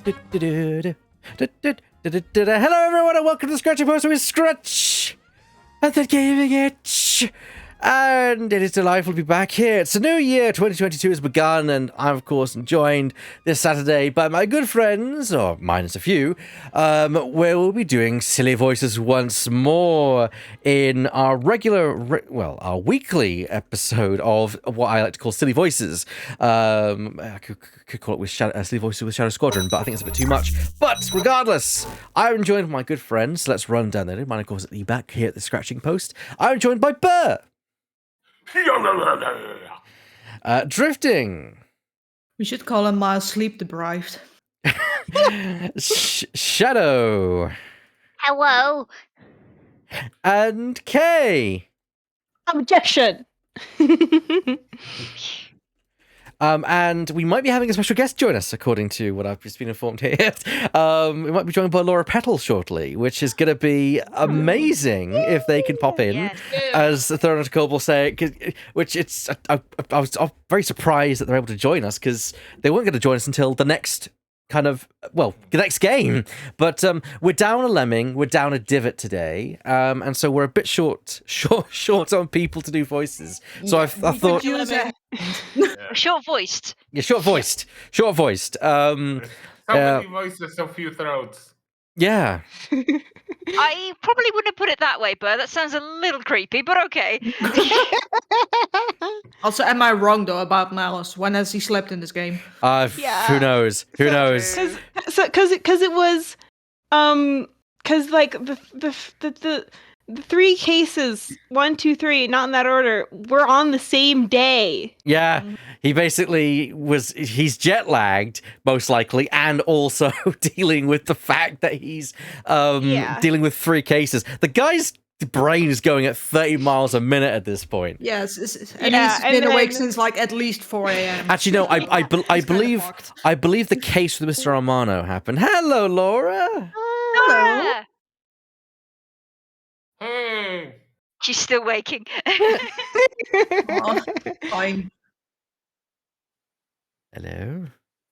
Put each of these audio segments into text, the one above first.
Hello, everyone, and welcome to Scratching Post with Scratch and the Gaming Itch. And it is delightful to be back here. It's a new year, 2022 has begun, and I'm, of course, joined this Saturday by my good friends, or minus a few, where we'll be doing Silly Voices once more in our our weekly episode of what I like to call Silly Voices. I could call it with Silly Voices with Shadow Squadron, but I think it's a bit too much. But regardless, I'm joined by my good friends. Let's run down there. Mine, of course, at the back here at the Scratching Post. I'm joined by Burr. Drifting. We should call him sleep deprived. Shadow. Hello. And Kay. Objection. And we might be having a special guest join us, according to what I've just been informed here. We might be joined by Laura Petal shortly, which is going to be amazing if they can pop in, as the Theoretical will say. Which I was very surprised that they're able to join us because they weren't going to join us until the next the next game. But we're down a lemming, we're down a divot today, and so we're a bit short on people to do voices. So I thought Short-voiced. Yeah, short-voiced. So many voices, so few throats. Yeah. I probably wouldn't have put it that way, but that sounds a little creepy, but okay. Also, am I wrong though about Malice? When has he slept in this game? Who knows? Who knows? Because it was, because like the three cases, 1, 2, 3, not in that order, were on the same day. Yeah, he basically he's jet lagged, most likely, and also dealing with the fact that he's dealing with 3 cases. The guy's brain is going at 30 miles a minute at this point. Yes, and he's been awake since like at least 4 a.m. Actually, no, I believe the case with Mr. Armano happened. Hello, Laura. Hello. Hey. She's still waking. Oh, fine. Hello.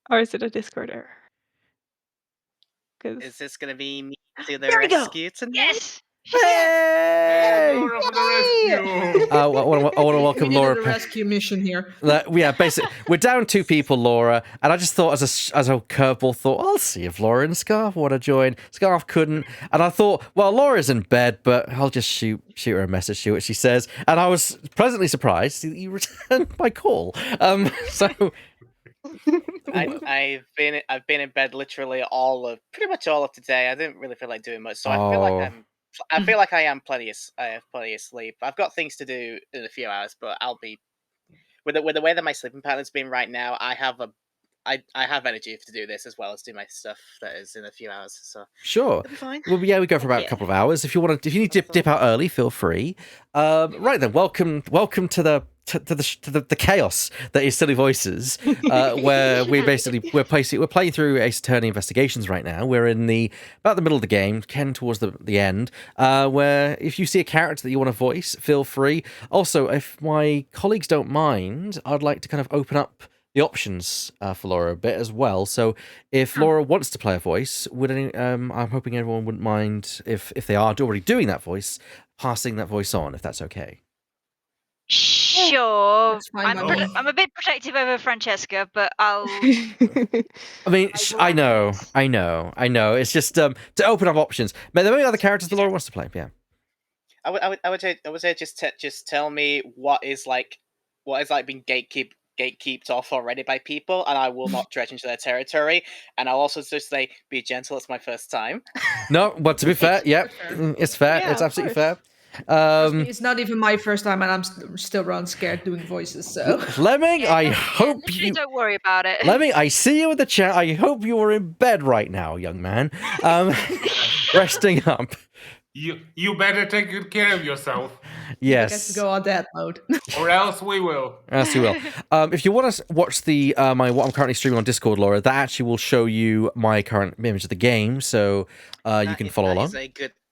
Or is it a Discord error? Is this gonna be me to the There we go. rescue tonight? Yes. Hey! Laura for the rescue. I want to welcome We Laura. needed a rescue mission here. Yeah, basically, we're down 2 people, Laura, and I just thought, as a curveball, I'll see if Laura and Scarf want to join. Scarf couldn't, and I thought, well, Laura's in bed, but I'll just shoot her a message, see what she says. And I was pleasantly surprised that you returned my call. So. I've been in bed literally pretty much all of today. I didn't really feel like doing much, so I feel like I have plenty of sleep. I've got things to do in a few hours, but I'll be with the way that my sleeping pattern's been right now. I have energy to do this as well as do my stuff that is in a few hours. So Sure. it'll be fine. Well, yeah, we go for about a couple of hours. If you need to dip out early, feel free. Right then, welcome to the chaos that is Silly Voices, where we're playing through Ace Attorney Investigations right now. We're in about the middle of the game, towards the end, where if you see a character that you want to voice, feel free. Also, if my colleagues don't mind, I'd like to kind of open up the options for Laura a bit as well. So if Laura wants to play a voice, I'm hoping everyone wouldn't mind if they are already doing that voice, passing that voice on, if that's okay. Sure. Fine, I'm a bit protective over Francesca, but I'll. I mean, I know. It's just to open up options. But there may be other characters that Laura wants to play. Yeah. I would say just tell me what is being gatekeeped off already by people, and I will not dredge into their territory. And I'll also just say, be gentle. It's my first time. No, but to be fair, it's fair. Yeah, it's absolutely fair. It's not even my first time, and I'm still running scared doing voices. So Lemming, I hope you don't worry about it. Lemming, I see you in the chat. I hope you are in bed right now, young man. Resting up. You better take good care of yourself. Yes. I guess to go on that mode. Or else we will. Yes, you will. If you want to watch what I'm currently streaming on Discord, Laura, that actually will show you my current image of the game, so you can follow along.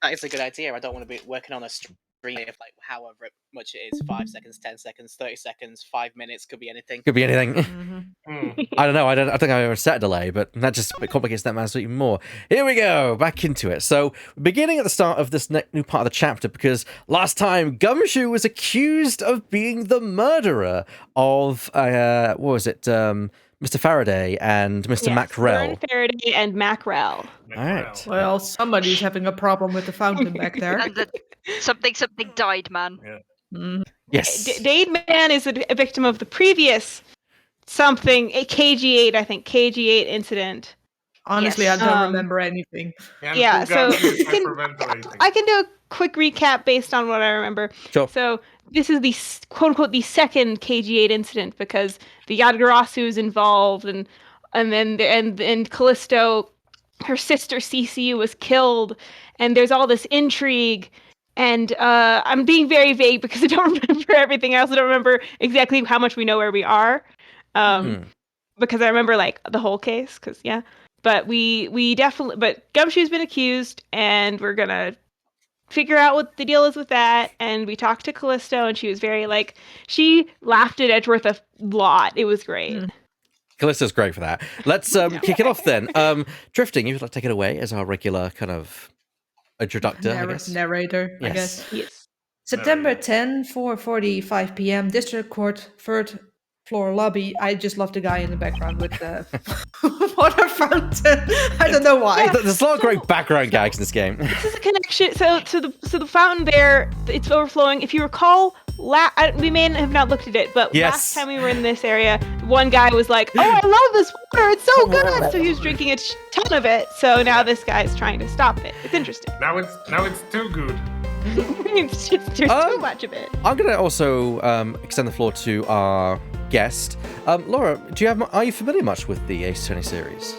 That is a good idea. I don't want to be working on a stream of like however much it is, 5 seconds, 10 seconds, 30 seconds, 5 minutes, could be anything. Could be anything. Mm-hmm. I don't know. I think I ever set a delay, but that just complicates that matter even more. Here we go, back into it. So, beginning at the start of this new part of the chapter, because last time Gumshoe was accused of being the murderer of what was it, Mr. Faraday and Mr. Macrell. Faraday and Macrell. All right. Well, somebody's having a problem with the fountain back there. And something died, man. Yeah. Mm. Yes. Dade Man is a victim of the previous something, a KG8, I think, KG8 incident. Honestly, Yes. I don't remember anything. Yeah, so hyperventilating. I can do a quick recap based on what I remember. Sure. So this is the quote unquote the second KG8 incident because the Yadgarasu is involved, and then Callisto, her sister CCU was killed, and there's all this intrigue. And I'm being very vague because I don't remember everything. I also don't remember exactly how much we know where we are, because I remember like the whole case. Because yeah. But we definitely, but Gumshoe's been accused, and we're gonna figure out what the deal is with that. And we talked to Callisto, and she was very like, she laughed at Edgeworth a lot. It was great. Callisto's great for that. Let's kick it off then. Drifting, you'd like to take it away as our regular kind of introductor, I guess. Narrator, I Yes. guess. Yes. September 10, 4:45 p.m. District Court, third floor lobby. I just love the guy in the background with the water fountain. I don't know why. There's a lot of great background gags in this game. This is a connection. So the fountain there, it's overflowing. If you recall, we may have not looked at it, but Yes. last time we were in this area, one guy was like, "Oh, I love this water. It's so good." So he was drinking a ton of it. So now this guy's trying to stop it. It's interesting. Now it's too good. It's just there's too much of it. I'm going to also extend the floor to our guest. Laura, are you familiar much with the Ace Attorney series?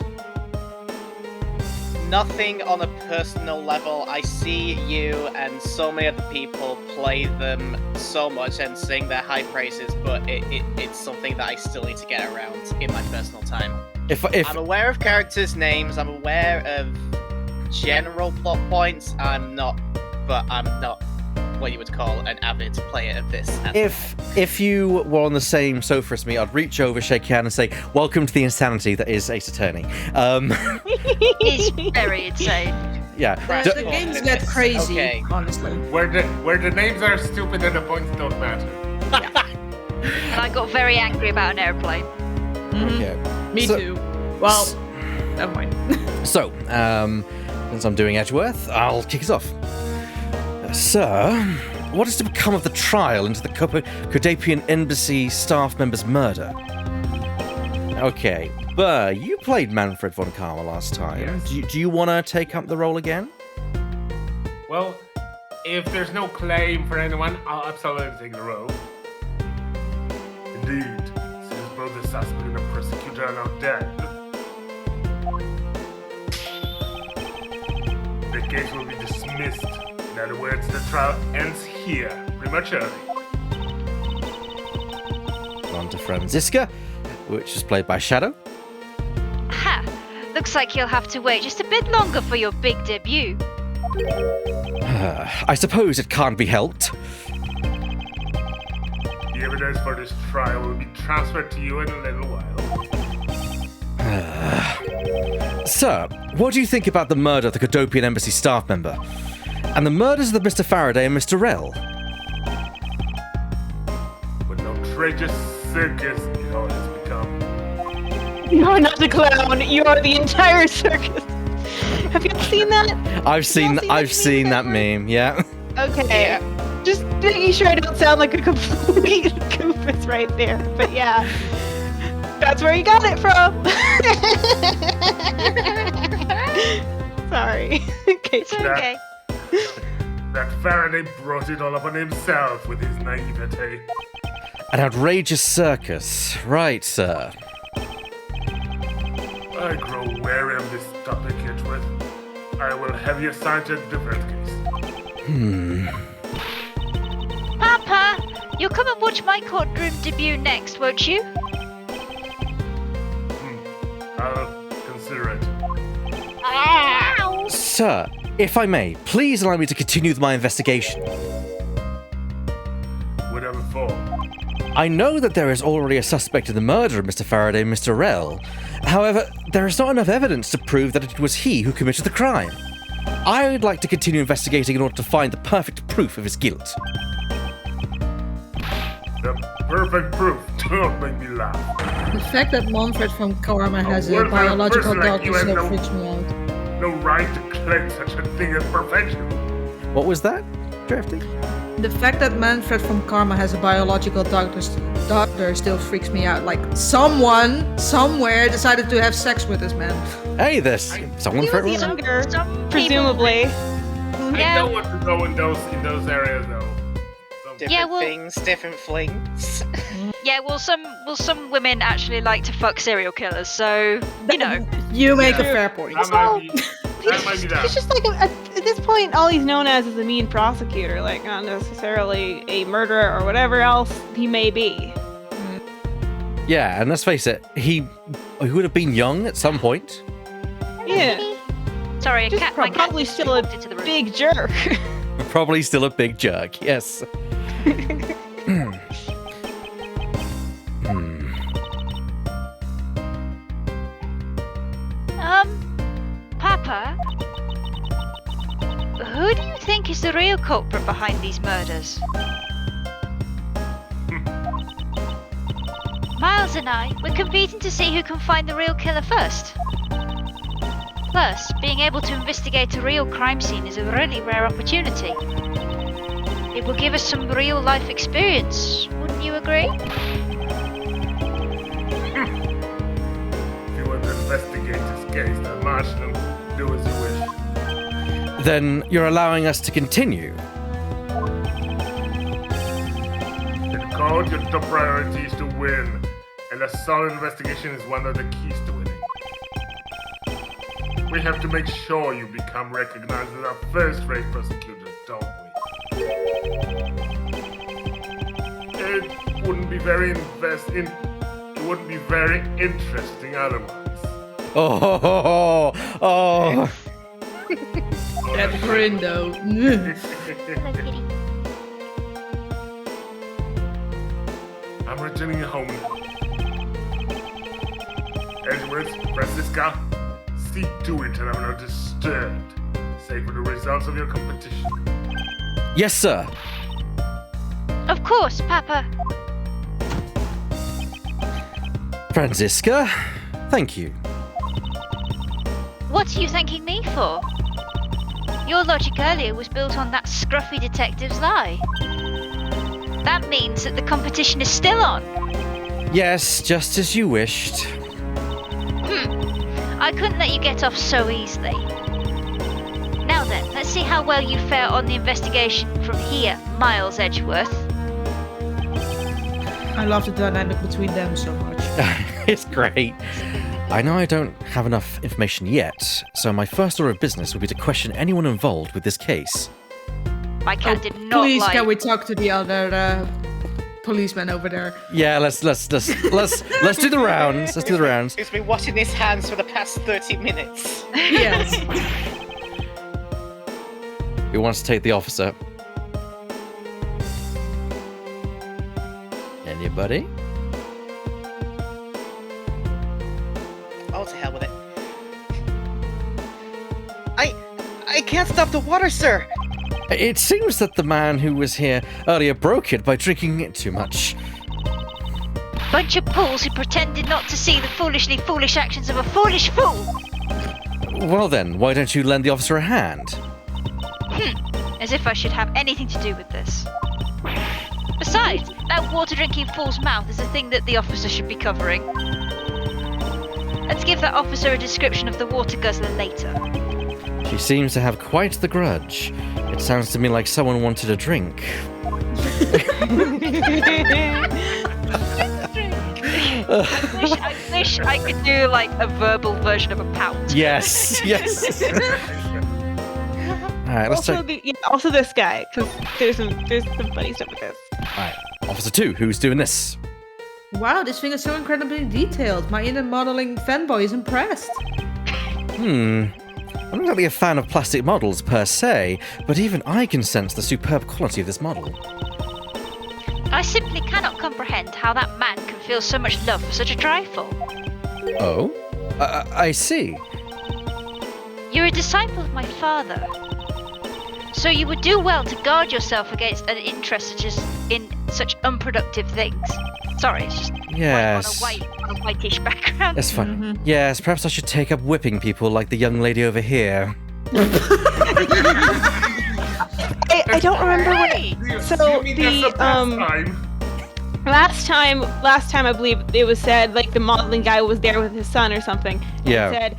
Nothing on a personal level. I see you and so many other people play them so much and sing their high praises, but it's something that I still need to get around in my personal time. If I'm aware of characters' names, I'm aware of general plot points, I'm not what you would call an avid player of this. if you were on the same sofa as me, I'd reach over, shake your hand, and say, "Welcome to the insanity that is Ace Attorney." It's very insane. Yeah. The games get crazy, Okay. honestly. Where the names are stupid and the points don't matter. I got very angry about an airplane. Okay. Me So- too. Well, never mind. So, since I'm doing Edgeworth, I'll kick us off. Sir, what is to become of the trial into the Codapian Embassy staff member's murder? Okay, Burr, you played Manfred von Karma last time. Yes. Do you want to take up the role again? Well, if there's no claim for anyone, I'll absolutely take the role. Indeed, since both the suspect and the prosecutor are now dead, the case will be dismissed. In other words, the trial ends here, prematurely. On to Franziska, which is played by Shadow. Ha! Looks like you'll have to wait just a bit longer for your big debut. I suppose it can't be helped. The evidence for this trial will be transferred to you in a little while. Sir, what do you think about the murder of the Codopian Embassy staff member? And the murders of Mr. Faraday and Mr. Rell? What an outrageous circus it all has become. You're not the clown. You are the entire circus. Have you seen that? I've seen that meme, yeah. Okay. Just making sure I don't sound like a complete goofus right there. But yeah. That's where you got it from. Sorry. Okay. It's okay. That Faraday brought it all upon himself with his naivete. An outrageous circus. Right, sir. I grow wary of this topic, Edgeworth. I will have you assigned to a different case. Papa, you'll come and watch my courtroom debut next, won't you? I'll consider it. Ow! Sir, if I may, please allow me to continue with my investigation. I know that there is already a suspect in the murder of Mr. Faraday and Mr. Rell. However, there is not enough evidence to prove that it was he who committed the crime. I would like to continue investigating in order to find the perfect proof of his guilt. The perfect proof. Don't make me laugh. The fact that Manfred from Karma has a worthless biological person like daughter you has still no- freaks me out. No right to claim such a thing as perfection. What was that, Drafty? The fact that Manfred from Karma has a biological daughter still freaks me out. Like, someone, somewhere, decided to have sex with this man. Hey, there's someone He for was everyone. younger, Some people- presumably. I don't want to go in those areas though. Different Yeah, well- things, different flings. Yeah, well, some women actually like to fuck serial killers, so you know. You make a Yeah. fair point. That might be that. He's just like, at this point, all he's known as is a mean prosecutor, like, not necessarily a murderer or whatever else he may be. Yeah, and let's face it, he would have been young at some point. Yeah. Sorry, Just my cat probably just still a walked into the room. big jerk. Probably still a big jerk, yes. Papa, who do you think is the real culprit behind these murders? Miles and I, we're competing to see who can find the real killer first. Plus, being able to investigate a real crime scene is a really rare opportunity. It will give us some real life experience, wouldn't you agree? If you want to investigate this case, then march them. Do as you wish. Then you're allowing us to continue. In code, your top priority is to win, and a solid investigation is one of the keys to winning. We have to make sure you become recognized as a first-rate prosecutor, don't we? It wouldn't be very interesting otherwise. Oh. That grin, though. Hello, kitty. I'm returning home now. Edgeworth, Francisca, see to it that I'm not disturbed, save for the results of your competition. Yes, sir. Of course, Papa. Franziska, thank you. What are you thanking me for? Your logic earlier was built on that scruffy detective's lie. That means that the competition is still on. Yes, just as you wished. I couldn't let you get off so easily. Now then, let's see how well you fare on the investigation from here, Miles Edgeworth. I love the dynamic between them so much. It's great. I know I don't have enough information yet, so my first order of business would be to question anyone involved with this case. My cat did not Please, like. can we talk to the other policeman over there? Yeah, let's do the rounds. Let's do the rounds. Who's been washing his hands for the past 30 minutes? Yes. Who wants to take the officer? Anybody? Oh, to hell with it. I can't stop the water, sir! It seems that the man who was here earlier broke it by drinking it too much. Bunch of fools who pretended not to see the foolishly foolish actions of a foolish fool. Well then, why don't you lend the officer a hand? As if I should have anything to do with this. Besides, that water-drinking fool's mouth is a thing that the officer should be covering. Let's give that officer a description of the water guzzler later. She seems to have quite the grudge. It sounds to me like someone wanted a drink. I wish I could do like a verbal version of a pout. Yes, yes. All right, let's Also, take. also this guy, because there's some funny stuff with this. All right, Officer 2, who's doing this? Wow, this thing is so incredibly detailed. My inner modeling fanboy is impressed. I'm not exactly a fan of plastic models per se, but even I can sense the superb quality of this model. I simply cannot comprehend how that man can feel so much love for such a trifle. Oh? I see. You're a disciple of my father. So you would do well to guard yourself against an interest in such unproductive things. Sorry, it's just Yes. on a whitish background. That's fine. Yes, perhaps I should take up whipping people like the young lady over here. I don't remember what. So You mean that's the past time? Last time I believe it was said like the modeling guy was there with his son or something. And Yeah. It said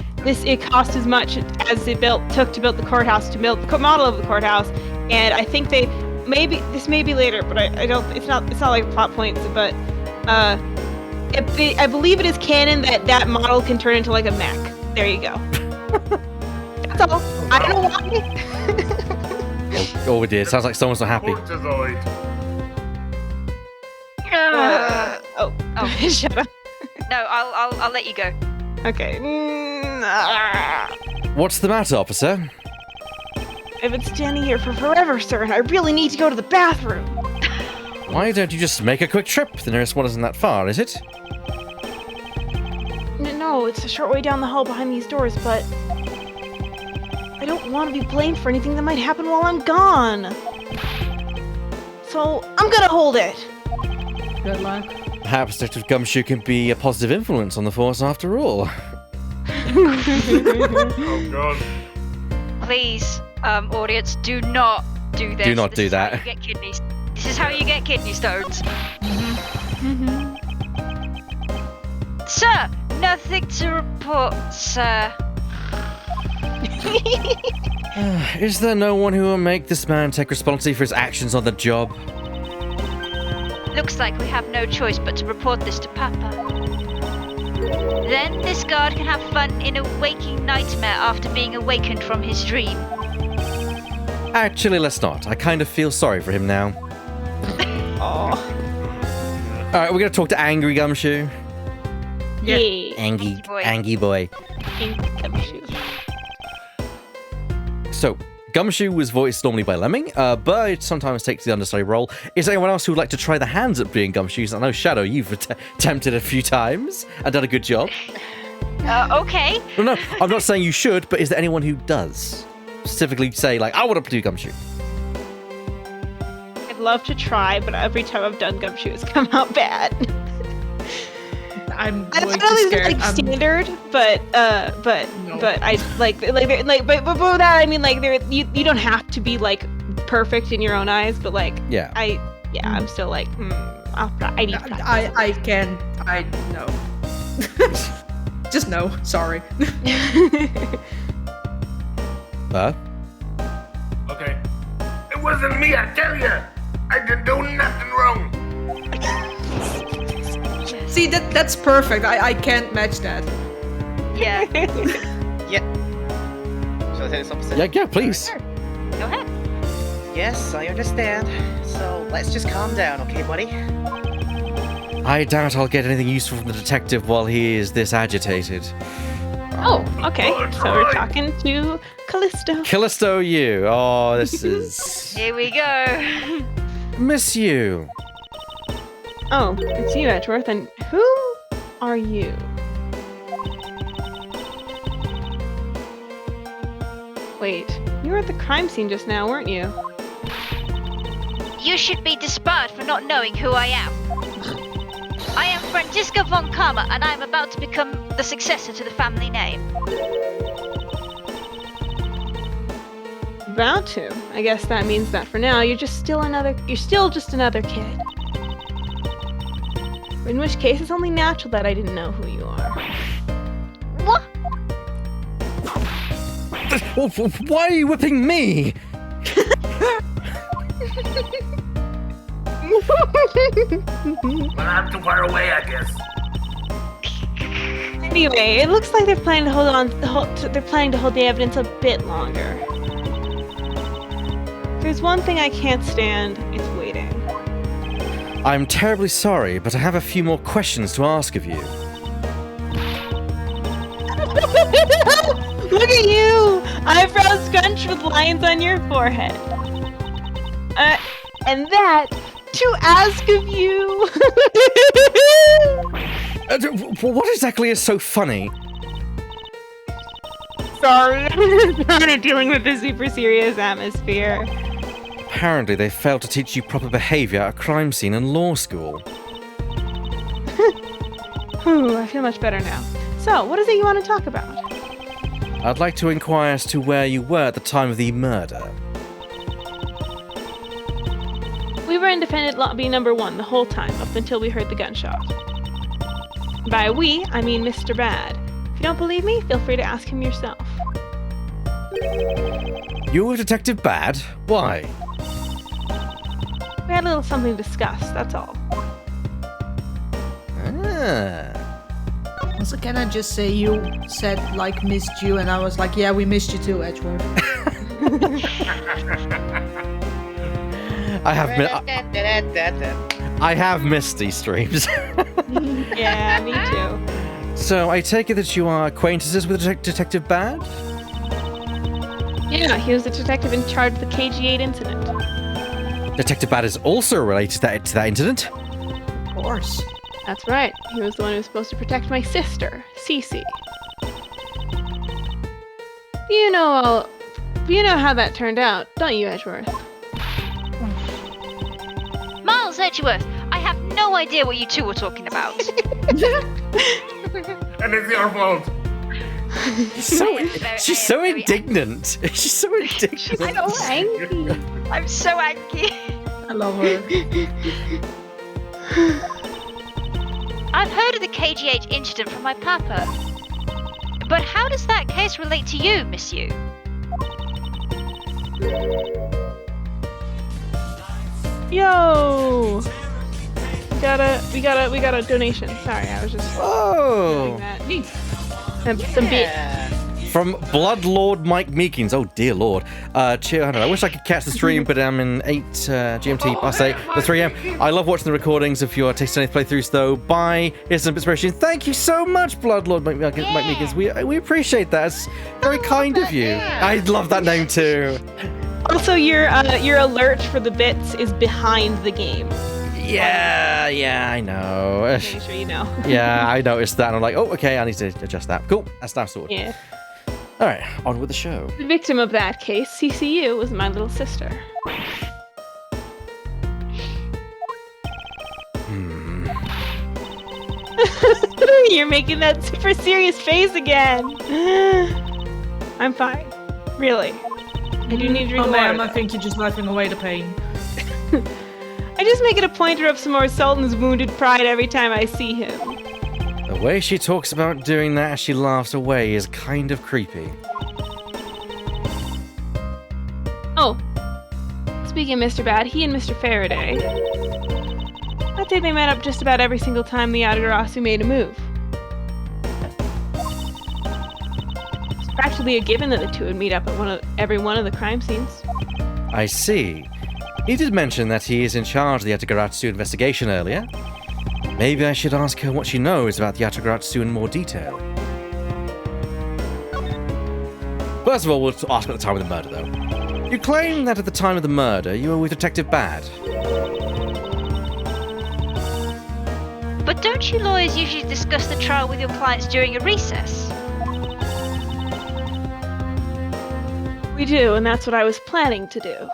it cost as much as it took to build the courthouse, to build the model of the courthouse, and I think this may be later, but I don't. It's not like a plot points, but I believe it is canon that model can turn into like a mech. There you go. That's all. I don't know why. Oh dear, sounds like someone's not happy. Portazoid. Oh, shut up. No, I'll let you go. Okay. What's the matter, officer? I've been standing here for forever, sir, and I really need to go to the bathroom. Why don't you just make a quick trip? The nearest one isn't that far, is it? No, it's a short way down the hall behind these doors, but I don't want to be blamed for anything that might happen while I'm gone. So I'm gonna hold it. Good luck. Perhaps Detective Gumshoe can be a positive influence on the force after all. Oh god. Please, audience, do not do this. Do not This do is how that. you get kidneys. This is how you get kidney stones. Sir, nothing to report, sir. Is there no one who will make this man take responsibility for his actions on the job? Looks like we have no choice but to report this to Papa. Then this guard can have fun in a waking nightmare after being awakened from his dream. Actually, let's not. I kind of feel sorry for him now. Alright, we're gonna talk to Angry Gumshoe. Yay. Angie boy. boy. So, Gumshoe was voiced normally by Lemming, but it sometimes takes the understudy role. Is there anyone else who would like to try their hands at being Gumshoes? I know, Shadow, you've attempted a few times and done a good job. Okay. No, I'm not saying you should, but is there anyone who does? Specifically say, like, I want to do Gumshoe. I'd love to try, but every time I've done Gumshoe, it's come out bad. I'm I way don't know too if scared. it's like standard, but I like but with that I mean like you don't have to be like perfect in your own eyes, but like Yeah. I'm still like I need practice. I can. I no. Just no. Sorry. Okay. It wasn't me, I tell you. I didn't do nothing wrong. See, that's perfect. I can't match that. Yeah. Yeah. Shall I take this opposite? Yeah, please. Go ahead. Yes, I understand. So let's just calm down, okay, buddy? I doubt I'll get anything useful from the detective while he is this agitated. Oh, okay. Oh, So we're try. talking to Callisto. Callisto, you. Oh, this is... Here we go. Miss you. Oh, it's you, Edgeworth. And who are you? Wait, you were at the crime scene just now, weren't you? You should be disbarred for not knowing who I am. I am Franziska von Karma, and I am about to become the successor to the family name. About to. I guess that means that for now you're still just another kid. In which case it's only natural that I didn't know who you are. What? Why are you whipping me? Well, I'm too far away, I guess. Anyway, it looks like they're planning to hold the evidence a bit longer. If there's one thing I can't stand, it's waiting. I'm terribly sorry, but I have a few more questions to ask of you. Look at you! Eyebrows scrunched with lines on your forehead. And that to ask of you. What exactly is so funny? Sorry, I'm dealing with the super serious atmosphere. Apparently, they failed to teach you proper behavior at a crime scene in law school. Whew, I feel much better now. So, what is it you want to talk about? I'd like to inquire as to where you were at the time of the murder. We were in defendant lobby number 1 the whole time, up until we heard the gunshot. By we, I mean Mr. Bad. If you don't believe me, feel free to ask him yourself. You were Detective Bad? Why? We had a little something to discuss, that's all. Ah. Also, can I just say you said, like, missed you, and I was like, yeah, we missed you too, Edgeworth. I have missed these streams. Yeah, me too. So, I take it that you are acquaintances with Detective Bad? Yeah, he was the detective in charge of the KG-8 incident. Detective Bad is also related to that incident? Of course. That's right. He was the one who was supposed to protect my sister, Cece. You know how that turned out, don't you, Edgeworth? Miles Edgeworth, I have no idea what you two were talking about. And it's your fault. She's so indignant. She's so indignant. I'm so angry. I'm so angry. I love her. I've heard of the KGH incident from my papa. But how does that case relate to you, Miss Yu? Yo! We got a donation. Sorry, I was just Oh! doing that. Some bit. From Bloodlord Mike Meekins. Oh dear lord. Cheer, I don't know. I wish I could catch the stream, but I'm in 8 GMT past 8, the 3 a.m. I love watching the recordings of your Taste Tennis playthroughs though. Bye. Here's some inspiration. Thank you so much, Bloodlord Mike Meekins. We appreciate that. It's very kind of you. I love that name too. Also, your alert for the bits is behind the game. Yeah, I know. Make sure you know. Yeah, I noticed that, and I'm like, oh, okay, I need to adjust that. Cool, that's now sorted. Yeah. All right, on with the show. The victim of that case, CCU, was my little sister. You're making that super serious face again. I'm fine. Really. I do need to drink Oh, water. ma'am, I think you're just laughing away the pain. I just make it a point to rub some more salt in his wounded pride every time I see him. The way she talks about doing that as she laughs away is kind of creepy. Oh, speaking of Mr. Bad, he and Mr. Faraday. That day they met up just about every single time the Yatagarasu made a move. It's practically a given that the two would meet up at every one of the crime scenes. I see. He did mention that he is in charge of the Yatagarasu investigation earlier. Maybe I should ask her what she knows about the Yatagarasu in more detail. First of all, we'll ask about the time of the murder, though. You claim that at the time of the murder, you were with Detective Bad. But don't you lawyers usually discuss the trial with your clients during a recess? We do, and that's what I was planning to do.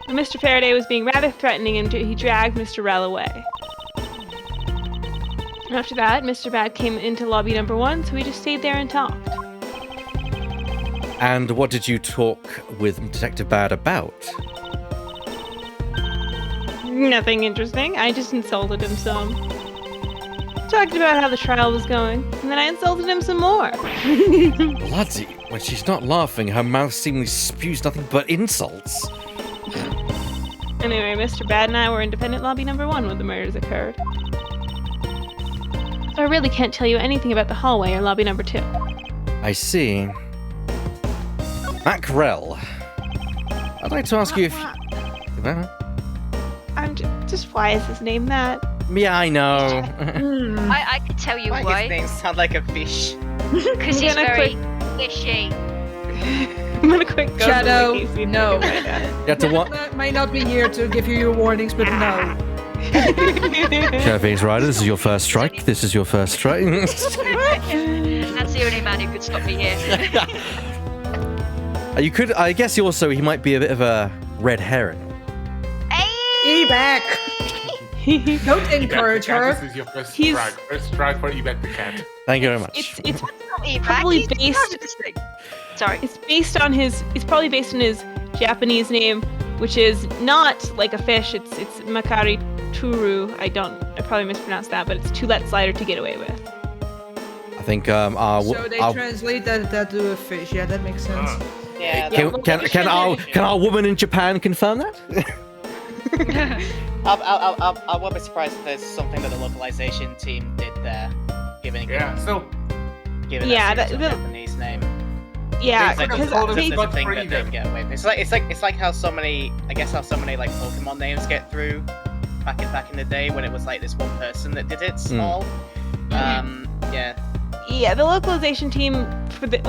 When Mr. Faraday was being rather threatening, and he dragged Mr. Rell away. After that, Mr. Bad came into lobby number 1, so we just stayed there and talked. And what did you talk with Detective Bad about? Nothing interesting. I just insulted him some. Talked about how the trial was going, and then I insulted him some more. Bloody, when she's not laughing, her mouth seemingly spews nothing but insults. Anyway, Mr. Bad and I were in defendant lobby number 1 when the murders occurred. So I really can't tell you anything about the hallway or lobby number 2. I see. Mackerel. I'd like to ask you if... I'm just why is his name that? Yeah, I know. I can tell you Why why. his name sound like a fish? Because he's gonna very fishy. I'm gonna quick go. Shadow, to Wiki, no. You have to what? I might not be here to give you your warnings, but no. Phase Rider, this is your first strike. This is your first strike. That's the only man who could stop me here. You could. I guess he might be a bit of a red herring. E back. Don't encourage her. This is your first He's- strike. First strike for Ebek the cat. Thank you very much. It's Eat back, probably he's based. disgusting. Sorry. It's based on his. It's probably based on his Japanese name, which is not like a fish. It's Makari Turu. I probably mispronounced that, but it's to let slider to get away with. I think So they translate that to a fish. Yeah, that makes sense. Yeah. can our woman in Japan confirm that? I won't be surprised if there's something that the localization team did there, giving Yeah, so it Yeah, a Japanese name. Yeah, It's like because there's they- a thing that they can get away with. It's like how so many like Pokemon names get through back in the day when it was like this one person that did it all. Yeah. Yeah, the localization team for the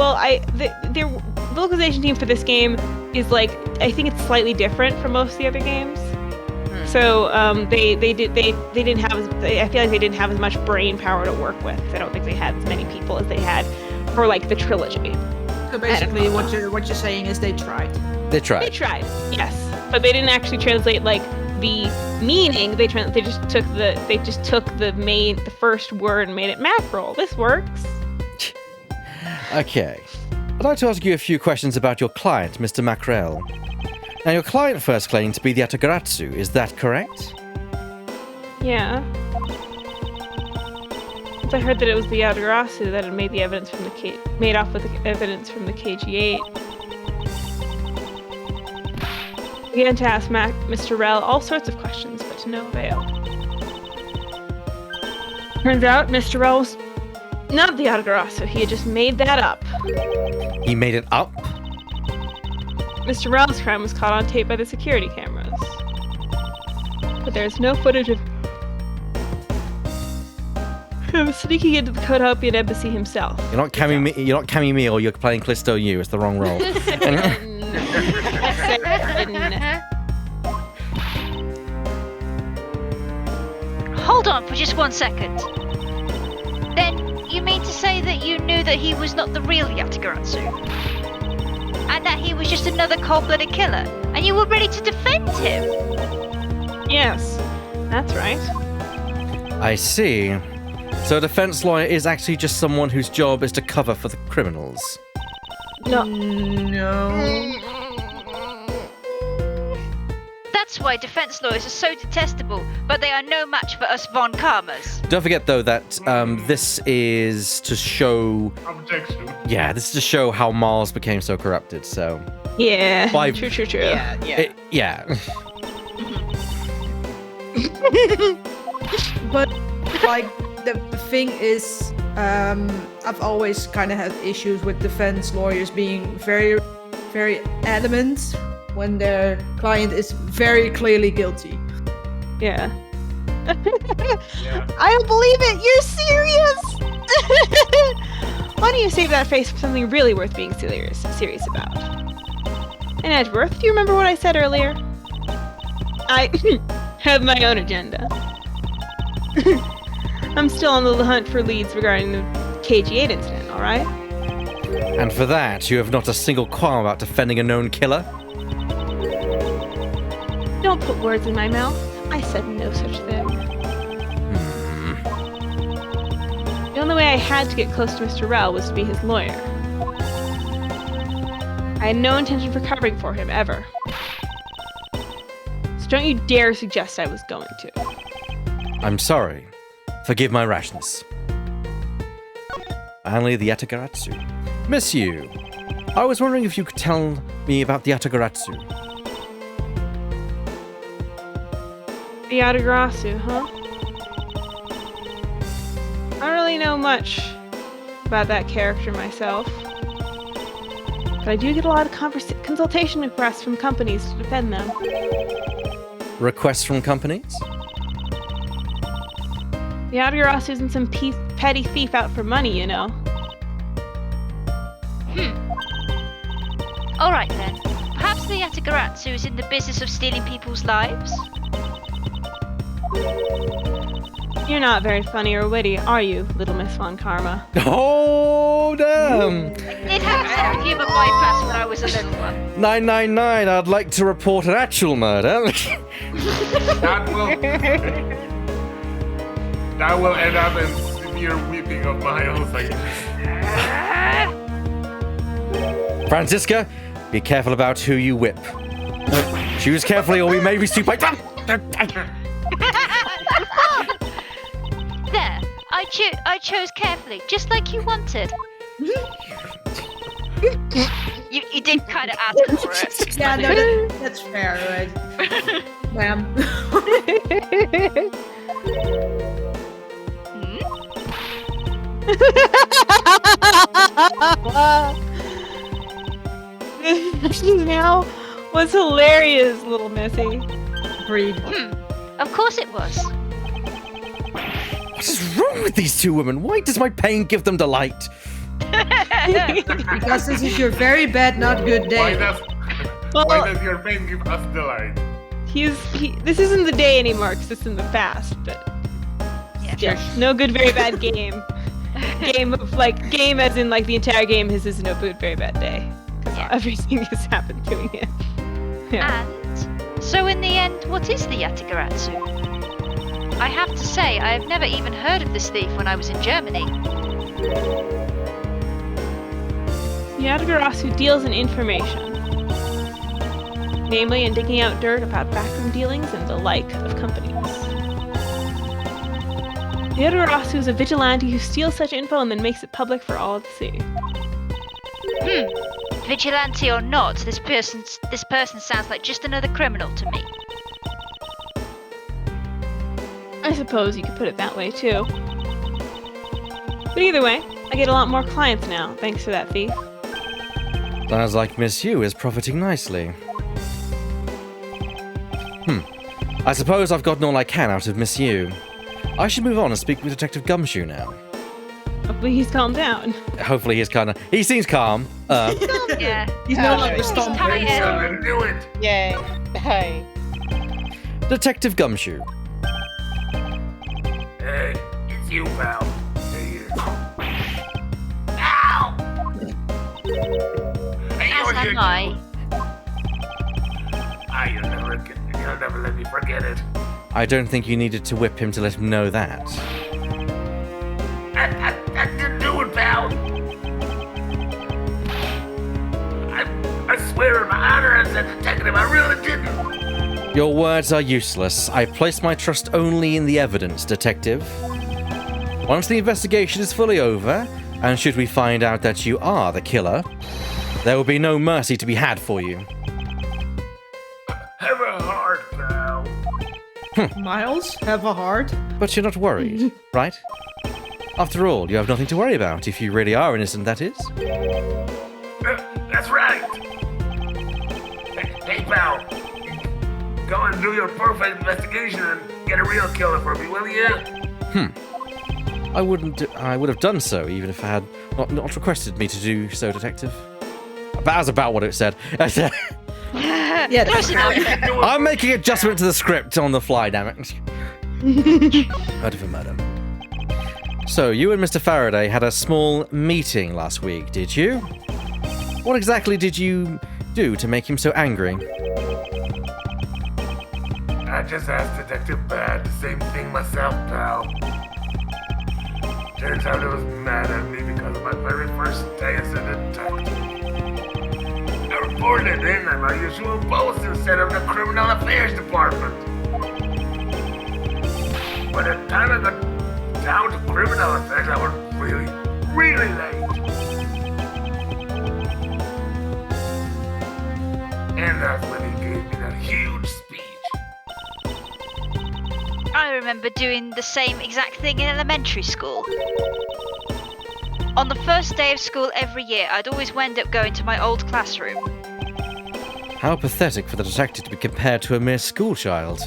localization team for this game is like, I think it's slightly different from most of the other games. So they didn't have I feel like they didn't have as much brain power to work with. I don't think they had as many people as they had for like the trilogy. So basically, what you're saying is they tried. They They tried. tried, yes, but they didn't actually translate like the meaning. They just took the first word and made it mackerel. This works. Okay. I'd like to ask you a few questions about your client, Mr. Mackerel. Now, your client first claimed to be the Atagaratsu. Is that correct? Yeah. Once I heard that it was the Yadagarasu that had made the evidence from made off with the evidence from the KG8. I began to ask Mr. Rel all sorts of questions, but to no avail. Turns out Mr. Rel was not the Yadagarasu. He had just made that up. He made it up? Mr. Rel's crime was caught on tape by the security cameras. But there's no footage of him sneaking into the Kodopian embassy himself. You're not camming me, or you're playing Callisto U. It's the wrong role. Hold on for just 1 second. Then you mean to say that you knew that he was not the real Yatagaratsu? And that he was just another cold-blooded killer? And you were ready to defend him? Yes, that's right. I see. So a defense lawyer is actually just someone whose job is to cover for the criminals. No. No. That's why defense lawyers are so detestable, but they are no match for us Von Karmas. Don't forget, though, that this is to show... objection. Yeah, this is to show how Mars became so corrupted, so... Yeah. By- True. Yeah. But like the thing is, I've always kind of had issues with defense lawyers being very, very adamant when their client is very clearly guilty. Yeah. Yeah. I don't believe it! You're serious! Why don't you save that face for something really worth being serious about? And Edgeworth, do you remember what I said earlier? I have my own agenda. I'm still on the hunt for leads regarding the KG8 incident, alright? And for that, you have not a single qualm about defending a known killer? Don't put words in my mouth. I said no such thing. The only way I had to get close to Mr. Rel was to be his lawyer. I had no intention for covering for him, ever. So don't you dare suggest I was going to. I'm sorry. Forgive my rashness. Finally, the Atagaratsu. Miss you. I was wondering if you could tell me about the Atagaratsu. The Yadagarasu, huh? I don't really know much about that character myself. But I do get a lot of consultation requests from companies to defend them. Requests from companies? The Yadagarasu isn't some petty thief out for money, you know. All right then. Perhaps the Yatagaratsu is in the business of stealing people's lives? You're not very funny or witty, are you, Little Miss Von Karma? Oh, damn! It had some human bypass when I was a little one. 999, I'd like to report an actual murder. That will end up in severe weeping of Miles. Like, Francisca, be careful about who you whip. Choose carefully or we may be stupid. There, I chose carefully, just like you wanted. you did kind of ask for it. Yeah, no, that's fair, right? Ma'am. Now was hilarious, Little Missy. Agreed. Of course it was. What is wrong with these two women? Why does my pain give them delight? Because this is your very bad, not good why day. does your pain give us delight? This isn't the day anymore because it's in the past, but Yeah. no good, very bad game. Game as in like the entire game. His is no good, very bad day because everything has happened to him. Yeah. And so in the end, what is the Yatagaratsu? I have to say, I have never even heard of this thief when I was in Germany. Yatagarasu deals in information, namely in digging out dirt about backroom dealings and the like of companies. Yatagarasu is a vigilante who steals such info and then makes it public for all to see. Vigilante or not, this person sounds like just another criminal to me. I suppose you could put it that way too. But either way, I get a lot more clients now, thanks to that thief. Sounds like Miss Yu is profiting nicely. I suppose I've gotten all I can out of Miss Yu. I should move on and speak with Detective Gumshoe now. Hopefully he's calmed down. Hopefully he seems calm. Yeah. He's no longer He's stomping. tired. Do it! Yay. Hey. Detective Gumshoe. Hey, it's you, pal. Hey, you. Ow! Hey, As you're am here. I. You'll never let me forget it. I don't think you needed to whip him to let him know that. I didn't do it, pal. I swear on my honor as a detective, I really didn't. Your words are useless. I place my trust only in the evidence, Detective. Once the investigation is fully over, and should we find out that you are the killer, there will be no mercy to be had for you. Have a heart, pal. Miles, have a heart. But you're not worried, right? After all, you have nothing to worry about if you really are innocent, that is. That's right. Hey, pal. Go and do your perfect investigation and get a real killer for me, will you? I would have done so, even if I had not requested me to do so, Detective. That was about what it said. Yeah, Close enough. I'm making adjustment to the script on the fly, damn it. Murder for murder. So, you and Mr. Faraday had a small meeting last week, did you? What exactly did you do to make him so angry? I just asked Detective Bad the same thing myself, pal. Turns out he was mad at me because of my very first day as a detective. I reported in at my usual post instead of the Criminal Affairs Department. By the time I got down to Criminal Affairs, I was really, really late. And that's when he gave me that huge speech. I remember doing the same exact thing in elementary school. On the first day of school every year, I'd always wind up going to my old classroom. How pathetic for the detective to be compared to a mere schoolchild.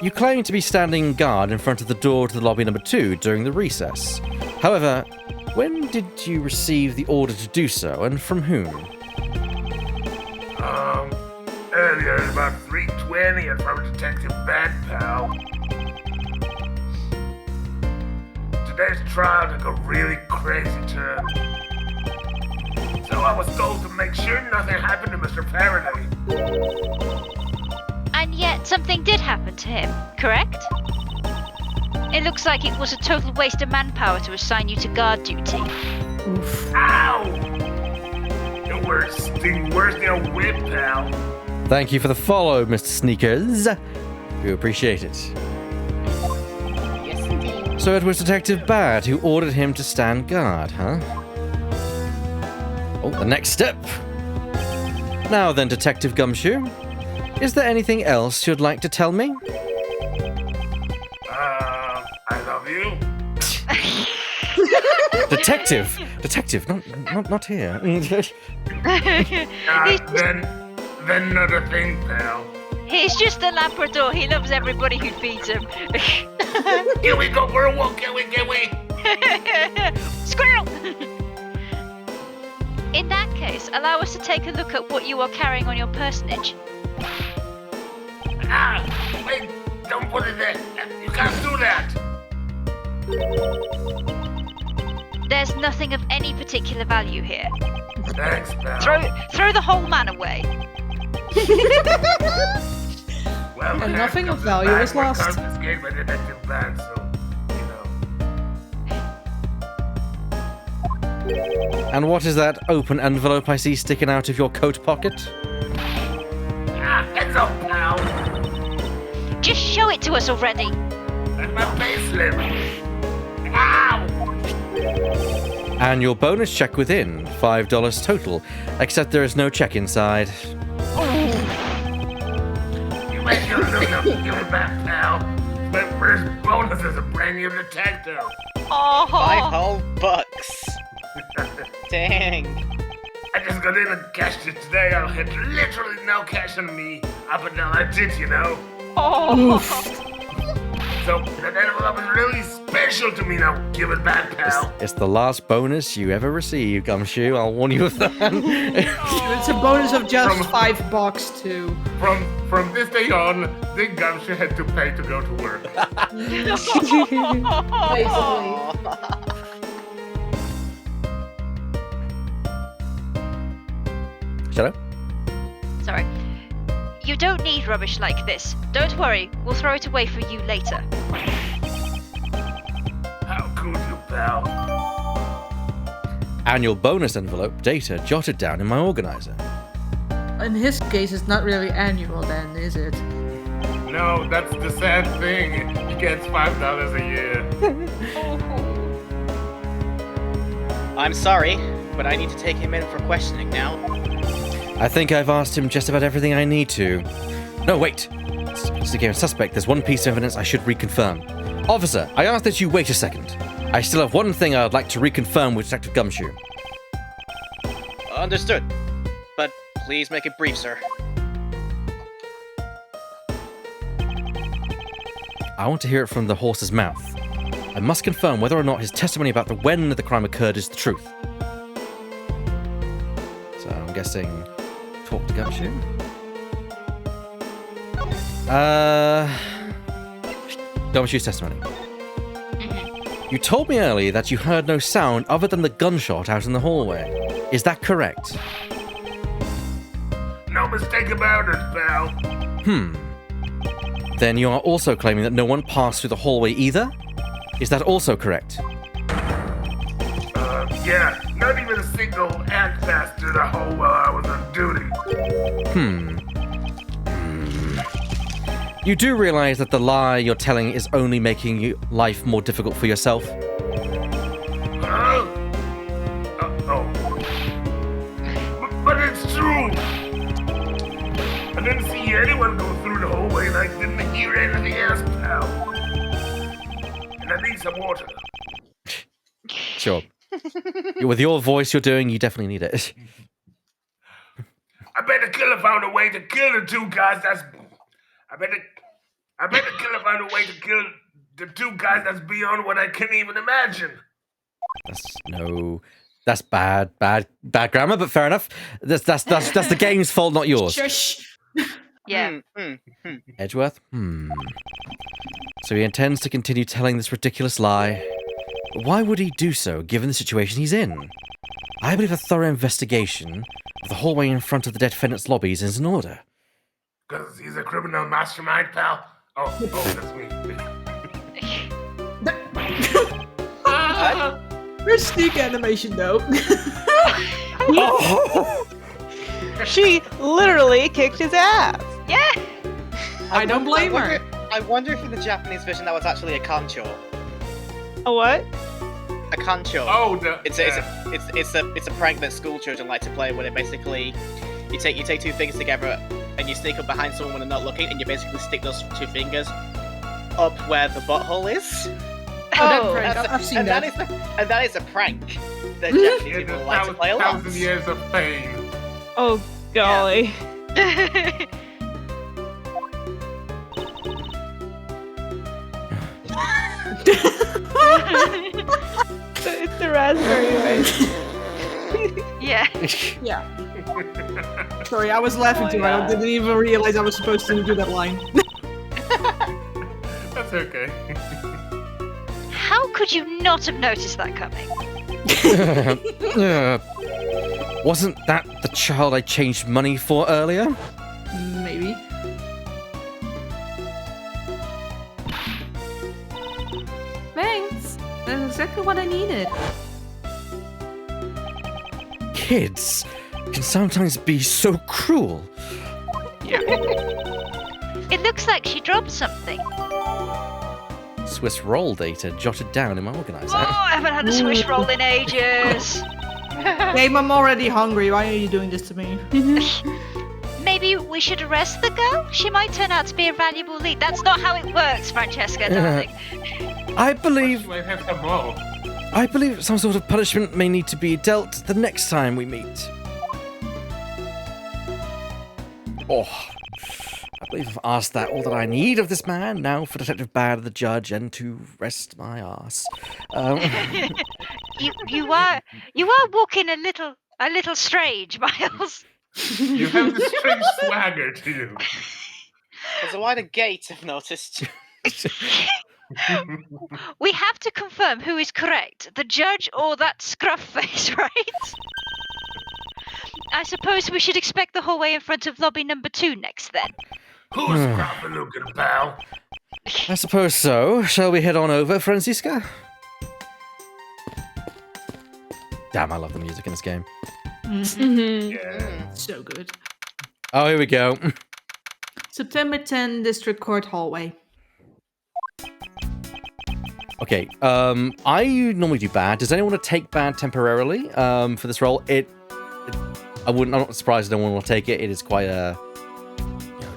You claim to be standing guard in front of the door to the lobby number 2 during the recess. However, When did you receive the order to do so, and from whom? Earlier at about 3:20 and from Detective Bad Pal. Today's trial took a really crazy turn. So I was told to make sure nothing happened to Mr. Faraday. And yet something did happen to him, correct? It looks like it was a total waste of manpower to assign you to guard duty. Ow! The worst thing worse than a whip, pal. Thank you for the follow, Mr. Sneakers. We appreciate it. Yes, indeed. So it was Detective Bad who ordered him to stand guard, huh? Oh, the next step. Now then, Detective Gumshoe, is there anything else you'd like to tell me? I love you. Detective, not here. Then another thing, pal. He's just a Labrador. He loves everybody who feeds him. Here we go for a walk, get we. Squirrel! In that case, allow us to take a look at what you are carrying on your personage. Wait, don't put it there. You can't do that. There's nothing of any particular value here. Thanks, pal. Throw the whole man away. Well, And nothing of value is lost. Confiscated by Detective Bad, so, And what is that open envelope I see sticking out of your coat pocket? Heads up, pal. Just show it to us already. That's my payslip. Ow! Annual bonus check within, $5 total, except there is no check inside. You make your look, give it back, pal. My first bonus as a brand new detective. Oh, $5 whole bucks. Dang. I just got in and cashed it today. I had literally no cash on me up until I did, you know? oh. So that envelope is really special to me now. Give it back, pal. It's the last bonus you ever receive, Gumshoe. I'll warn you of that. It's a bonus of just $5 too. From this day on, the Gumshoe had to pay to go to work. Basically. Shut up. Sorry. You don't need rubbish like this. Don't worry, we'll throw it away for you later. How could you, pal? Annual bonus envelope data jotted down in my organizer. In his case, it's not really annual then, is it? No, that's the sad thing. He gets $5 a year. I'm sorry, but I need to take him in for questioning now. I think I've asked him just about everything I need to. No, wait. Speaking of suspect, there's one piece of evidence I should reconfirm. Officer, I ask that you wait a second. I still have one thing I'd like to reconfirm with Detective Gumshoe. Understood. But please make it brief, sir. I want to hear it from the horse's mouth. I must confirm whether or not his testimony about the when the crime occurred is the truth. So I'm guessing talk to Gumshoe. Gumshoe's testimony. You told me earlier that you heard no sound other than the gunshot out in the hallway. Is that correct? No mistake about it, pal. Then you are also claiming that no one passed through the hallway either? Is that also correct? Yeah, not even a single ant passed through the hole while I was on duty. You do realize that the lie you're telling is only making life more difficult for yourself? Huh? But it's true. I didn't see anyone go through the hallway and I didn't hear anything else, pal. And I need some water. Sure. With your voice you're doing, you definitely need it. I bet the killer found a way to kill the two guys I bet the killer found a way to kill the two guys that's beyond what I can even imagine. That's bad grammar, but fair enough. That's the game's fault, not yours. Shush. Yeah. Edgeworth? So he intends to continue telling this ridiculous lie. But why would he do so, given the situation he's in? I believe a thorough investigation of the hallway in front of the defendant's lobbies is in order. Because he's a criminal mastermind, pal. Oh, that's me. Her sneak animation, though. She literally kicked his ass. Yeah. I don't blame her. I wonder if in the Japanese version that was actually a kancho. A what? A kancho. Oh, no. It's a prank that school children like to play, where they basically you take two fingers together and you sneak up behind someone when they're not looking, and you basically stick those two fingers up where the butthole is. Oh, that prank. I've seen that. And that is a prank that Japanese people like to play a lot. 1,000 years of pain. Oh, golly. It's the raspberry one. Yeah. Yeah. Sorry, I was laughing too hard. I didn't even realize I was supposed to do that line. That's okay. How could you not have noticed that coming? Wasn't that the child I changed money for earlier? Maybe. Thanks. That's exactly what I needed. Kids can sometimes be so cruel. It looks like she dropped something. Swiss roll data jotted down in my organizer. Oh, I haven't had a swish roll in ages. Babe, I'm already hungry. Why are you doing this to me? Maybe we should arrest the girl? She might turn out to be a valuable lead. That's not how it works, Francesca, darling. I believe Might have some more. some sort of punishment may need to be dealt the next time we meet. Oh, I believe I've asked that all that I need of this man. Now for Detective Bad, the judge, and to rest my arse. You are walking a little strange, Miles. You have this strange swagger to you. There's a wider gate, I've noticed. We have to confirm who is correct, the judge or that scruff face, right? I suppose we should expect the hallway in front of lobby number 2 next, then. Who's proper looking, pal? I suppose so. Shall we head on over, Francisca? Damn, I love the music in this game. Yeah. So good. Oh, here we go. September 10, District Court hallway. Okay, I normally do bad. Does anyone want to take bad temporarily for this role? I'm not surprised no one will take it. It is quite a...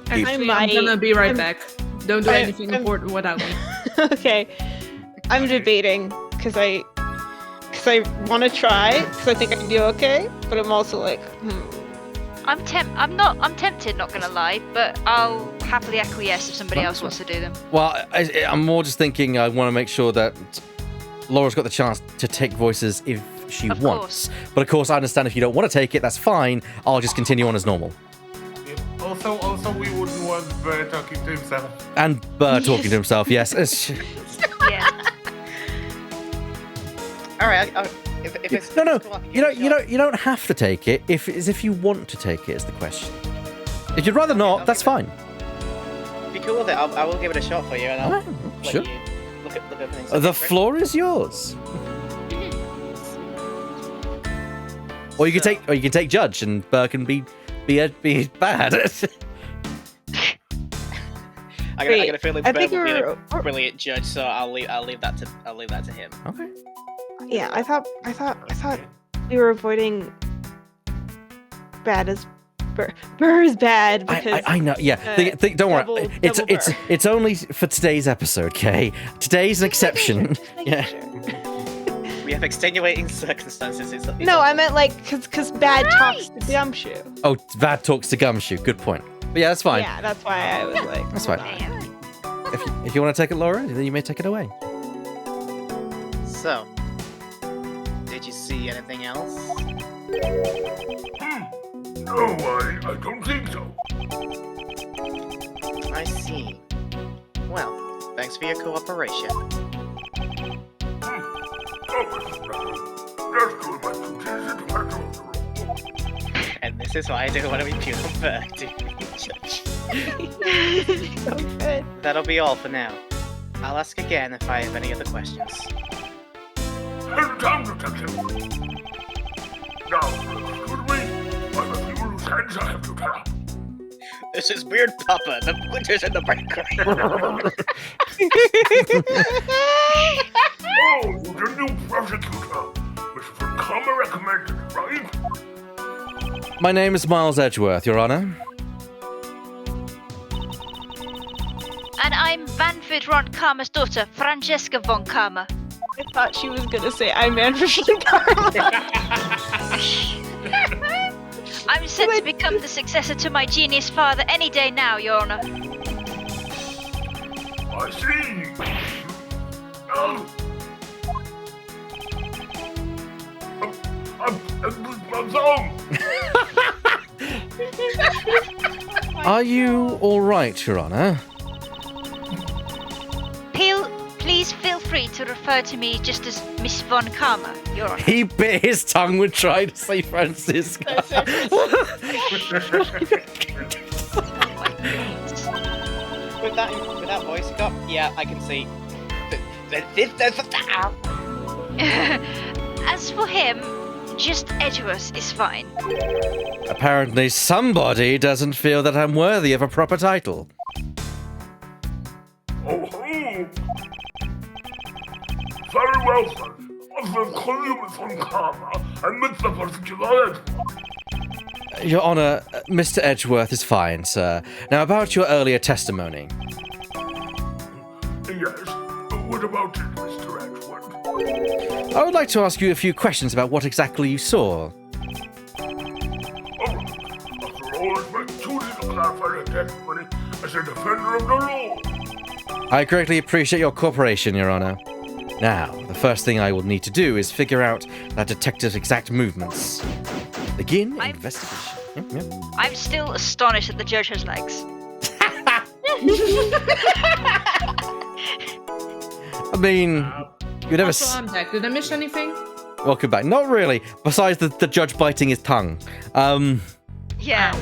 deep. Actually, I'm gonna be right back. Don't do anything important without me. Okay. I'm debating because I want to try because I think I can do okay, but I'm also like, I'm tempted, not gonna lie, but I'll happily acquiesce if somebody else wants to do them. Well, I'm more just thinking I want to make sure that Laura's got the chance to take voices if she Of wants. course. But of course, I understand if you don't want to take it, that's fine. I'll just continue on as normal. Also, we wouldn't want Burr talking to himself. And Burr talking to himself, yes. Yeah. All right. If it's No. cool, I can give it a shot. You don't have to take it. If you want to take it is the question. If you'd rather not, that's fine. If you're cool with it, I will give it a shot for you, and I'll Alright, let sure. you look at things. The floor is yours. Or you can take judge, and Burr can be bad. I got a feeling I Burr think will be we're- a brilliant judge, so I'll leave that to him. Okay. yeah. I thought we were avoiding bad as Burr. Burr is bad because I know. Yeah. Don't worry. double It's only for today's episode. Okay. Today's an exception. Just making Yeah. sure. We have extenuating circumstances. It's No, I meant like because bad talks to Gumshoe. Oh, Vad talks to Gumshoe. Good point. But yeah, that's fine. Yeah, that's why I was like. That's fine. Yeah. If you want to take it, Laura, then you may take it away. So, Did you see anything else? No, I don't think so. I see. Well, thanks for your cooperation. Just doing my duties as a matter of the law. And this is why I don't want to be pure back to Judge. So good. That'll be all for now. I'll ask again if I have any other questions. And time, detective. Now, excuse me, I have a few loose ends I have to tell. This is Beard Papa, the Winters in the background. Oh, the new prosecutor. Mr. Von Karma recommended, right? My name is Miles Edgeworth, Your Honor. And I'm Manfred Ron Karma's daughter, Francesca von Karma. I thought she was gonna say I'm Manfred Karma. I'm set to become the successor to my genius father any day now, Your Honor. I see. I'm song. Are you all right, Your Honor? Please feel free to refer to me just as Miss Von Karma, Your Honor. He bit his tongue when trying to say Francisca. With that voice got, yeah, I can see. As for him, just Edgeworth is fine. Apparently somebody doesn't feel that I'm worthy of a proper title. Oh, very well, sir. I'll call you Miss Von Karma and Mr. Particular Edgeworth. Your Honor, Mr. Edgeworth is fine, sir. Now, about your earlier testimony. Yes, what about it, Mr. Edgeworth? I would like to ask you a few questions about what exactly you saw. All right. After all, it's my duty to clarify the testimony as a defender of the law. I greatly appreciate your cooperation, Your Honor. Now, the first thing I will need to do is figure out that detective's exact movements. Begin investigation. Yep. I'm still astonished that the judge has legs. I mean, you never. Also, I'm back. Did I miss anything? Welcome back. Not really. Besides the judge biting his tongue. Yeah.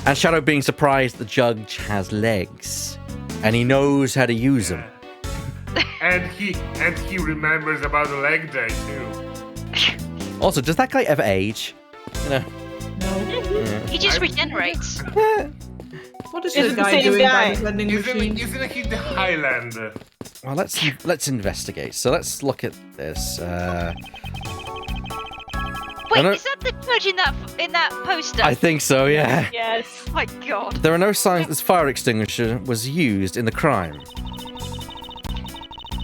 And Shadow being surprised the judge has legs, and he knows how to use them. And he remembers about the leg day too. Also, does that guy ever age? You know. No. He just regenerates. What is It's this the guy same doing guy. by the vending machine? Isn't he the Highlander? Well, let's investigate. So let's look at this. Wait, no. is that the judge in that poster? I think so. Yeah. Yes. Oh my god. There are no signs this fire extinguisher was used in the crime.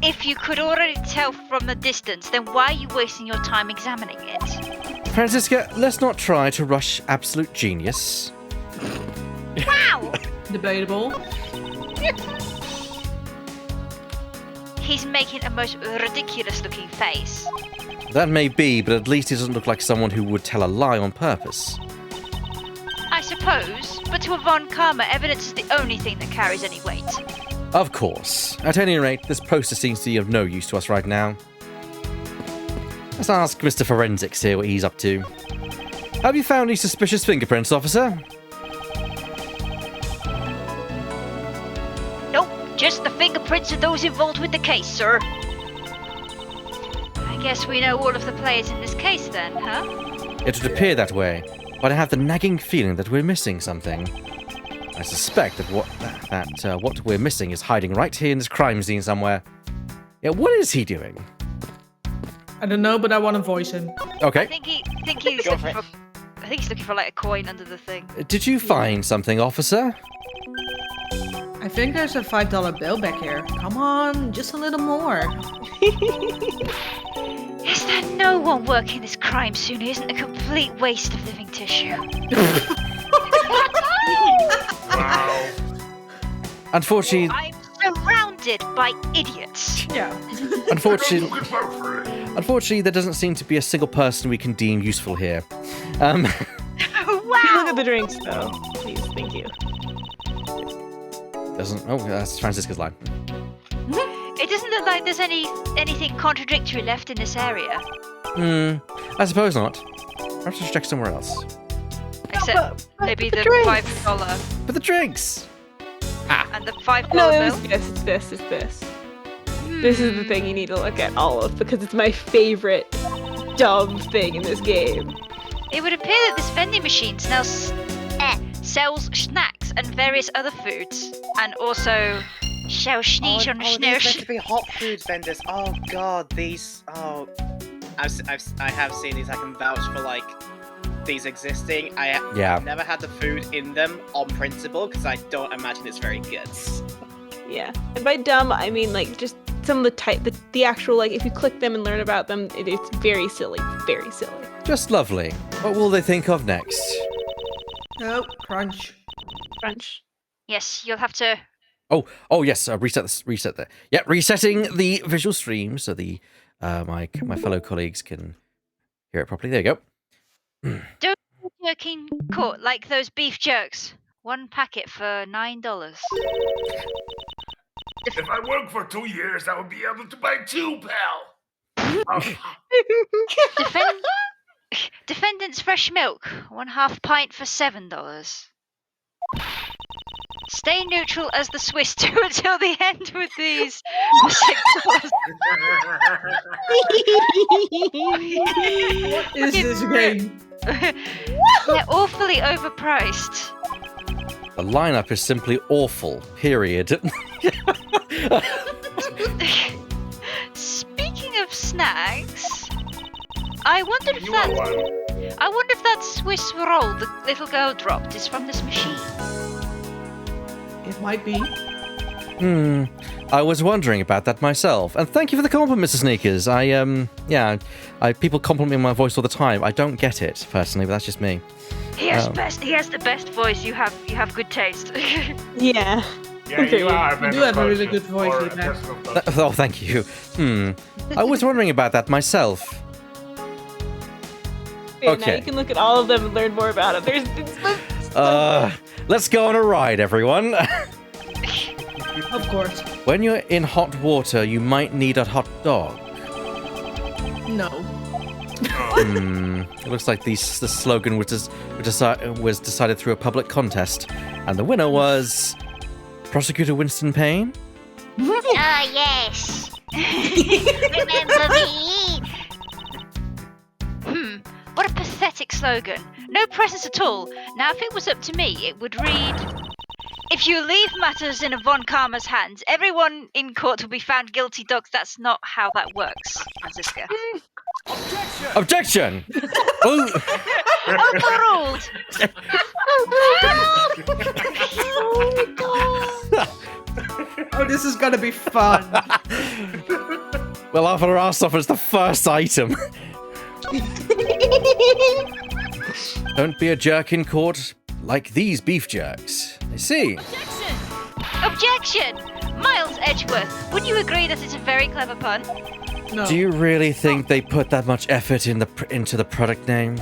If you could already tell from the distance, then why are you wasting your time examining it? Francisca, let's not try to rush absolute genius. Wow! Debatable. He's making a most ridiculous looking face. That may be, but at least he doesn't look like someone who would tell a lie on purpose. I suppose, but to a Von Karma, evidence is the only thing that carries any weight. Of course. At any rate, this poster seems to be of no use to us right now. Let's ask Mr. Forensics here what he's up to. Have you found any suspicious fingerprints, officer? Nope, just the fingerprints of those involved with the case, sir. I guess we know all of the players in this case then, huh? It would appear that way, but I have the nagging feeling that we're missing something. I suspect that what we're missing is hiding right here in this crime scene somewhere. Yeah, what is he doing? I don't know, but I want to voice him. Okay. I think he's Go for looking it. for. I think he's looking for like a coin under the thing. Did you find something, officer? I think there's a $5 bill back here. Come on, just a little more. Is there no one working this crime scene who isn't a complete waste of living tissue? Wow. Unfortunately, I'm surrounded by idiots. Yeah. unfortunately, Look at Unfortunately, there doesn't seem to be a single person we can deem useful here. Wow! Look at the drinks, though. Please, thank you. Doesn't. Oh, that's Francisca's line. It doesn't look like there's anything contradictory left in this area. I suppose not. Perhaps I should check somewhere else. Except maybe the drinks. $5 But the drinks! and the $5 No, bill. it was this. It's this. It's this. This is the thing you need to look at all of because it's my favorite dumb thing in this game. It would appear that this vending machine sells snacks and various other foods, and also sells schneesh on these meant schneesh. to be hot food vendors. Oh god, these. Oh, I have seen these. I can vouch for like these existing. I've never had the food in them on principle because I don't imagine it's very good. Yeah, and by dumb I mean like just some of the actual like if you click them and learn about them, it's very silly, very silly. Just lovely. What will they think of next? Oh, crunch. Crunch. Yes, you'll have to. Oh yes. Reset there. Yeah, resetting the visual stream so the my fellow colleagues can hear it properly. There you go. Don't jerking court like those beef jerks. 1 packet for $9. If I work for 2 years, I will be able to buy 2, pal. Defendant's fresh milk, 1/2 pint for $7. Stay neutral as the Swiss do until the end with these for $6. What is this game? They're awfully overpriced. The lineup is simply awful. Period. Speaking of snacks, I wonder if You are one. that Swiss roll the little girl dropped is from this machine. It might be. I was wondering about that myself, and thank you for the compliment, Mr. Sneakers. People compliment me on my voice all the time. I don't get it personally, but that's just me. He has the best voice. You have good taste. Yeah. Yeah, you are. You do have a really good voice, Eva. Oh, thank you. I was wondering about that myself. Yeah, Okay. Now you can look at all of them and learn more about it. Let's go on a ride, everyone. Of course. When you're in hot water, you might need a hot dog. No. It looks like the slogan was decided through a public contest, and the winner was Prosecutor Winston Payne. Ah, yes. Remember me? What a pathetic slogan. No presence at all. Now, if it was up to me, it would read: if you leave matters in a Von Karma's hands, everyone in court will be found guilty. Dogs, that's not how that works, Francisca. Objection! Oh, Overruled! Oh, this is gonna be fun. well, after our stuff is the first item. Don't be a jerk in court like these beef jerks. I see. Objection! Miles Edgeworth, would you agree that it's a very clever pun? No. Do you really think they put that much effort into the product name?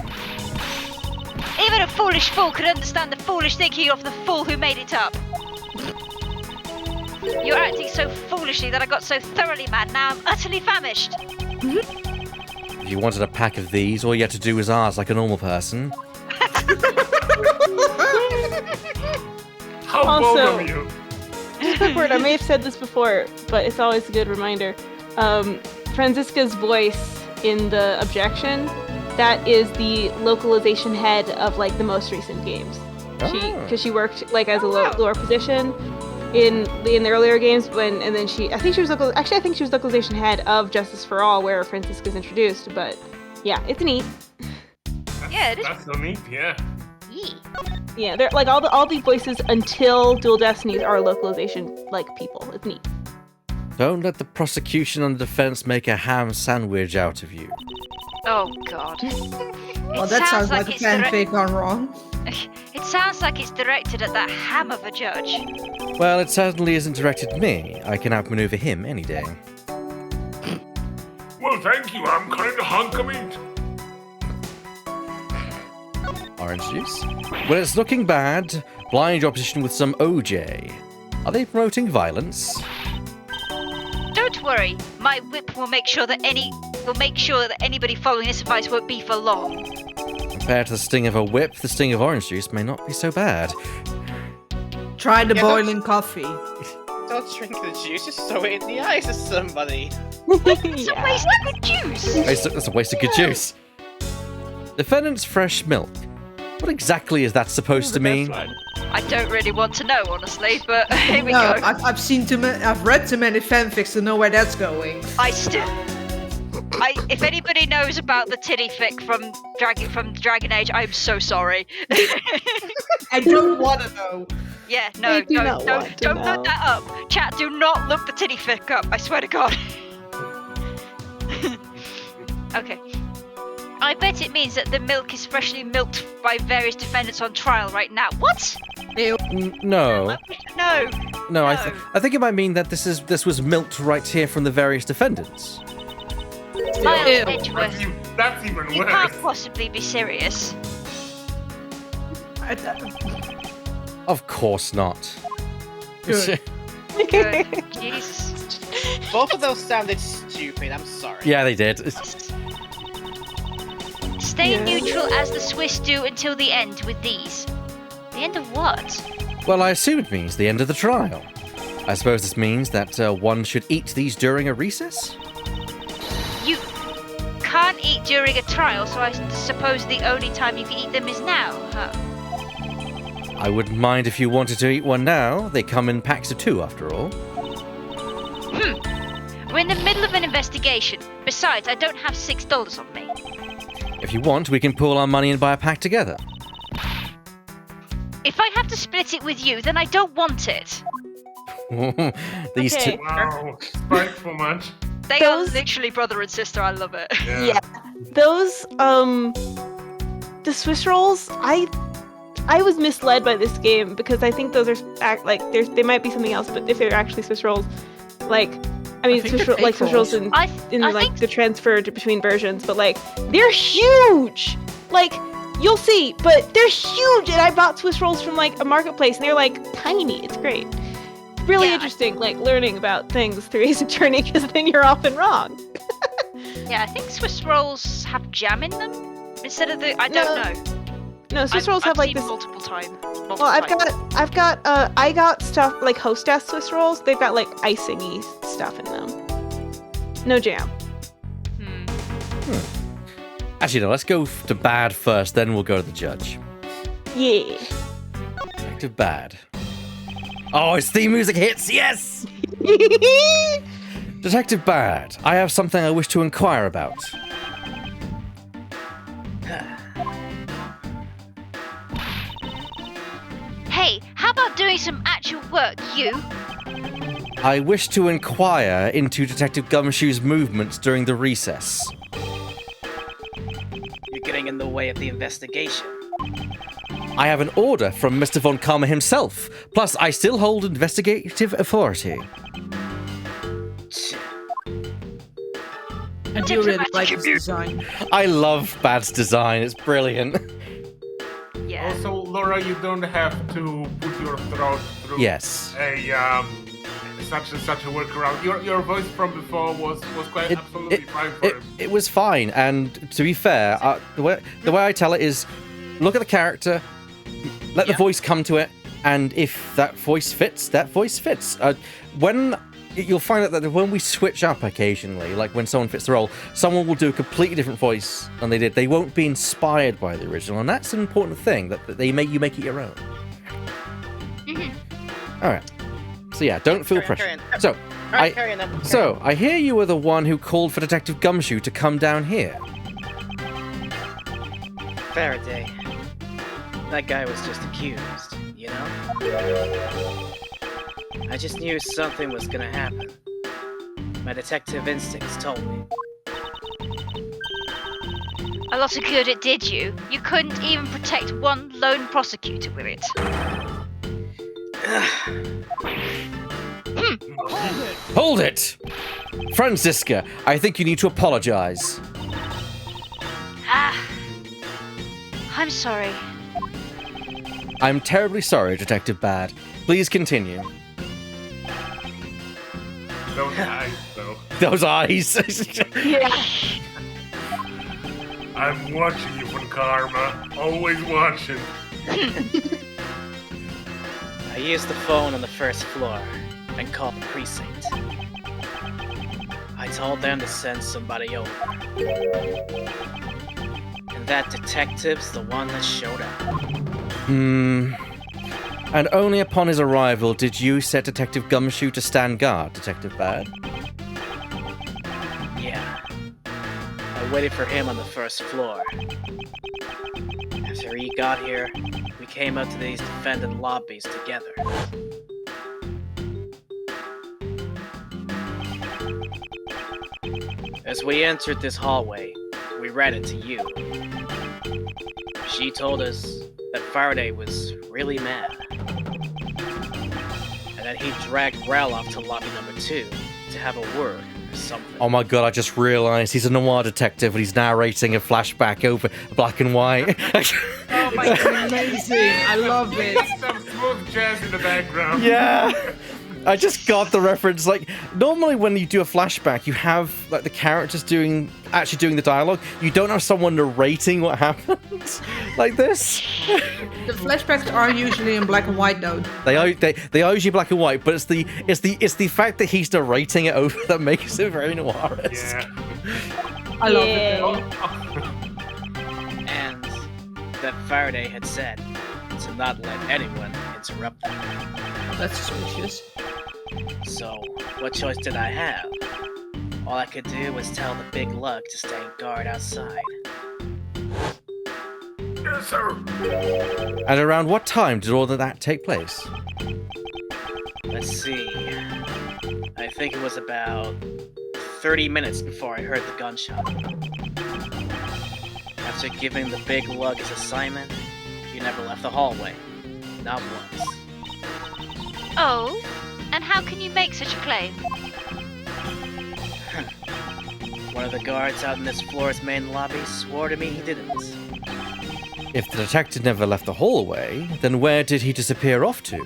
Even a foolish fool could understand the foolish thinking of the fool who made it up. You're acting so foolishly that I got so thoroughly mad, now I'm utterly famished. If you wanted a pack of these, all you had to do was ask like a normal person. How bold Also- of you! Just a quick word, I may have said this before, but it's always a good reminder. Francisca's voice in the objection, that is the localization head of like the most recent games. Because she worked like as a lower position in the earlier games I think she was localization head of Justice for All where Francisca's introduced, but yeah, it's neat. Yeah, it is. That's so neat, yeah. Yee. Yeah, they're like all the voices until Dual Destinies are localization like people. It's neat. Don't let the prosecution and the defense make a ham sandwich out of you. Oh, God. Well, that sounds like a fanfic gone wrong. It sounds like it's directed at that ham of a judge. Well, it certainly isn't directed at me. I can outmaneuver him any day. Well, No, thank you. I'm kind of hunk of meat. Orange juice. When it's looking bad, blind your opposition with some OJ. Are they promoting violence? Don't worry, my whip will make sure that anybody following this advice won't be for long. Compared to the sting of a whip, the sting of orange juice may not be so bad. Try the boiling coffee. Don't drink the juice, just throw it in the eyes of somebody. It's a waste of good juice. That's a waste of good juice. Defendant's fresh milk. What exactly is that supposed to mean? I don't really want to know, honestly, but here we No, go. I've seen I've read too many fanfics to know where that's going. If anybody knows about the titty fic from Dragon Age, I'm so sorry. I don't want to know. Yeah, no, do not want to don't know. look that up. Chat, do not look the titty fic up. I swear to God. Okay. I bet it means that the milk is freshly milked by various defendants on trial right now. What? Ew. No. No. I think it might mean that this was milked right here from the various defendants. Miles Ew. Edgeworth, That's even you worse. can't possibly be serious. Of course not. Good. Good. Jesus. Both of those sounded stupid, I'm sorry. Yeah, they did. Stay Yeah. neutral as the Swiss do until the end with these. The end of what? Well, I assume it means the end of the trial. I suppose this means that one should eat these during a recess? You can't eat during a trial, so I suppose the only time you can eat them is now, huh? I wouldn't mind if you wanted to eat one now. They come in packs of 2, after all. We're in the middle of an investigation. Besides, I don't have $6 on me. If you want, we can pool our money and buy a pack together. If I have to split it with you, then I don't want it. These Okay. two. Wow, spiteful much. They Those- are literally brother and sister. I love it. Yeah. Those the Swiss rolls, I was misled by this game because I think those are they might be something else, but if they're actually Swiss rolls, like I mean think Swiss they're Swiss rolls in I like think the transfer between versions, but like they're huge. Like you'll see, but they're huge. And I bought Swiss rolls from like a marketplace, and they're like tiny. It's great. Really Yeah, interesting, like learning about things through Ace Attorney, because then you're often wrong. yeah, I think Swiss rolls have jam in them instead of the. I don't No, know. No, Swiss I've rolls have like seen this. multiple times. Well, I got stuff like Hostess Swiss rolls. They've got like icing-y stuff in them. No jam. Actually, no, let's go to bad first, then we'll go to the judge. Yeah. Detective Bad. Oh, his theme music hits, yes! Detective Bad, I have something I wish to inquire about. Hey, how about doing some actual work, you? I wish to inquire into Detective Gumshoe's movements during the recess. You're getting in the way of the investigation. I have an order from Mr. Von Karma himself. Plus, I still hold investigative authority. I do really like this design. I love Bad's design. It's brilliant. Yeah. Also, Laura, you don't have to put your throat through Yes. a such a workaround. Your voice from before was quite absolutely fine for it. It was fine, and to be fair, the way I tell it is, look at the character, let the voice come to it, and if that voice fits, that voice fits. When you'll find out that when we switch up occasionally, like when someone fits the role, someone will do a completely different voice than they did. They won't be inspired by the original, and that's an important thing, that you make it your own. All right. So yeah, don't feel Carry on, pressure. carry on. So, Alright, carry on then. So, I hear you were the one who called for Detective Gumshoe to come down here. Faraday. That guy was just accused, you know? I just knew something was gonna happen. My detective instincts told me. A lot of good it did you. You couldn't even protect one lone prosecutor with it. Hold it! Franziska, I think you need to apologize. I'm sorry. I'm terribly sorry, Detective Bad. Please continue. Those eyes, though. Those eyes. Yeah. I'm watching you from karma. Always watching. I used the phone on the first floor and called the precinct. I told them to send somebody over. And that detective's the one that showed up. And only upon his arrival did you set Detective Gumshoe to stand guard, Detective Bad? Yeah. I waited for him on the first floor. After he got here, we came up to these defendant lobbies together. As we entered this hallway, we ran into you. She told us that Faraday was really mad, and that he dragged Rel off to lobby number 2 to have a word or something. Oh my god, I just realised he's a noir detective and he's narrating a flashback over black and white. Oh my god, amazing. I love it. Some smooth jazz in the background. Yeah. I just got the reference. Like, normally when you do a flashback, you have like the characters actually doing the dialogue. You don't have someone narrating what happens like this. The flashbacks are usually in black and white though. They are usually black and white, but it's the fact that he's narrating it over that makes it very noir-esque. Yeah. I love it though. And that Faraday had said to not let anyone interrupt them. That's suspicious. So, what choice did I have? All I could do was tell the big lug to stay guard outside. Yes, sir. And around what time did all of that take place? Let's see. I think it was about 30 minutes before I heard the gunshot. After giving the big lug his assignment, he never left the hallway. Not once. Oh? And how can you make such a claim? One of the guards out in this floor's main lobby swore to me he didn't. If the detective never left the hallway, then where did he disappear off to?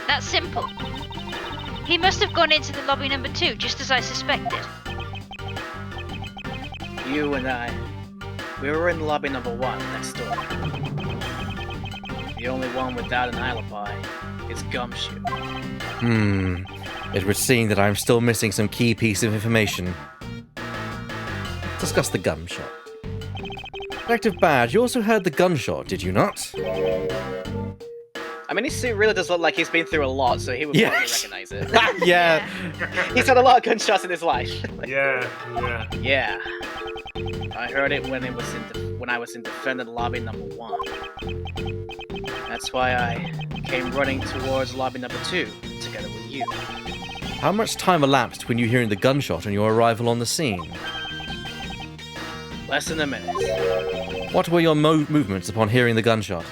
That's simple. He must have gone into the lobby number 2, just as I suspected. You and I, we were in lobby number 1 next door. The only one without an alibi is Gumshoe. It would seem that I'm still missing some key piece of information. Discuss the gunshot. Detective Bad, you also heard the gunshot, did you not? I mean, he really does look like he's been through a lot, so he would probably recognize it. Yeah. He's had a lot of gunshots in his life. Yeah. Yeah. I heard it when I was in defendant lobby number 1. That's why I came running towards lobby number 2 together with you. How much time elapsed between you hearing the gunshot and your arrival on the scene? Less than a minute. What were your movements upon hearing the gunshot?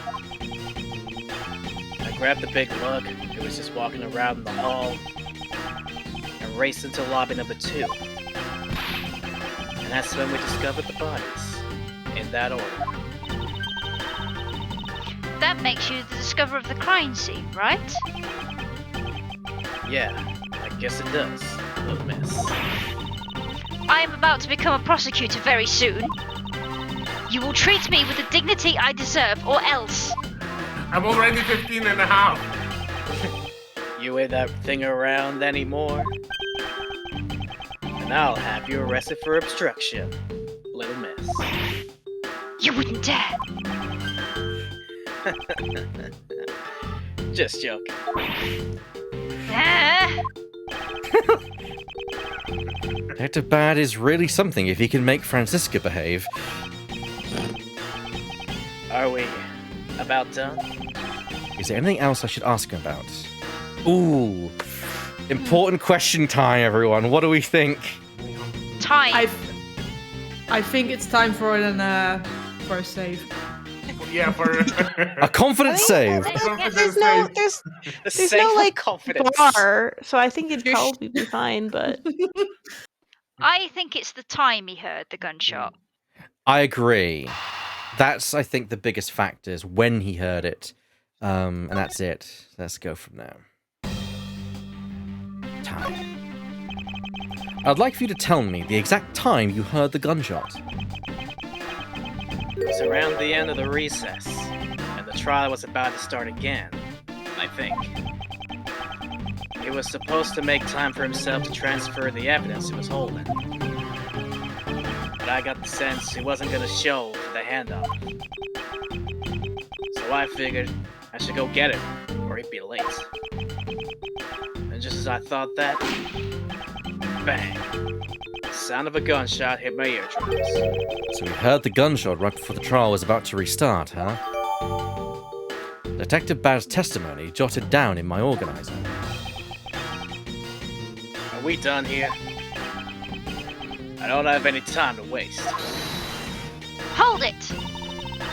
I grabbed the big lug, who was just walking around in the hall, and raced into lobby number 2. And that's when we discovered the bodies. In that order. That makes you the discoverer of the crime scene, right? Yeah, I guess it does, little miss. I am about to become a prosecutor very soon. You will treat me with the dignity I deserve, or else. I'm already 15 and a half. You ain't that thing around anymore. And I'll have you arrested for obstruction, little miss. You wouldn't dare. Just joking. Detective Bad is really something if he can make Franziska behave. Are we about done? Is there anything else I should ask him about? Ooh. Important question time, everyone. What do we think? Time. I think it's time for a save. yeah, for A confident save. There's no like confidence. bar, so I think it'd probably be fine. But I think it's the time he heard the gunshot. I agree. That's, I think, the biggest factor is when he heard it. And that's it. Let's go from there. Time. I'd like for you to tell me the exact time you heard the gunshot. It was around the end of the recess, and the trial was about to start again, I think. He was supposed to make time for himself to transfer the evidence he was holding. But I got the sense he wasn't gonna show for the handoff. So I figured I should go get him, or he'd be late. And just as I thought that, bang! The sound of a gunshot hit my eardrums. So we heard the gunshot right before the trial was about to restart, huh? Detective Bad's testimony jotted down in my organizer. Are we done here? I don't have any time to waste. Hold it!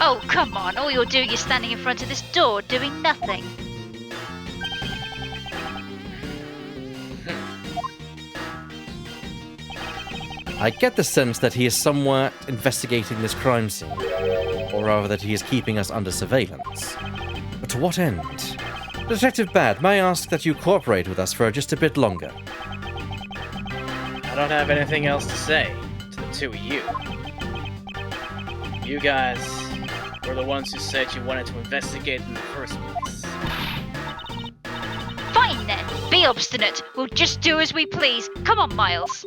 Oh, come on. All you're doing is standing in front of this door, doing nothing. I get the sense that he is somewhat investigating this crime scene, or rather that he is keeping us under surveillance. But to what end? Detective Bad, may I ask that you cooperate with us for just a bit longer? I don't have anything else to say to the two of you. You guys were the ones who said you wanted to investigate in the first place. Fine then. Be obstinate. We'll just do as we please. Come on, Miles.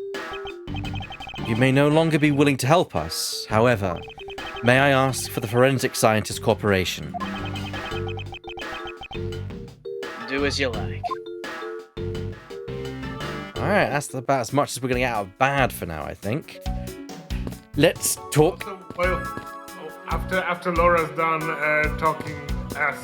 You may no longer be willing to help us. However, may I ask for the Forensic Scientist Corporation? Do as you like. Alright, that's about as much as we're going to get out of Bad for now, I think. Let's talk. So, well, after Laura's done talking as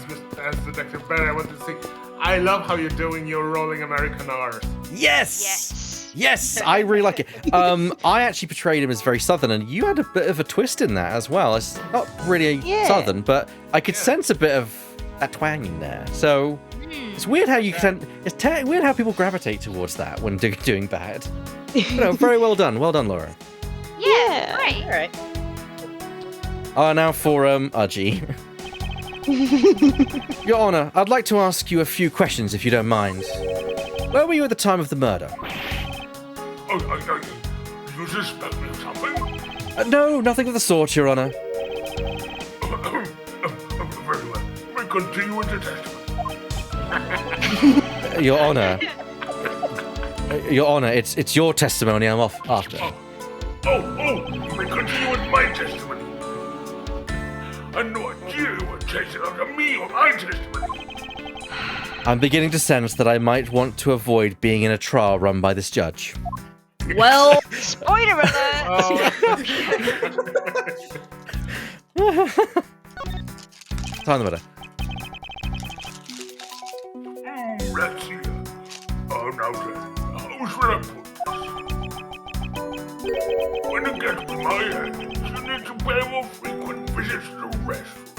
Detective Barry, I want to say, I love how you're doing your rolling American R's. Yes! Yes, I really like it. I actually portrayed him as very Southern, and you had a bit of a twist in that as well. It's not really Southern, but I could sense a bit of that twang in there. So it's weird how you can. It's weird how people gravitate towards that when doing Bad. Very well done. Well done, Laura. Yeah, great. All right. Now for Archie. Your Honor, I'd like to ask you a few questions if you don't mind. Where were you at the time of the murder? Oh, you suspect me of something? No, nothing of the sort, Your Honor. Very well. We continue with the testimony. Your Honor. Your Honor, it's your testimony I'm off after. We continue with my testimony. I had no idea you were chasing after me or my testimony. I'm beginning to sense that I might want to avoid being in a trial run by this judge. Well, spoiler alert! Time the matter. Let's see. Now then, how should I put this? When it gets to my head, you need to pay more frequent visits to the restroom.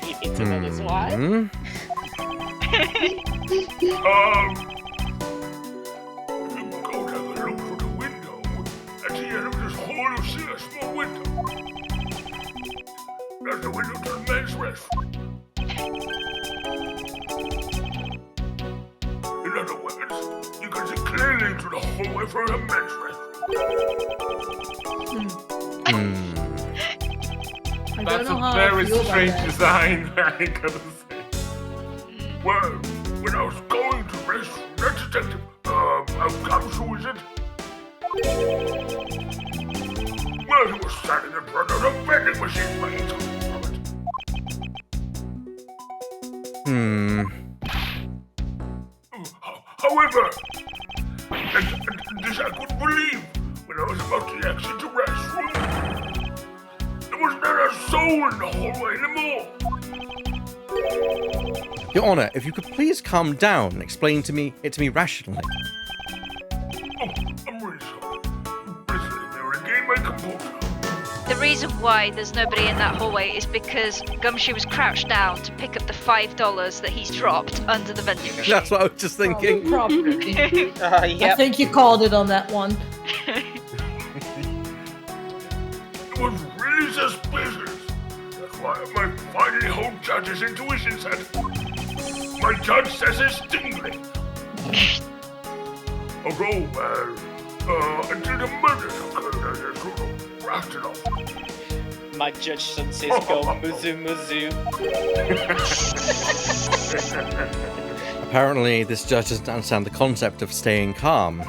You need to know this why? If you go to have a look through the window, at the end of this hall you'll see a small window. That's the window to the men's restroom. In other words, you can see clearly into the hallway from the men's restroom. That's a very strange design, I gotta say. Well, when I was going to restroom, that detective, who is it? Well, he was standing in front of the vending machine when he took from it. However, and this I couldn't believe, when I was about to exit the restroom, there was not a soul in the hallway anymore. Your Honor, if you could please calm down and explain it to me rationally. Oh, I'm really sorry. Please let me regain my composure. The reason why there's nobody in that hallway is because Gumshoe was crouched down to pick up the $5 that he's dropped under the vending machine. That's what I was just thinking. Probably. I Yep. think you called it on that one. It was really suspicious. That's why my finally home judge's intuition said, my judge says it's tingling. Although, until the murders occurred, I just sort of brushed it off. My judge senses go muzu muzu. Apparently, this judge doesn't understand the concept of staying calm.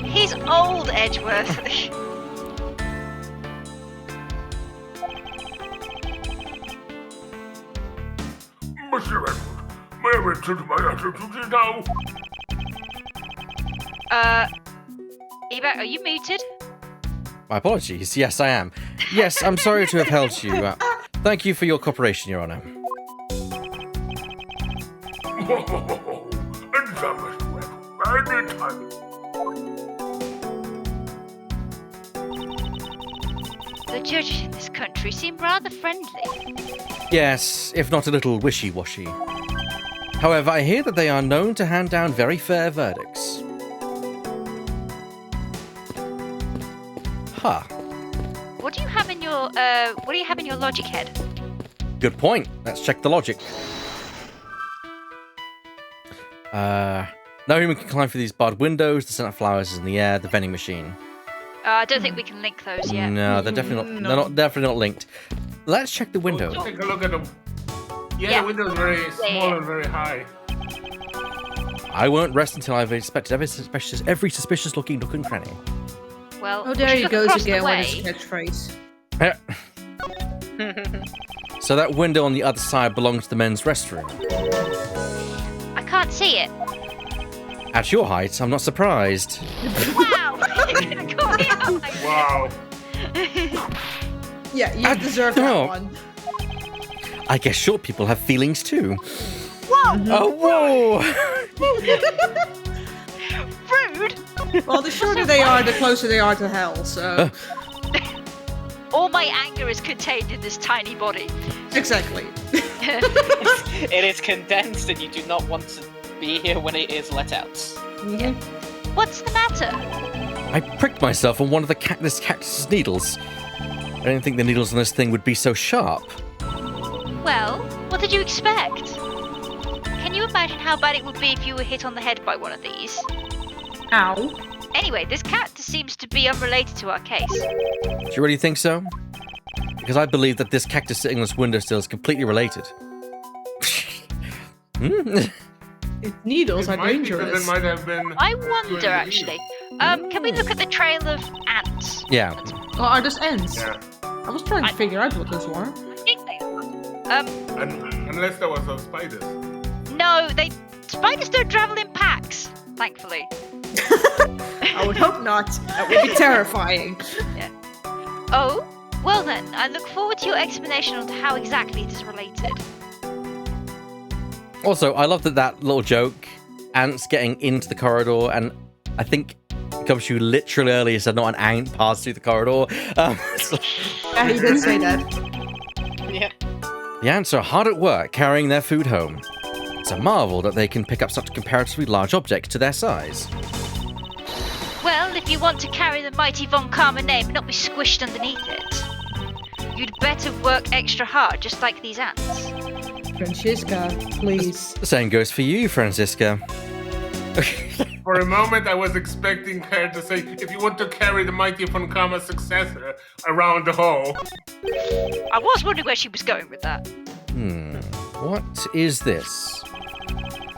He's old, Edgeworth. Mr. Edward, may I return to my other duties now? Ebert, are you muted? My apologies. Yes, I am. Yes, I'm sorry to have held you. Thank you for your cooperation, Your Honor. And that, Mr. Edward, very time. The judges in this country seem rather friendly. Yes, if not a little wishy-washy. However, I hear that they are known to hand down very fair verdicts. Huh. What do you have in your logic head? Good point. Let's check the logic. No human can climb through these barred windows, the scent of flowers is in the air, the vending machine. I don't think we can link those yet. No, they're definitely not. They're definitely not linked. Let's check the window. Take a look at them. Yeah, Yeah. the window's very small and very high. I won't rest until I've inspected every suspicious-looking nook and cranny. Well, Oh, there we he should goes look across again the with way. his catchphrase. So that window on the other side belongs to the men's restroom. I can't see it. At your height, I'm not surprised. Wow! You're gonna call me out like this. Wow. Yeah, you deserve that oh. one. I guess short people have feelings too. Whoa! Oh, whoa! Rude! Well, the shorter they are, the closer they are to hell, so... All my anger is contained in this tiny body. Exactly. It is condensed and you do not want to be here when it is let out. Mhm. What's the matter? I pricked myself on one of this cactus's needles. I didn't think the needles on this thing would be so sharp. Well, what did you expect? Can you imagine how bad it would be if you were hit on the head by one of these? Ow. Anyway, this cactus seems to be unrelated to our case. Do you really think so? Because I believe that this cactus sitting on this windowsill is completely related. Its needles are It might, because dangerous. it might have been... I wonder, actually. Can we look at the trail of ants? Yeah. Oh, are those ants? Yeah. I was trying to figure out what those were. I think they are. Unless there was some spiders. No, spiders don't travel in packs, thankfully. I would hope not. That would be terrifying. Oh, well then, I look forward to your explanation on how exactly it is related. Also, I love that little joke. Ants getting into the corridor, and I think Gumshoe literally earlier said not an ant passed through the corridor. So Yeah, he did say that. Yeah. the ants are hard at work carrying their food home. It's a marvel that they can pick up such comparatively large objects to their size. Well, if you want to carry the mighty Von Karma name and not be squished underneath it, you'd better work extra hard, just like these ants. Francisca, please. The same goes for you, Francisca. For a moment, I was expecting her to say, if you want to carry the mighty Von Karma's successor around the hall. I was wondering where she was going with that. What is this?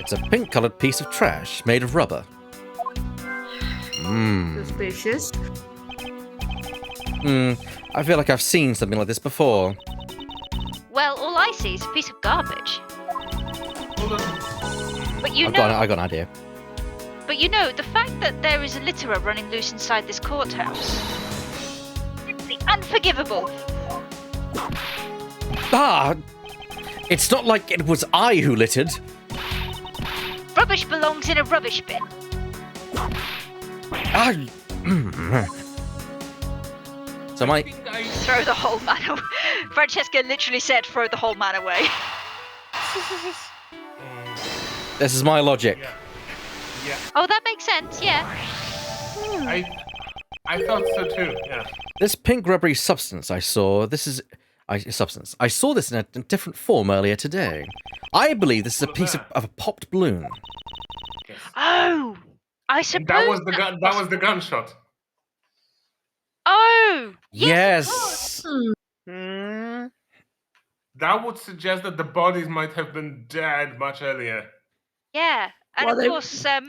It's a pink-colored piece of trash made of rubber. Suspicious. I feel like I've seen something like this before. Well, all I see is a piece of garbage. Hold on. But you I know, got an idea. but you know, the fact that there is a litterer running loose inside this courthouse, simply unforgivable. Ah! It's not like it was I who littered. Rubbish belongs in a rubbish bin. Ah! So my Throw the whole man away. Francesca literally said, throw the whole man away. this is my logic. Yeah. Oh, that makes sense, yeah. I thought so too. Yeah. This pink rubbery substance I saw. I saw this in a different form earlier today. I believe this is a piece of a popped balloon. Yes. Oh, I suppose And that was the gun. That was the gunshot. Oh, Yes. Hmm. That would suggest that the bodies might have been dead much earlier. yeah. And Well, of they- course, I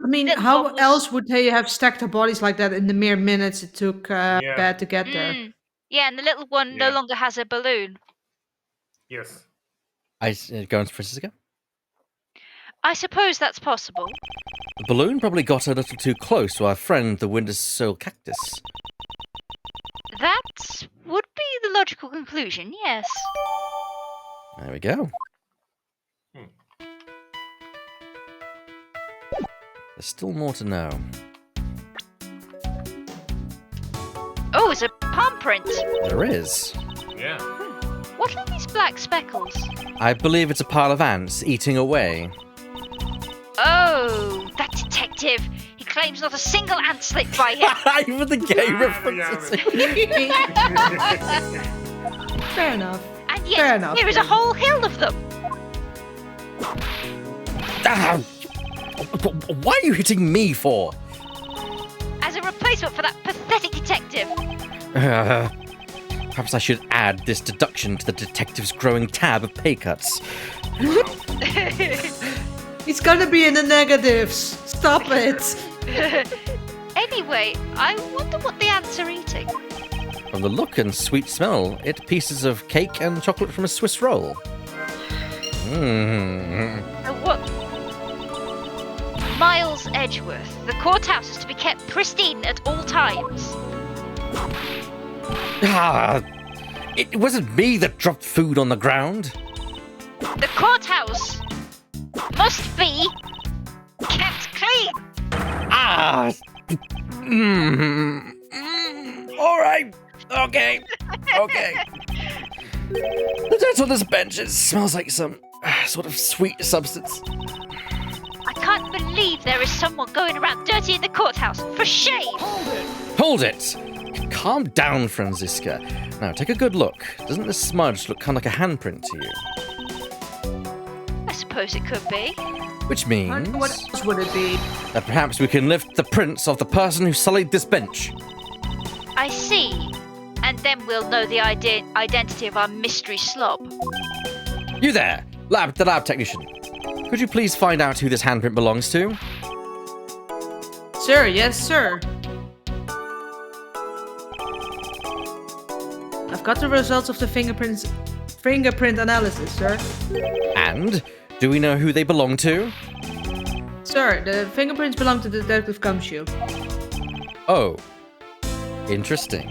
mean, Little how Bob was- else would they have stacked the bodies like that in the mere minutes it took Bad to get there? yeah, and the little one no Yeah. longer has a balloon. Yes. Go on, Francisco. I suppose that's possible. The balloon probably got a little too close to our friend, the windowsill cactus. That would be the logical conclusion, yes. There we go. There's still more to know. Oh, it's a palm print. There is. Yeah. What are these black speckles? I believe it's a pile of ants eating away. Oh, that detective. He claims not a single ant slipped by him. Even the game references. Fair enough. And Fair yet, enough, here is a then. whole hill of them. Ah! Why are you hitting me for? As a replacement for that pathetic detective. Perhaps I should add this deduction to the detective's growing tab of pay cuts. It's gonna be in the negatives. Stop it. Anyway, I wonder what the ants are eating. From the look and sweet smell, it's pieces of cake and chocolate from a Swiss roll. What? Miles Edgeworth. The courthouse is to be kept pristine at all times. Ah, it wasn't me that dropped food on the ground. The courthouse must be kept clean. Ah! All right. Okay. The dirt on this bench, it smells like some sort of sweet substance. I can't believe there is someone going around dirtying the courthouse. For shame! Hold it! Calm down, Franziska. Now, take a good look. Doesn't this smudge look kind of like a handprint to you? I suppose it could be. Which means What else would it be? that perhaps we can lift the prints of the person who sullied this bench. I see. And then we'll know the identity of our mystery slob. You there, the lab technician. Could you please find out who this handprint belongs to? Sir, yes, sir. I've got the results of the fingerprint analysis, sir. And do we know who they belong to? Sir, the fingerprints belong to Detective Gumshoe. Oh, interesting.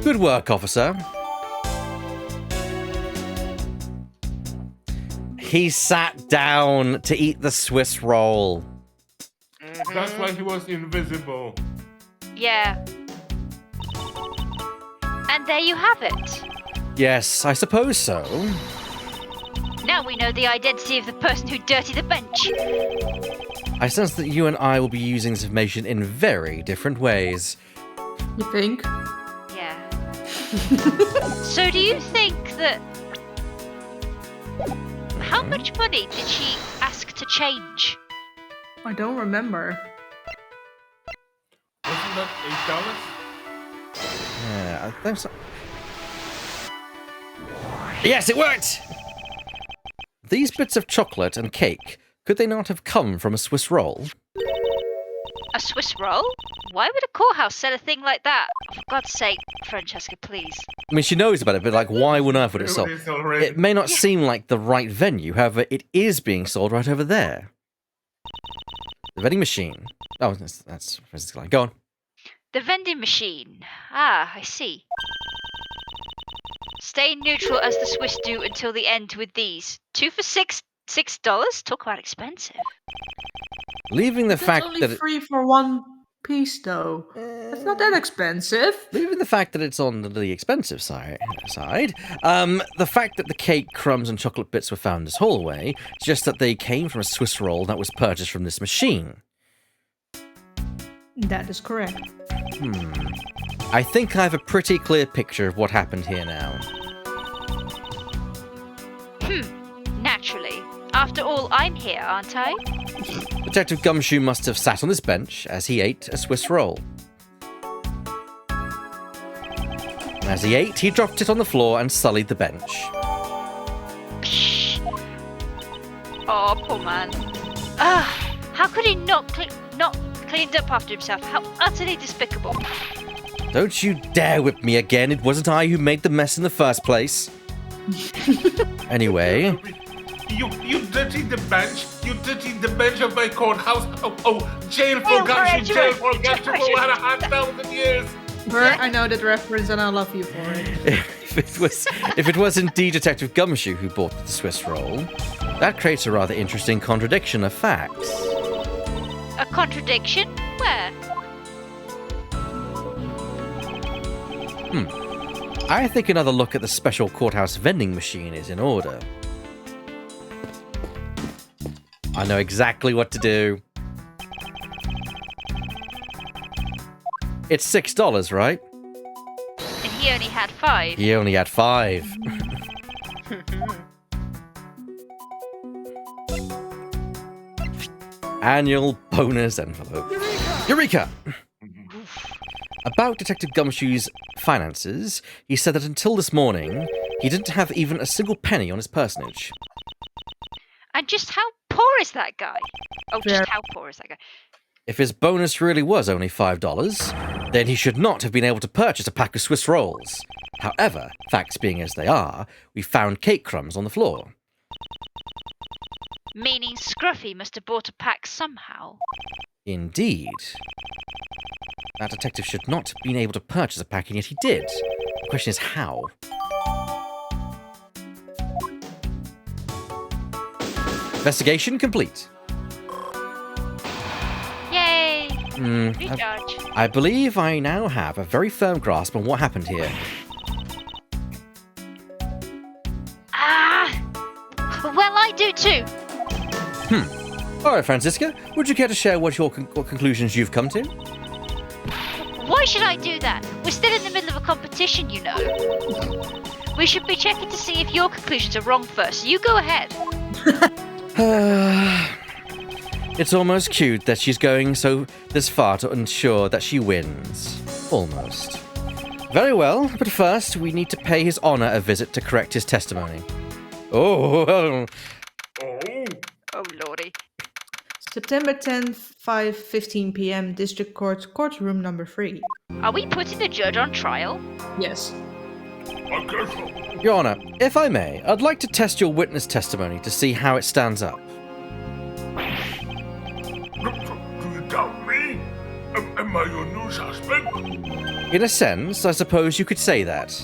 Good work, officer. He sat down to eat the Swiss roll. That's why he was invisible. Yeah. And there you have it. Yes, I suppose so. Now we know the identity of the person who dirtied the bench. I sense that you and I will be using this information in very different ways. You think? Yeah. So do you think that... How much money did she ask to change? I don't remember. Wasn't that Yeah, I think so. Yes, it worked! These bits of chocolate and cake, could they not have come from a Swiss roll? A Swiss roll? Why would a courthouse sell a thing like that? Oh, for God's sake, Francesca, please. I mean, she knows about it, but like, why on earth would it sell? $8? Already. It may not seem like the right venue, however, it is being sold right over there. The vending machine. Oh, that's Francisco line. Go on. The vending machine. Ah, I see. Stay neutral as the Swiss do until the end with these. 2 for $6. Talk about expensive. Leaving the It's fact only that it, free for one piece, though. It's not that expensive. Even the fact that it's on the expensive side, the fact that the cake crumbs and chocolate bits were found in this hallway suggests that they came from a Swiss roll that was purchased from this machine. That is correct. I think I have a pretty clear picture of what happened here now. Naturally. After all, I'm here, aren't I? Detective Gumshoe must have sat on this bench as he ate a Swiss roll. And as he ate, he dropped it on the floor and sullied the bench. Psh. Oh, poor man. How could he not cleaned up after himself? How utterly despicable. Don't you dare whip me again. It wasn't I who made the mess in the first place. Anyway... You dirtied the bench. You dirtied the bench of my courthouse. Jail for Gumshoe, jail for Gumshoe for 100,000 years. Bert, I know that reference and I love you for it. If it was indeed Detective Gumshoe who bought the Swiss roll, that creates a rather interesting contradiction of facts. A contradiction? Where? I think another look at the special courthouse vending machine is in order. I know exactly what to do. It's $6, right? And he only had 5. He only had 5. Annual bonus envelope. Eureka! About Detective Gumshoe's finances, he said that until this morning, he didn't have even a single penny on his personage. And just how poor is that guy? Oh, just how poor is that guy? If his bonus really was only $5, then he should not have been able to purchase a pack of Swiss rolls. However, facts being as they are, we found cake crumbs on the floor. Meaning Scruffy must have bought a pack somehow. Indeed. That detective should not have been able to purchase a pack, and yet he did. The question is how. Investigation complete. Yay! Recharge. I believe I now have a very firm grasp on what happened here. Well, I do too. All right, Francisca, would you care to share what conclusions you've come to? Why should I do that? We're still in the middle of a competition, you know. We should be checking to see if your conclusions are wrong first. So you go ahead. It's almost cute that she's going this far to ensure that she wins. Almost. Very well, but first we need to pay His Honor a visit to correct his testimony. Oh, lordy. September 10th, 5:15 p.m. District Court, courtroom number 3. Are we putting the judge on trial? Yes. I guess so. Your Honor, if I may, I'd like to test your witness testimony to see how it stands up. Do you doubt me? Am I your new suspect? In a sense, I suppose you could say that.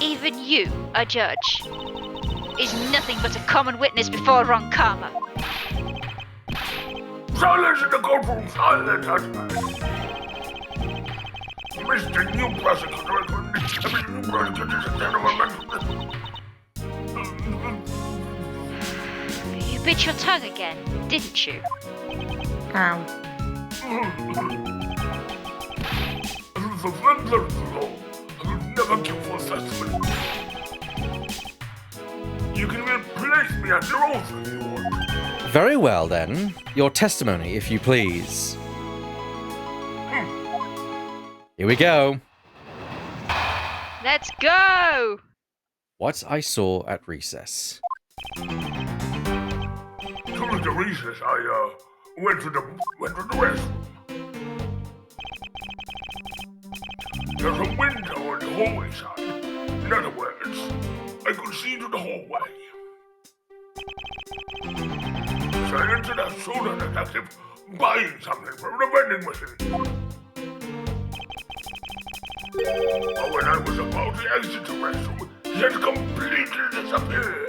Even you, a judge, is nothing but a common witness before wrong karma. Silence in the courtroom! Silence, husband! Mr. New Prosecutor, You bit your tongue again, didn't you? Ow. The friendly law. I will never give false testimony. You can replace me at your oath if you want. Very well, then. Your testimony, if you please. Here we go. Let's go! What I saw at recess. During the recess, I went to the restroom. There's a window on the hallway side. In other words, I could see into the hallway. So I entered a soda detective buying something from the vending machine. But when I was about to exit the restroom, he had completely disappeared.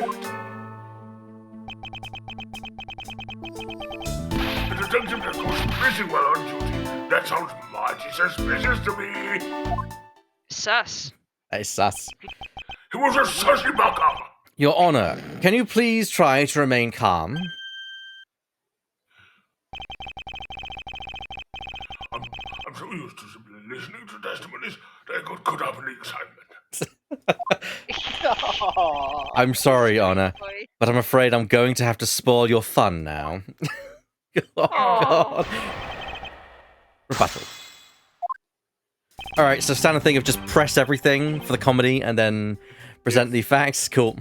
The detective to go missing while on duty. That sounds mighty suspicious to me. Sus. Hey, sus. He was a sussy bucker. Your Honor, can you please try to remain calm? I'm so used to simply listening to testimonies that I got caught up in the excitement. I'm sorry, Your Honor, Boy. but I'm afraid I'm going to have to spoil your fun now. Oh, God. Rebuttal. Alright, so standard thing of just press everything for the comedy and then present the facts. Cool.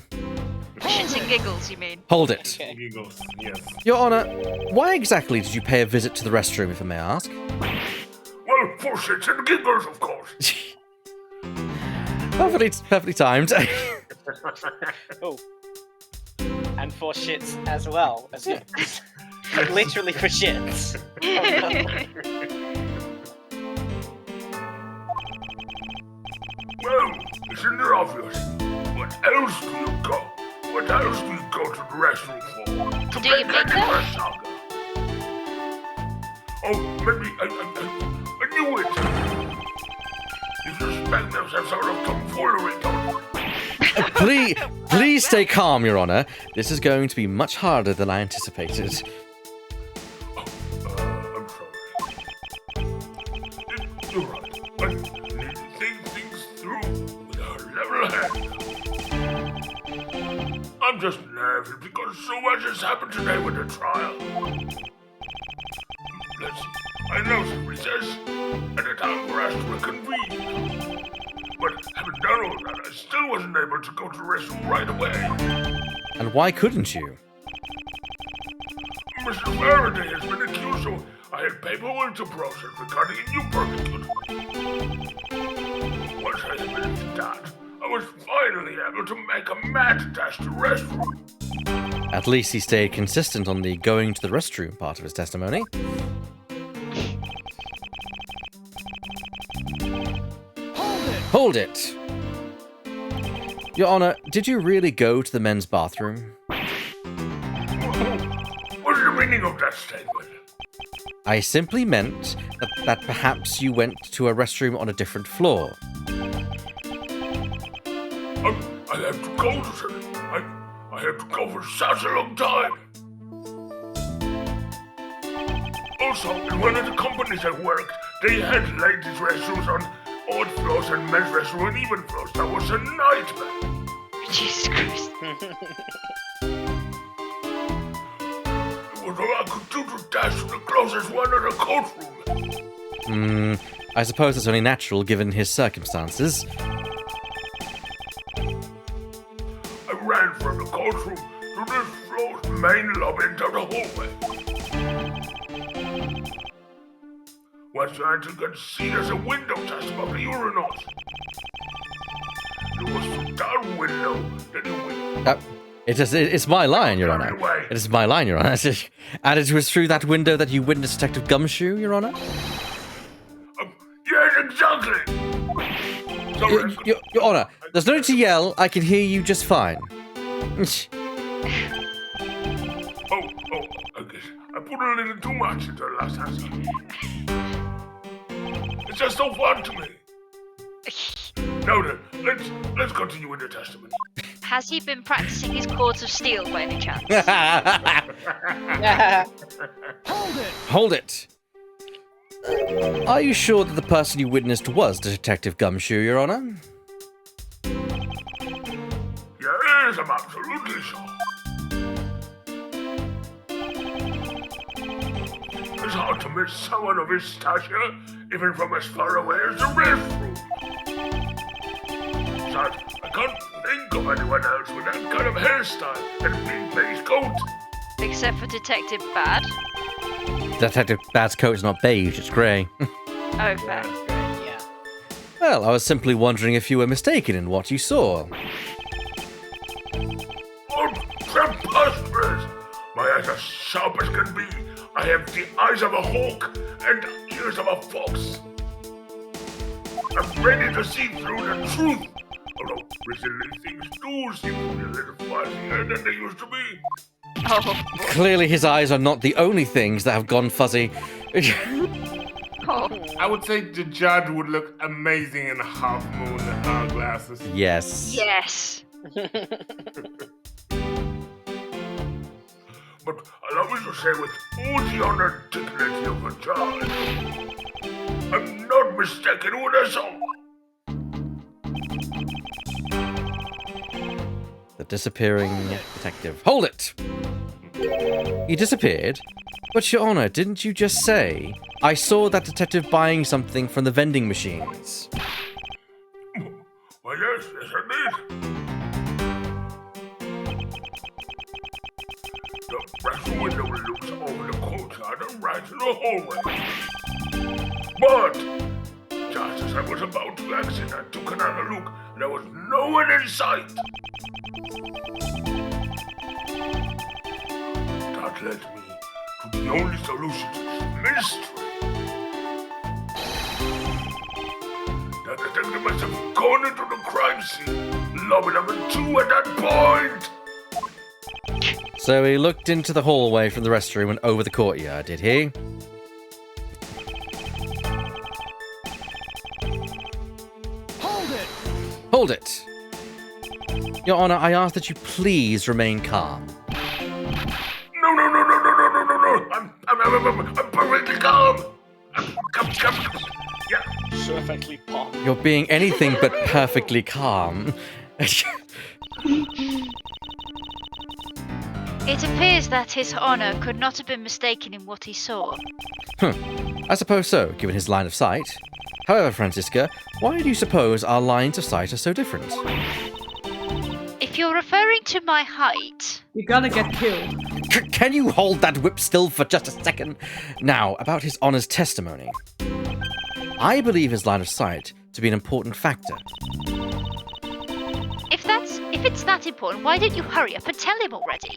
Shits and giggles, you mean? Hold it. Okay. Giggles, yes. Your Honor, why exactly did you pay a visit to the restroom, if I may ask? Well, for shits and giggles, of course. Perfectly timed. Oh. And for shits as well. As literally for shits. Well, isn't it obvious? What else do you go? What else do you go to the restroom for? To Do you make make any that? more saga? Oh, maybe I knew it. You suspect there's some sort of tomfoolery, don't you? Please stay calm, Your Honor. This is going to be much harder than I anticipated. I'm sorry. You're right. I need to think things through with a level head. I'm just nervous because so much has happened today with the trial. Let's see. I know some recess and a time for us to reconvene. But having done all that, I still wasn't able to go to the restroom right away. And why couldn't you? Mr. Faraday has been accused, so I had paperwork to process regarding a new prosecutor. Once I finished that, I was finally able to make a mad dash to the restroom. At least he stayed consistent on the going to the restroom part of his testimony. Hold it! Your Honor, did you really go to the men's bathroom? What's the meaning of that statement? I simply meant that perhaps you went to a restroom on a different floor. I have to go to them. I have to go for such a long time. Also, in one of the companies I worked, they had ladies' restrooms on odd floors and men's restrooms on even floors. That was a nightmare. Jesus Christ. It was all I could do to dash to the closest one in the courtroom. I suppose it's only natural given his circumstances. I ran from the courtroom to this floor's main lobby and down the hallway. Once I entered, could see there's a window just above the urinals. It was through that window that the window. It's my line, Your Honor. It is my line, Your Honor. And it was through that window that you witnessed Detective Gumshoe, Your Honor? Yes, exactly. Sorry, Your Honor, there's no need to yell. I can hear you just fine. I guess I put a little too much into the last answer. It's just so fun to me. Now then, let's continue with the testimony. Has he been practicing his chords of steel by any chance? Hold it! Are you sure that the person you witnessed was Detective Gumshoe, Your Honor? Yes, I'm absolutely sure. It's hard to miss someone of his stature, even from as far away as the restroom. Besides, I can't think of anyone else with that kind of hairstyle and big beige coat. Except for Detective Bad. Detective Bad's coat is not beige, it's grey. Oh, fair. Yeah. Well, I was simply wondering if you were mistaken in what you saw. Oh, preposterous! My eyes are sharp as can be. I have the eyes of a hawk and ears of a fox. I'm ready to see through the truth. Although recently things do seem to be a little fuzzier than they used to be. Oh, Clearly his eyes are not the only things that have gone fuzzy. oh. I would say the judge would look amazing in half moon glasses. Yes. Yes. But allow me to say with all the honor and dignity of a judge, I'm not mistaken what I saw. The disappearing detective. Hold it! He disappeared? But Your Honor, didn't you just say, I saw that detective buying something from the vending machines? Well, yes, I did. The press window looks over the courtyard and right to the hallway. But just as I was about to exit, I took another look, and there was no one in sight. That led me to the only solution to this mystery. That detective must have gone into the crime scene, lobby number 2 at that point. So he looked into the hallway from the restroom and over the courtyard, did he? Hold it! Your Honor, I ask that you please remain calm. No. I'm perfectly calm. Yeah. Perfectly palm. You're being anything but perfectly calm. It appears that His Honor could not have been mistaken in what he saw. I suppose so, given his line of sight. However, Francisca, why do you suppose our lines of sight are so different? If you're referring to my height, You're gonna get killed. Can you hold that whip still for just a second? Now, about His Honor's testimony. I believe his line of sight to be an important factor. if it's that important, why don't you hurry up and tell him already?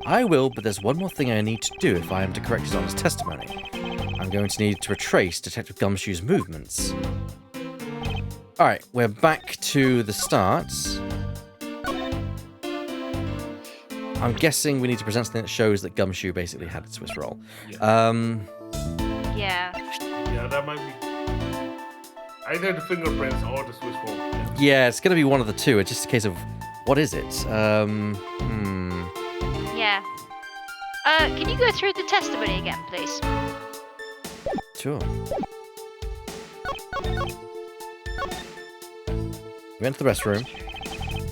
I will, but there's one more thing I need to do if I am to correct His Honor's testimony. I'm going to need to retrace Detective Gumshoe's movements. Alright, we're back to the start. I'm guessing we need to present something that shows that Gumshoe basically had a Swiss roll. Yeah. Yeah, that might be either the fingerprints or the Swiss roll. Yeah, it's going to be one of the two. It's just a case of, what is it? Yeah. Can you go through the testimony again, please? Sure. We went to the restroom.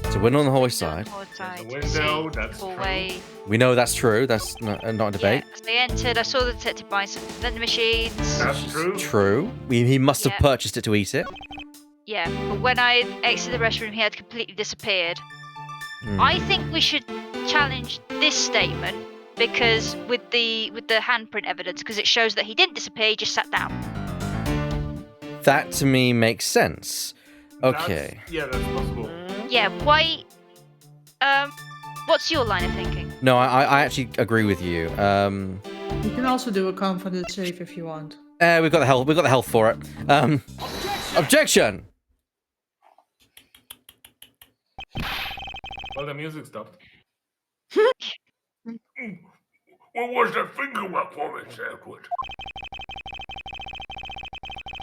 It's a window on the hallway side. The window, that's hallway. We know that's true. That's not a debate. Yeah, as they entered, I saw the detective buying some vending machines. That's true. True. He must have Yeah. purchased it to eat it. Yeah, but when I exited the restroom, he had completely disappeared. I think we should challenge this statement because with the handprint evidence, because it shows that he didn't disappear, he just sat down. That to me makes sense. Okay. That's possible. Yeah, why? What's your line of thinking? No, I actually agree with you. You can also do a confidence save if you want. We've got the health. We've got the health for it. Objection. Well, the music stopped. What was that finger performance, Edward?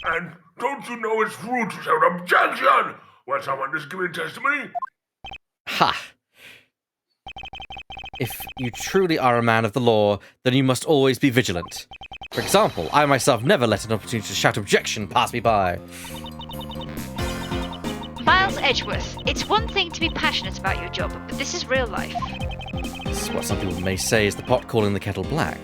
And don't you know it's rude to shout objection when someone is giving testimony? Ha! If you truly are a man of the law, then you must always be vigilant. For example, I myself never let an opportunity to shout objection pass me by. Miles Edgeworth, it's one thing to be passionate about your job, but this is real life. This is what some people may say is the pot calling the kettle black.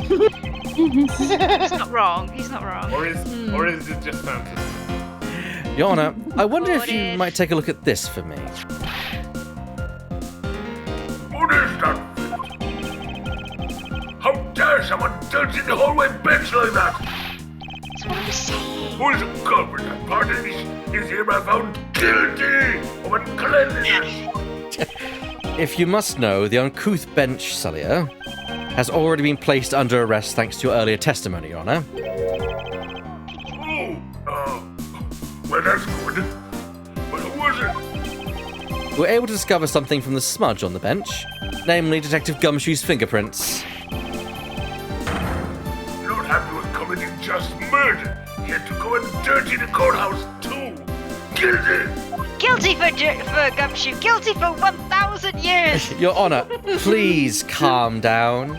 He's not wrong. He's not wrong. Or is it just fantasy? Your Honor, I wonder if What you if- might take a look at this for me. What is that? How dare someone dance in the hallway bench like that? That's what I'm saying. Who is the culprit? That party is hereby found guilty of uncleanliness. If you must know, the uncouth bench sullier has already been placed under arrest thanks to your earlier testimony, Your Honor. Well, that's good. But who was it? We were able to discover something from the smudge on the bench, namely Detective Gumshoe's fingerprints. Not happy with committing just murder, yet to go and dirty the courthouse too. Guilty! Guilty for Gumshoe. Guilty for 1,000 years. Your Honor, please calm down.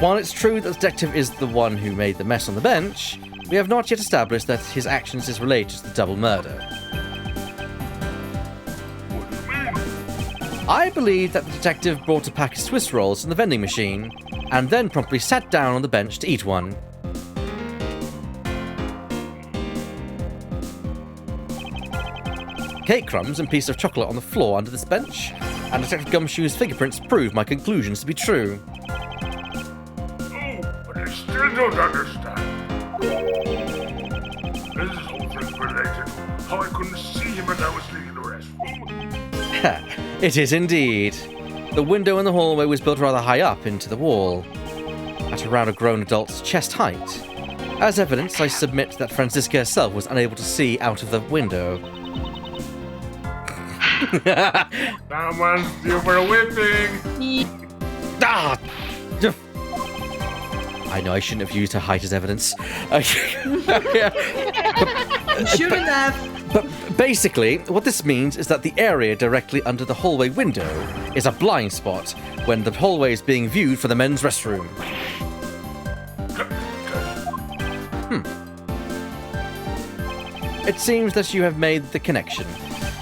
While it's true that the detective is the one who made the mess on the bench, we have not yet established that his actions is related to the double murder. What do you mean? I believe that the detective brought a pack of Swiss rolls from the vending machine, and then promptly sat down on the bench to eat one. Cake crumbs and piece of chocolate on the floor under this bench, and Detective Gumshoe's fingerprints prove my conclusions to be true. Oh, but I still don't understand. This is all thing related. How I couldn't see him as I was leaving the restroom. It is indeed. The window in the hallway was built rather high up into the wall, at around a grown adult's chest height. As evidence, I submit that Franziska herself was unable to see out of the window. Someone's due for a whipping. Ah! I know I shouldn't have used her height as evidence. You shouldn't have. But basically, what this means is that the area directly under the hallway window is a blind spot when the hallway is being viewed from the men's restroom. It seems that you have made the connection.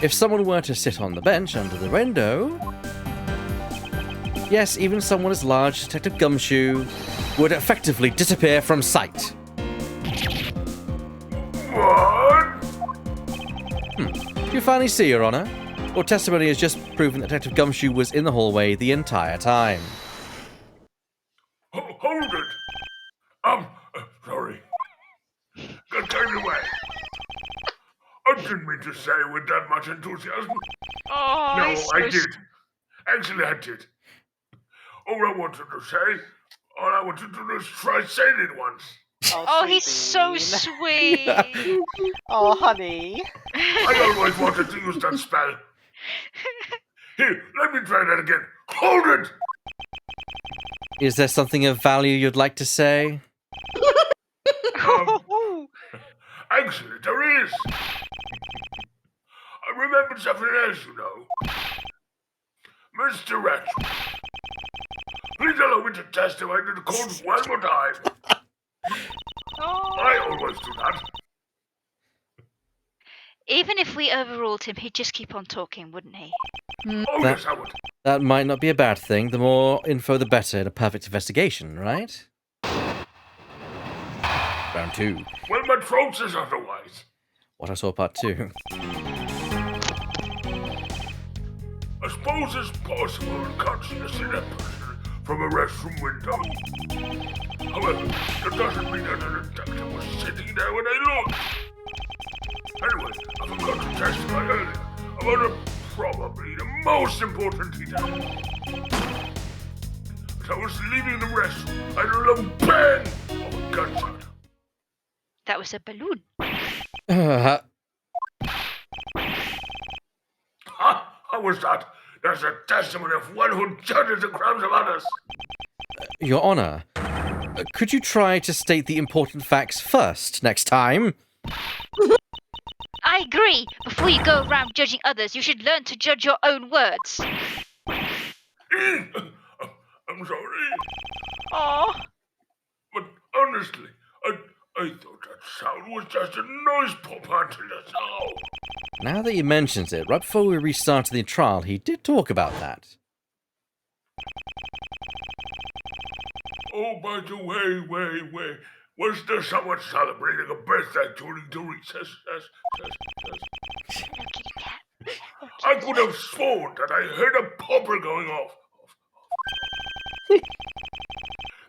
If someone were to sit on the bench under the window, yes, even someone as large as Detective Gumshoe would effectively disappear from sight. What? You finally see, Your Honor. Your testimony has just proven that Detective Gumshoe was in the hallway the entire time. Hold it. Sorry. Got carried away. I didn't mean to say with that much enthusiasm. Oh, No, he's I so did. Actually, I did. All I wanted to do is try saying it once. Oh, he's so sweet. Oh, honey. I always wanted to use that spell. Here, let me try that again. Hold it! Is there something of value you'd like to say? Actually, there is. I remembered something else, you know. Mr. Ratch, please allow me to testify to the court one more time. I always do that. Even if we overruled him, he'd just keep on talking, wouldn't he? Oh, yes, I would. That might not be a bad thing. The more info, the better in a perfect investigation, right? Round 2. Well, my throat says otherwise. What I saw part 2. I suppose it's possible to catch this in a person from a restroom window. However, that doesn't mean that the detective was sitting there when I looked. Anyway, I forgot to testify earlier about probably the most important detail. As I was leaving the restroom, I heard a bang of a gunshot. That was a balloon. Uh, How was that? That's a testimony of one who judges the crimes of others. Your Honor, could you try to state the important facts first next time? I agree. Before you go around judging others, you should learn to judge your own words. I'm sorry, Oh, but honestly, I thought that sound was just a noise pop until the sound. Now that he mentions it, right before we restarted the trial, he did talk about that. Oh, by the way, was there someone celebrating a birthday during the recess? hello, kitty cat. I could have sworn that I heard a popper going off.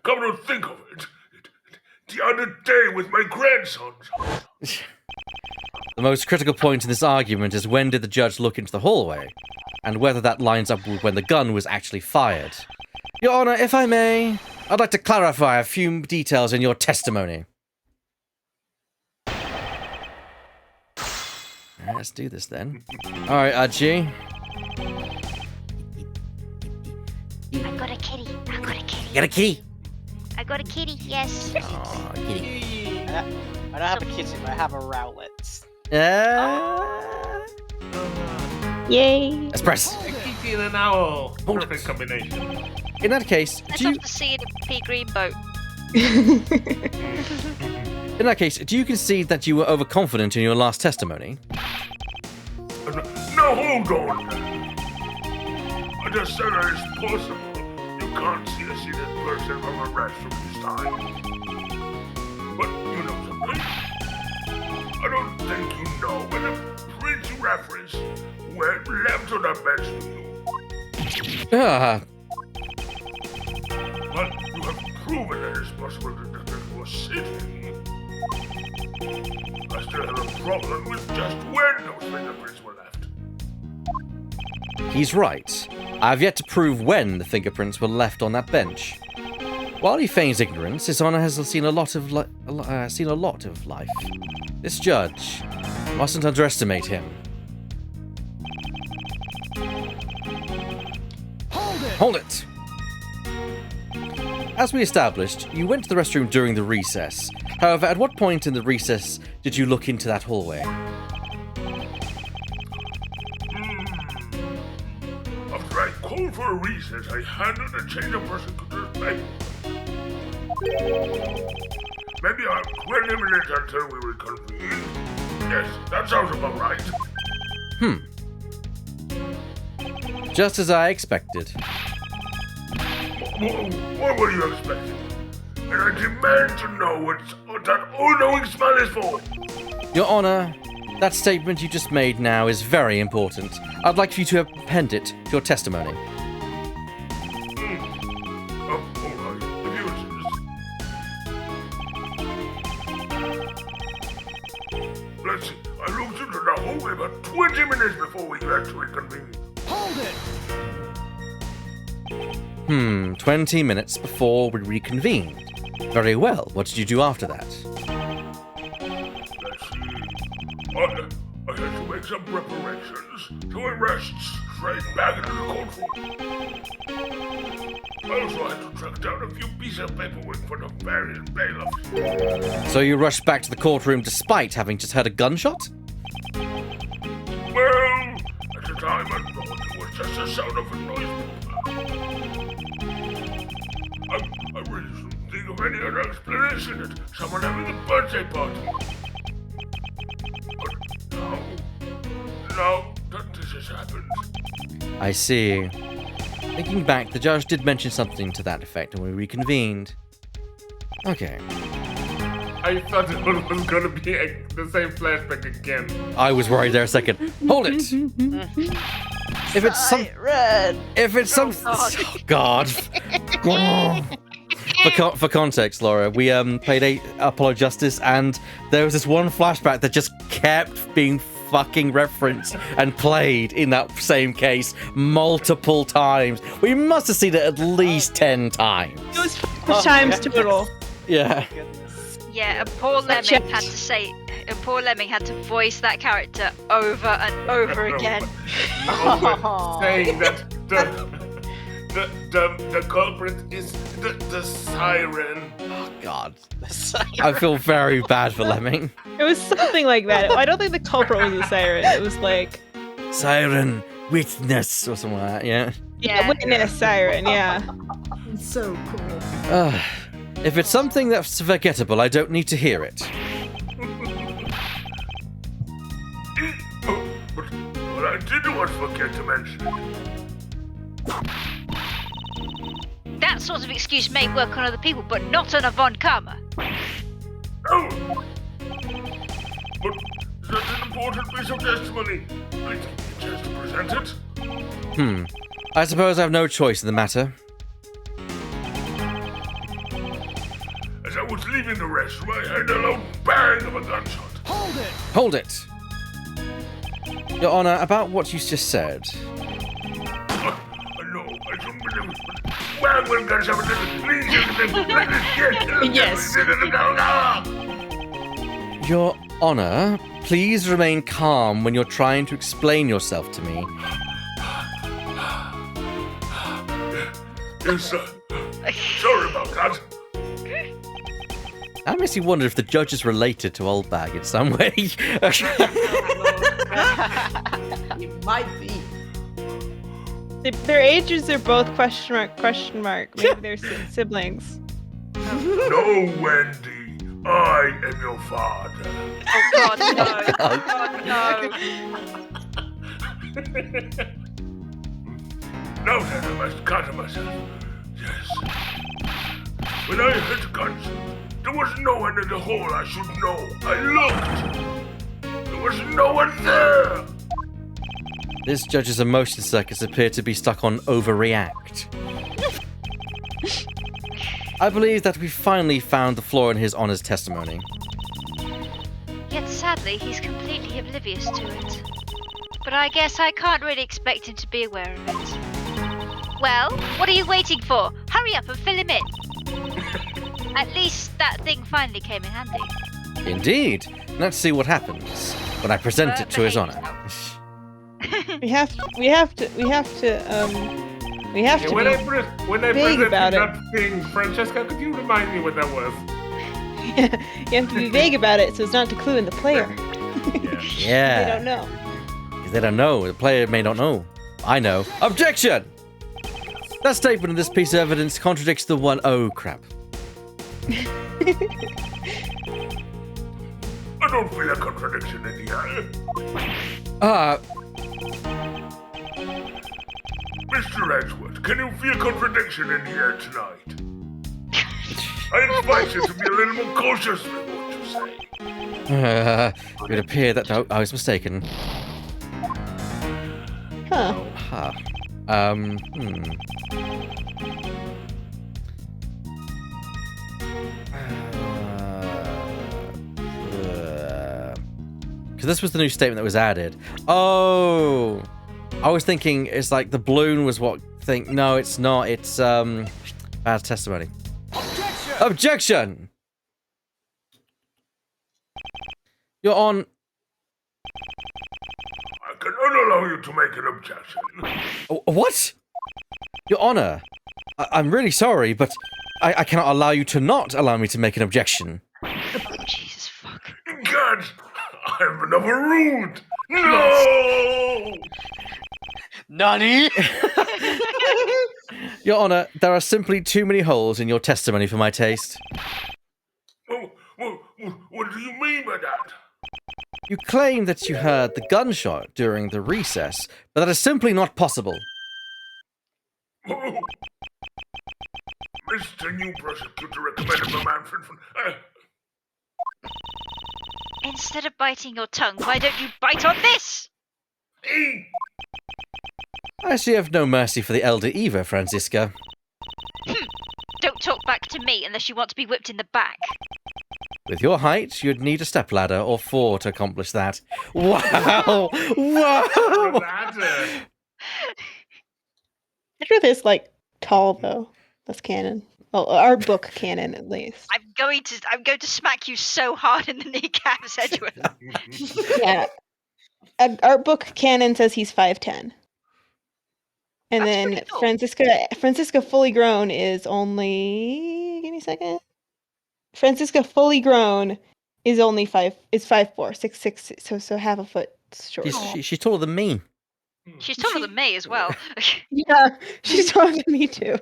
Come to think of it, the other day with my grandsons. The most critical point in this argument is when did the judge look into the hallway, and whether that lines up with when the gun was actually fired. Your Honor, if I may, I'd like to clarify a few details in your testimony. Let's do this then. Alright, Archie. I got a kitty. I got a kitty. You got a kitty? I got a kitty. Yes. Oh, kitty. I don't have a kitty, but I have a Rowlet. Yay. Espresso. A kitty and an owl. Hold Perfect it. combination. In that case, Let's do you, off to see the pea green boat. in that case, do you concede that you were overconfident in your last testimony? No, hold on. I just said that it's possible. You can't see a seated person from a restroom this time. But you know something? I don't think you know when the Prince you reference went left on the bench to you. But you have proven that it's possible that the person was sitting. I still have a problem with just when those fingerprints were left. He's right. I've yet to prove when the fingerprints were left on that bench. While he feigns ignorance, His Honor has seen a lot of life. This judge mustn't underestimate him. Hold it! As we established, you went to the restroom during the recess. However, at what point in the recess did you look into that hallway? After I called for a recess, I handed a change of prosecutor's paper. Maybe 20 minutes until we reconvene. Yes, that sounds about right. Just as I expected. What were you expecting? And I demand to know what that all-knowing smell is for. Your Honor, that statement you just made now is very important. I'd like for you to append it to your testimony. Oh, all right. If you insist. Let's see. I looked into the hallway about 20 minutes before we actually convened. 20 minutes before we reconvened. Very well. What did you do after that? Let's see. I had to make some preparations, so I rushed straight back into the courtroom. I also had to track down a few pieces of paperwork for the various bailiffs. So you rushed back to the courtroom despite having just heard a gunshot? Well, at the time I thought it was just the sound of a noise. I really shouldn't think of any other explanation than someone having a birthday party. But now that this has happened, I see. Thinking back, the judge did mention something to that effect when we reconvened. Okay. I thought it was gonna be the same flashback again. I was worried there a second. Hold it! If it's some... If it's some... Oh, God. For context, Laura, we played Apollo Justice, and there was this one flashback that just kept being fucking referenced and played in that same case multiple times. We must have seen it at least 10 times. It was 5 times total. Yeah. Yeah, and poor Lemming had to say, and poor Lemming had to voice that character over and over again. Saying that the culprit is the siren. Oh, God. I feel very bad for Lemming. It was something like that. I don't think the culprit was a siren. It was like... Siren, witness, or something like that, yeah? Yeah, witness siren, yeah. It's so cool. If it's something that's forgettable, I don't need to hear it. But I did once forget to mention it. That sort of excuse may work on other people, but not on a Von Karma. Oh! But that's an important piece of testimony. I think a chance to present it. I suppose I have no choice in the matter. As I was leaving the restroom, I heard a loud bang of a gunshot. Hold it! Your Honor, about what you just said. No, I don't believe it. Bang when gunshot was Yes. Your Honor, please remain calm when you're trying to explain yourself to me. Yes, sir. Sorry about that. That makes me wonder if the judge is related to Oldbag in some way. It might be. Their ages are both question mark. Maybe they're siblings. No, Wendy. I am your father. Oh God, no! Oh God, no! Now then, I must cut myself. Yes. When I hit guns, there was no one in the hole I should know. I looked. There was no one there. This judge's emotion circuits appear to be stuck on overreact. I believe that we finally found the flaw in his honor's testimony. Yet sadly, he's completely oblivious to it. But I guess I can't really expect him to be aware of it. Well, what are you waiting for? Hurry up and fill him in. At least that thing finally came in handy. Indeed. Let's see what happens when I present it to his honor. We have to When I presented about it. that thing, Francesca, could you remind me what that was? You have to be vague about it so as not to clue in the player. Yeah. They don't know. Because they don't know. The player may not know. I know. Objection! That statement in this piece of evidence contradicts the one. Oh, crap. I don't feel a contradiction in here. Mr. Edgewood, can you feel contradiction in here tonight? I advise you to be a little more cautious with what you say. It would appear that I was mistaken. Huh. Because this was the new statement that was added. Oh, I was thinking it's like the balloon was what thing. No, it's not. It's bad testimony. Objection! You're on. I can unallow you to make an objection. What? Your Honor, I'm really sorry, but I cannot allow you to not allow me to make an objection. Jesus fuck. God, I'm overruled. No! Nani? Your Honor, there are simply too many holes in your testimony for my taste. What do you mean by that? You claim that you heard the gunshot during the recess, but that is simply not possible. Oh. Mr. New Prosecutor recommended a man from... Instead of biting your tongue, why don't you bite on this? I see you have no mercy for the elder either, Franziska. Don't talk back to me unless you want to be whipped in the back. With your height, you'd need a stepladder or 4 to accomplish that. Wow! Wow! Edward is like tall though. That's canon. Well, our book canon at least. I'm going to smack you so hard in the kneecaps, Edward. Yeah. Our book canon says he's 5'10". And That's then pretty tall. Franziska fully grown is only, give me a second. Franziska fully grown is only 5'4", 6'6", so half a foot short. She's taller than me. She's taller than me as well. Yeah, she's taller than me too.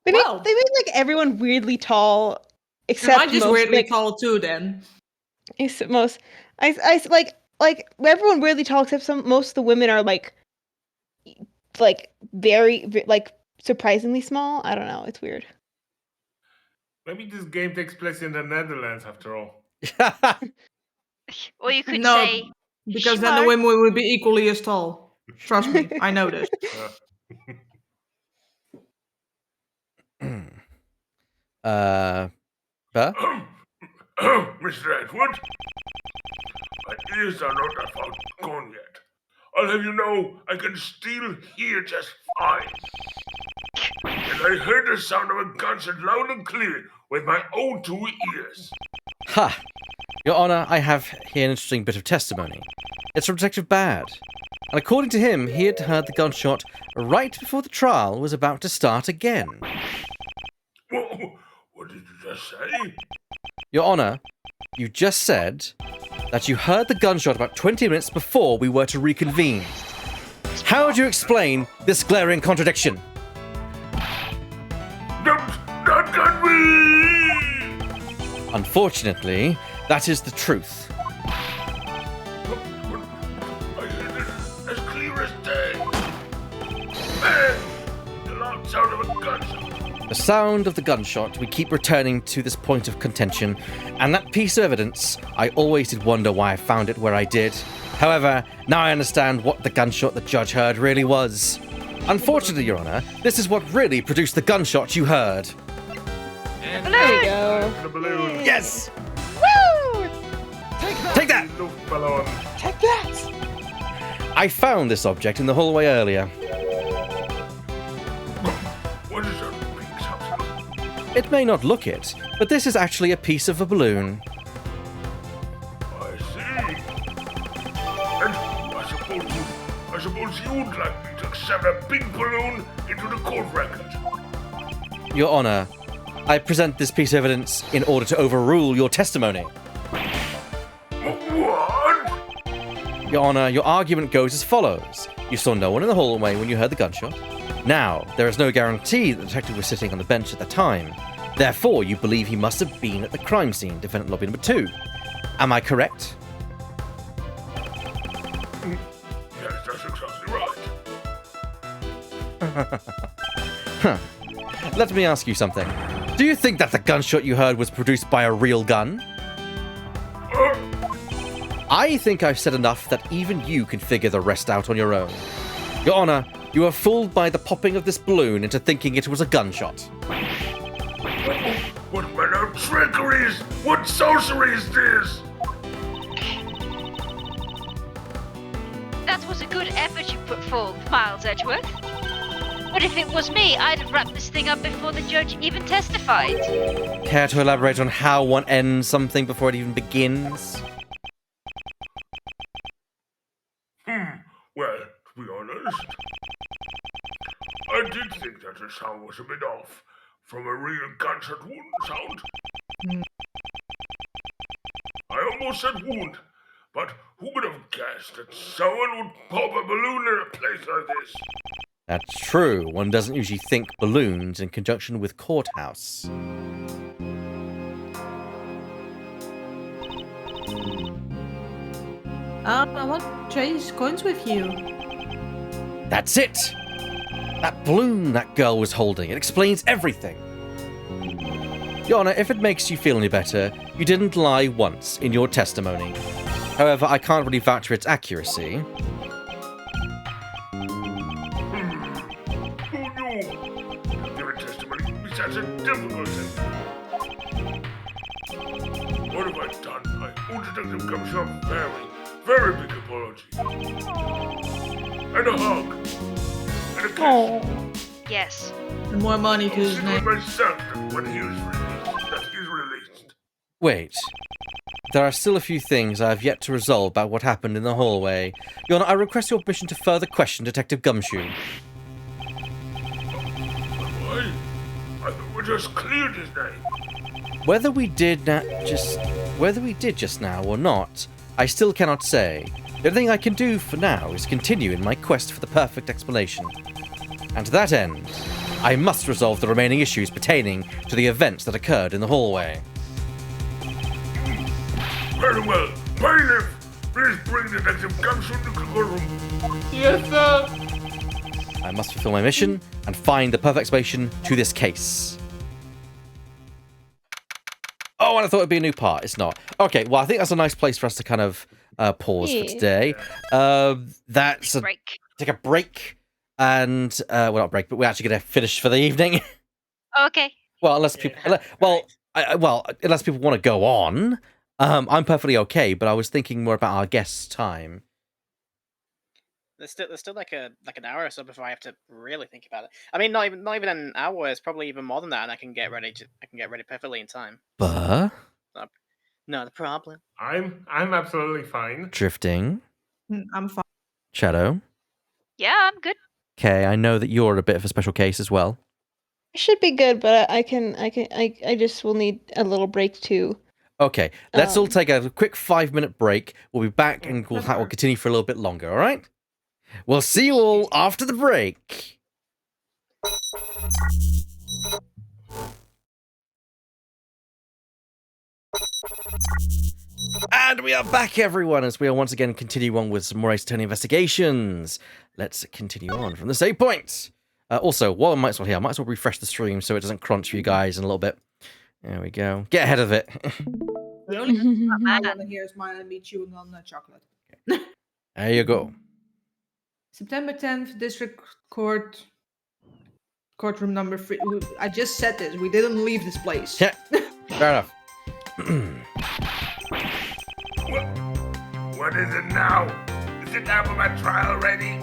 They made like everyone weirdly tall, except Am I just most, weirdly like, tall too then? except most. I like everyone weirdly tall except most of the women are like very like surprisingly small. I don't know. It's weird. Maybe this game takes place in the Netherlands after all. Or you could No, say because then the smart. women would be equally as tall. Trust me, I know this. Huh? Mr. Edward? My ears are not that far gone yet. I'll have you know I can still hear just fine. And I heard the sound of a gunshot loud and clear with my own 2 ears. Ha! Your Honor, I have here an interesting bit of testimony. It's from Detective Bad. And according to him, he had heard the gunshot right before the trial was about to start again. What did you just say? Your Honor, you just said that you heard the gunshot about 20 minutes before we were to reconvene. How would you explain this glaring contradiction? That can be! Unfortunately, that is the truth. I heard it as clear as day. Bang! The loud sound of a gunshot. The sound of the gunshot, we keep returning to this point of contention, and that piece of evidence, I always did wonder why I found it where I did. However, now I understand what the gunshot the judge heard really was. Unfortunately, Your Honor, this is what really produced the gunshot you heard. And There you go. the balloon. Yes! Woo! Take that! Luft balloon. Take that! I found this object in the hallway earlier. What is that pink substance? It may not look it, but this is actually a piece of a balloon. I see. And I suppose you'd like me to accept a pink balloon into the court record. Your Honor, I present this piece of evidence in order to overrule your testimony. What? Your Honor, your argument goes as follows. You saw no one in the hallway when you heard the gunshot. Now, there is no guarantee that the detective was sitting on the bench at the time. Therefore, you believe he must have been at the crime scene, defendant lobby number 2. Am I correct? Yes, that's exactly right. Let me ask you something. Do you think that the gunshot you heard was produced by a real gun? I think I've said enough that even you can figure the rest out on your own. Your Honor, you were fooled by the popping of this balloon into thinking it was a gunshot. What manner of trickery is? What sorcery is this? That was a good effort you put forth, Miles Edgeworth. But if it was me, I'd have wrapped this thing up before the judge even testified. Care to elaborate on how one ends something before it even begins? Well, to be honest, I did think that the sound was a bit off from a real gunshot wound sound. I almost said wound, but who would have guessed that someone would pop a balloon in a place like this? That's true. One doesn't usually think balloons in conjunction with courthouse. I want to trade coins with you. That's it! That balloon that girl was holding, it explains everything. Your Honor, if it makes you feel any better, you didn't lie once in your testimony. However, I can't really vouch for its accuracy. Who knew? Giving testimony is such a difficult thing. What have I done? I owe Detective Gumshoe a very, very big apology. And a hug. And a kiss. Oh. Yes. And more money to his Sit with name. myself when he is released. Wait. There are still a few things I have yet to resolve about what happened in the hallway. Your Honor, I request your permission to further question Detective Gumshoe. Why? I thought we just cleared his name. Whether we did just now or not, I still cannot say. The only thing I can do for now is continue in my quest for the perfect explanation. And to that end, I must resolve the remaining issues pertaining to the events that occurred in the hallway. Very well. Bailiff, please bring Detective Gumshoe to the courtroom. Yes, sir. I must fulfill my mission and find the perfect explanation to this case. Oh, and I thought it'd be a new part. It's not. Okay, well, I think that's a nice place for us to kind of pause for today. That's Break. take a break, and well, not break, but we're actually going to finish for the evening. Okay. Well, unless people, unless people want to go on, I'm perfectly okay. But I was thinking more about our guests' time. There's still like an hour or so before I have to really think about it. I mean, not even an hour. It's probably even more than that, and I can get ready perfectly in time. But Not a problem. I'm absolutely fine. drifting. I'm fine. Shadow. Yeah, I'm good. Okay, I know that you're a bit of a special case as well. I should be good, but I just will need a little break too. Okay, let's all take a quick 5-minute break. We'll be back and we'll continue for a little bit longer, all right? We'll see you all after the break. And we are back, everyone, as we are once again continuing on with some more Ace Attorney investigations. Let's continue on from the save point. Also, while I might as well here, I might as well refresh the stream so it doesn't crunch for you guys in a little bit. There we go. Get ahead of it. The only thing I want to hear is mine me chewing on chocolate. There you go. September 10th, District Court, courtroom number 3. I just said this. We didn't leave this place. Yeah, fair enough. What is it now? Is it time for my trial ready?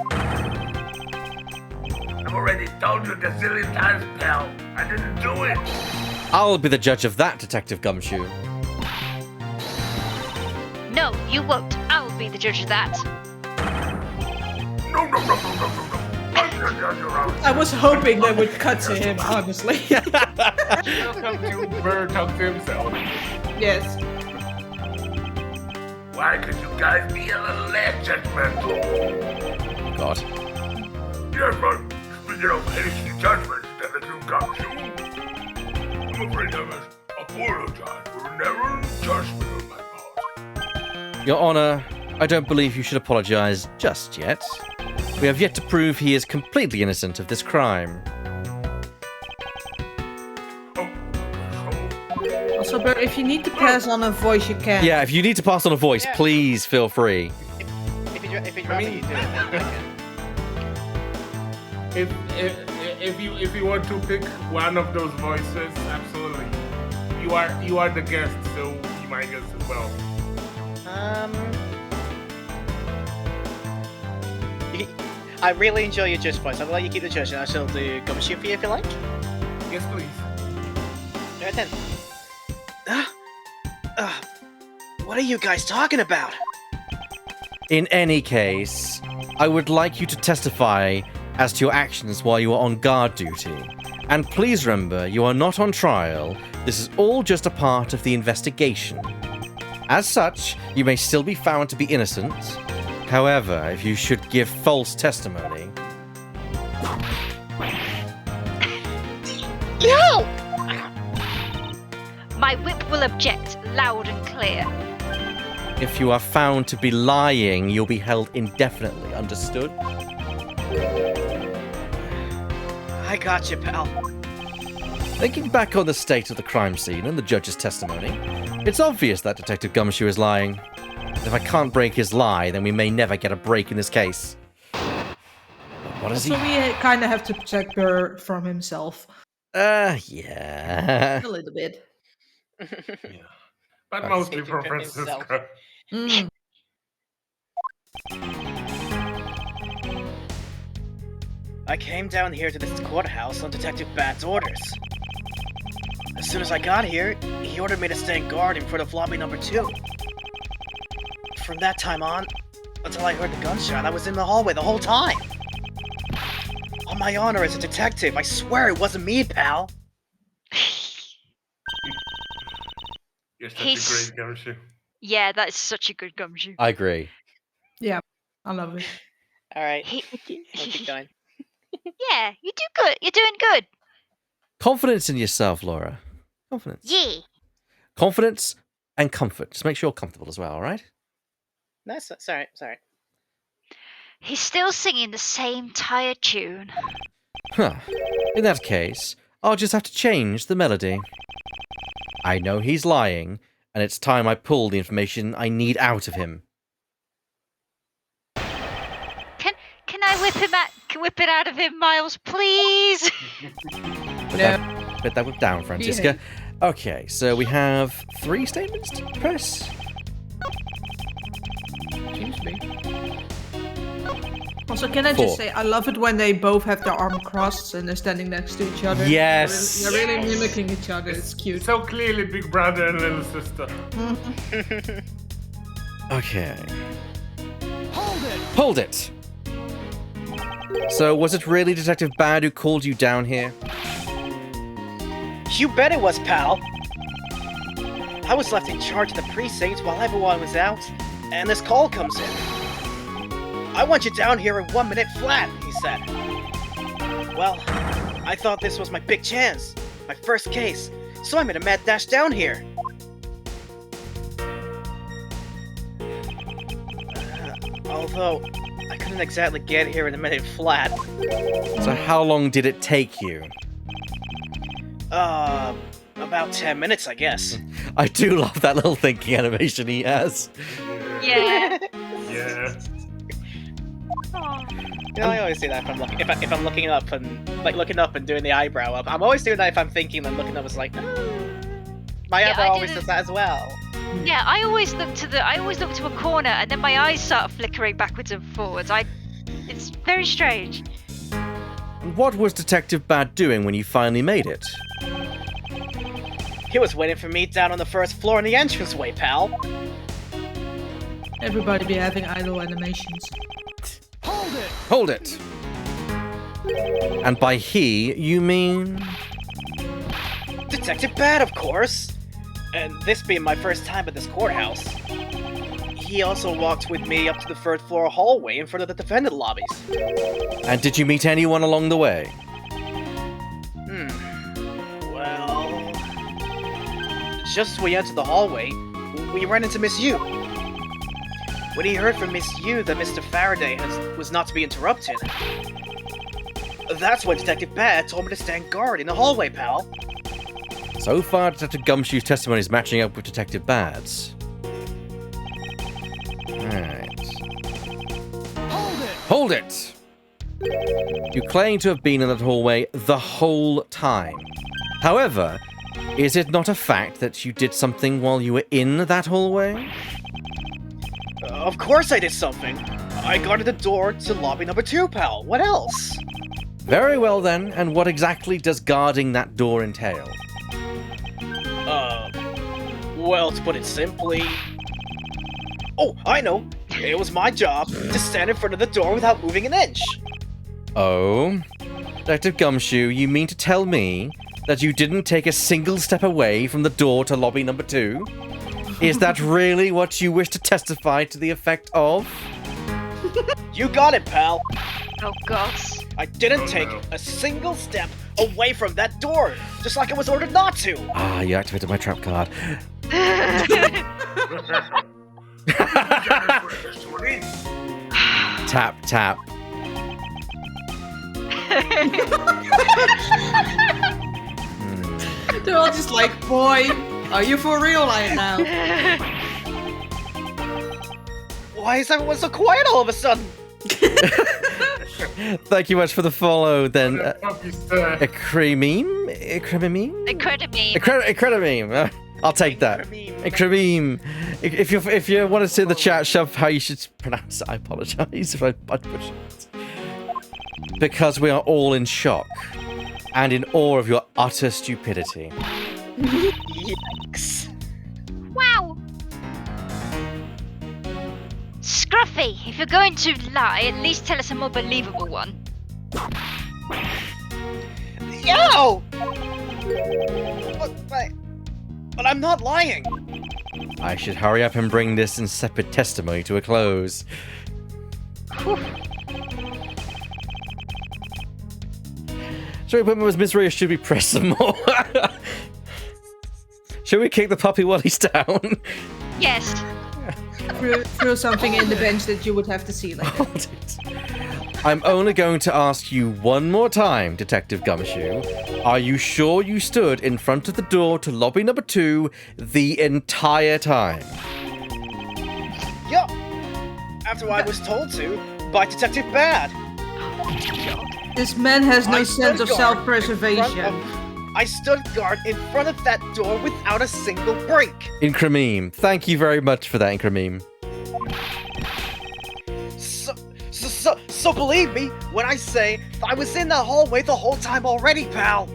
I've already told you a gazillion times, pal. I didn't do it. I'll be the judge of that, Detective Gumshoe. No, you won't. I'll be the judge of that. No. I was hoping they would cut to him, honestly. Welcome to Bird talk to himself. Yes. Why could you guys be a little less judgmental? God. Yes, but speaking of hasty judgments, Detective Gumshoe, I'm afraid I must apologize for an error in judgment on my part. Your Honor, I don't believe you should apologize just yet. We have yet to prove he is completely innocent of this crime. Also, Bert, if you need to pass on a voice, you can. Yeah, if you need to pass on a voice, Yeah. please feel free. If you'd rather you do it, If you want to pick one of those voices, absolutely. You are the guest, so be my guest as well. I really enjoy your judge voice. I'll let you keep the judge, and I shall do Gumshoe for you if you like. Yes, please. Alright then. What are you guys talking about? In any case, I would like you to testify as to your actions while you are on guard duty. And please remember, you are not on trial. This is all just a part of the investigation. As such, you may still be found to be innocent. However, if you should give false testimony... No! My whip will object loud and clear. If you are found to be lying, you'll be held indefinitely. Understood? I got you, pal. Thinking back on the state of the crime scene and the judge's testimony, it's obvious that Detective Gumshoe is lying. If I can't break his lie, then we may never get a break in this case. What is So he? we kind of have to protect her from himself. Yeah. A little bit. Yeah. But Right. mostly from Taking himself. Francisco. Mm. I came down here to this courthouse on Detective Bat's orders. As soon as I got here, he ordered me to stand guard in front of lobby number 2. From that time on, until I heard the gunshot, I was in the hallway the whole time. On my honor as a detective, I swear it wasn't me, pal. You're such He's- a great gumshoe. Yeah, that is such a good Gumshoe. I agree. I love it. Alright, He- we'll keep going. Yeah, you do good. You're doing good. Confidence in yourself, Laura. Confidence. Yeah. Confidence and comfort. Just make sure you're comfortable as well, all right? No, it's alright, it's alright. He's still singing the same tired tune. Huh. In that case, I'll just have to change the melody. I know he's lying, and it's time I pull the information I need out of him. Can I whip it out of him, Miles, please? Put that whip down, Francisca. Okay, so we have 3 statements to press. Seems to be. Also, can I 4. just say, I love it when they both have their arm crossed and they're standing next to each other. Yes. They're really Yes. mimicking each other. It's cute. So clearly big brother and little sister. Okay. Hold it! So, was it really Detective Bad who called you down here? You bet it was, pal. I was left in charge of the precinct while everyone was out, and this call comes in. I want you down here in 1 minute flat, he said. Well, I thought this was my big chance, my first case, so I made a mad dash down here. Although, I couldn't exactly get here in a minute flat. So, how long did it take you? About 10 minutes, I guess. I do love that little thinking animation he has. Yeah. Yeah. Oh. You know, I always do that if I'm looking up and looking up and doing the eyebrow up. I'm always doing that if I'm thinking and looking up. It's like, my Yeah, eyebrow I always did does it- that as well. Yeah, I always look to a corner and then my eyes start flickering backwards and forwards. It's very strange. What was Detective Bad doing when you finally made it? He was waiting for me down on the first floor in the entranceway, pal. Everybody be having idle animations. Hold it! And by he, you mean? Detective Bad, of course. And this being my first time at this courthouse. He also walked with me up to the third floor hallway in front of the defendant lobbies. And did you meet anyone along the way? Well... Just as we entered the hallway, we ran into Miss Yu. When he heard from Miss Yu that Mr. Faraday was not to be interrupted, that's when Detective Bad told me to stand guard in the hallway, pal. So far, Detective Gumshoe's testimony is matching up with Detective Bad's. Alright. Hold it! You claim to have been in that hallway the whole time. However, is it not a fact that you did something while you were in that hallway? Of course I did something. I guarded the door to lobby number 2, pal. What else? Very well then, and what exactly does guarding that door entail? Well, to put it simply... Oh, I know! It was my job to stand in front of the door without moving an inch. Oh? Detective Gumshoe, you mean to tell me that you didn't take a single step away from the door to lobby number 2? Is that really what you wish to testify to the effect of? You got it, pal. Oh god. I didn't take a single step away from that door, just like I was ordered not to. Ah, you activated my trap card. Tap, tap. They're all just like, boy, are you for real right now? Why is everyone so quiet all of a sudden? Thank you much for the follow, then. Mr. Ikrimeme? Ikrimeme? I'll take that. Ikrimeme. If you want to see in the chat, shove how you should pronounce it. I apologize if I butcher it. Because we are all in shock and in awe of your utter stupidity. Yikes. Wow. Scruffy, if you're going to lie, at least tell us a more believable one. Yo! But I'm not lying. I should hurry up and bring this insipid testimony to a close. Whew. Should we put him as misery or should we press some more? Should we kick the puppy while he's down? Yes. Throw something in the bench that you would have to see later. Hold it. I'm only going to ask you one more time, Detective Gumshoe. Are you sure you stood in front of the door to lobby number 2 the entire time? Yeah. After I was told to by Detective Bad. This man has no I sense stood of guard self-preservation. I stood guard in front of that door without a single break. Incrememe. Thank you very much for that, Incrememe. So believe me when I say I was in the hallway the whole time already, pal.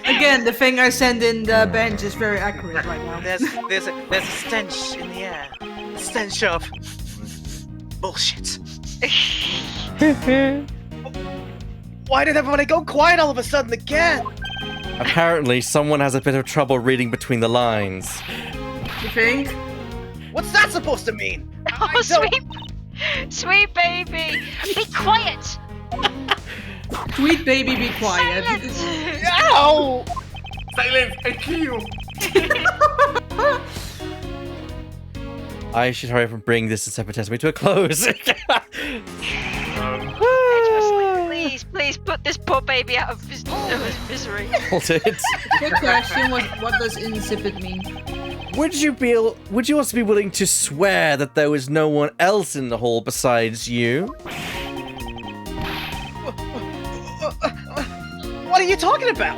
Again, again, the thing I send in the bench is very accurate right now. There's a stench in the air. A stench of bullshit. Why did everybody go quiet all of a sudden again? Apparently, someone has a bit of trouble reading between the lines. You think? What's that supposed to mean? Oh, sweet baby, be quiet. Sweet baby, be quiet. Silence. Ow! Silence, I kill you. I should hurry up and bring this separate testimony to a close. Please put this poor baby out of his misery. Hold it. Good question. What does insipid mean? Would you also be willing to swear that there was no one else in the hall besides you? What are you talking about?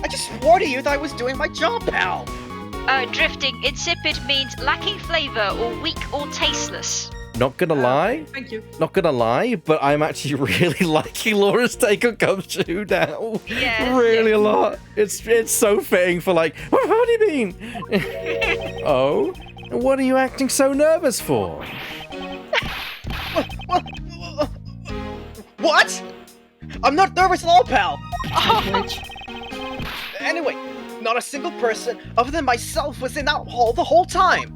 I just swore to you that I was doing my job, pal. Drifting, insipid means lacking flavor or weak or tasteless. Not gonna lie. Thank you. Not gonna lie, but I'm actually really liking Laura's take on Gumshoe now. Yes, Really yes. a lot. It's so fitting for like, what do you mean? Oh? What are you acting so nervous for? What? I'm not nervous at all, pal. Which? Anyway, not a single person other than myself was in that hall the whole time.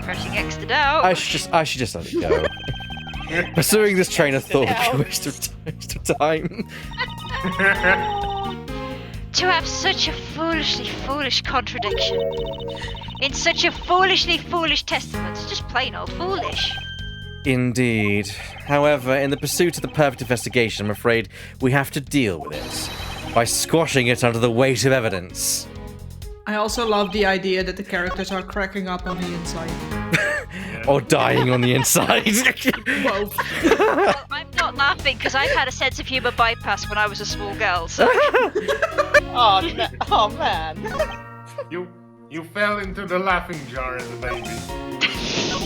Pressing X to doubt. I should just let it go. Pursuing this train of thought would be a waste of time. To have such a foolishly foolish contradiction. In such a foolishly foolish testament. It's just plain old foolish. Indeed. However, in the pursuit of the perfect investigation, I'm afraid we have to deal with it by squashing it under the weight of evidence. I also love the idea that the characters are cracking up on the inside. Or dying on the inside. Both. Well, I'm not laughing because I've had a sense of humour bypass when I was a small girl, so... Oh man. You fell into the laughing jar as a baby.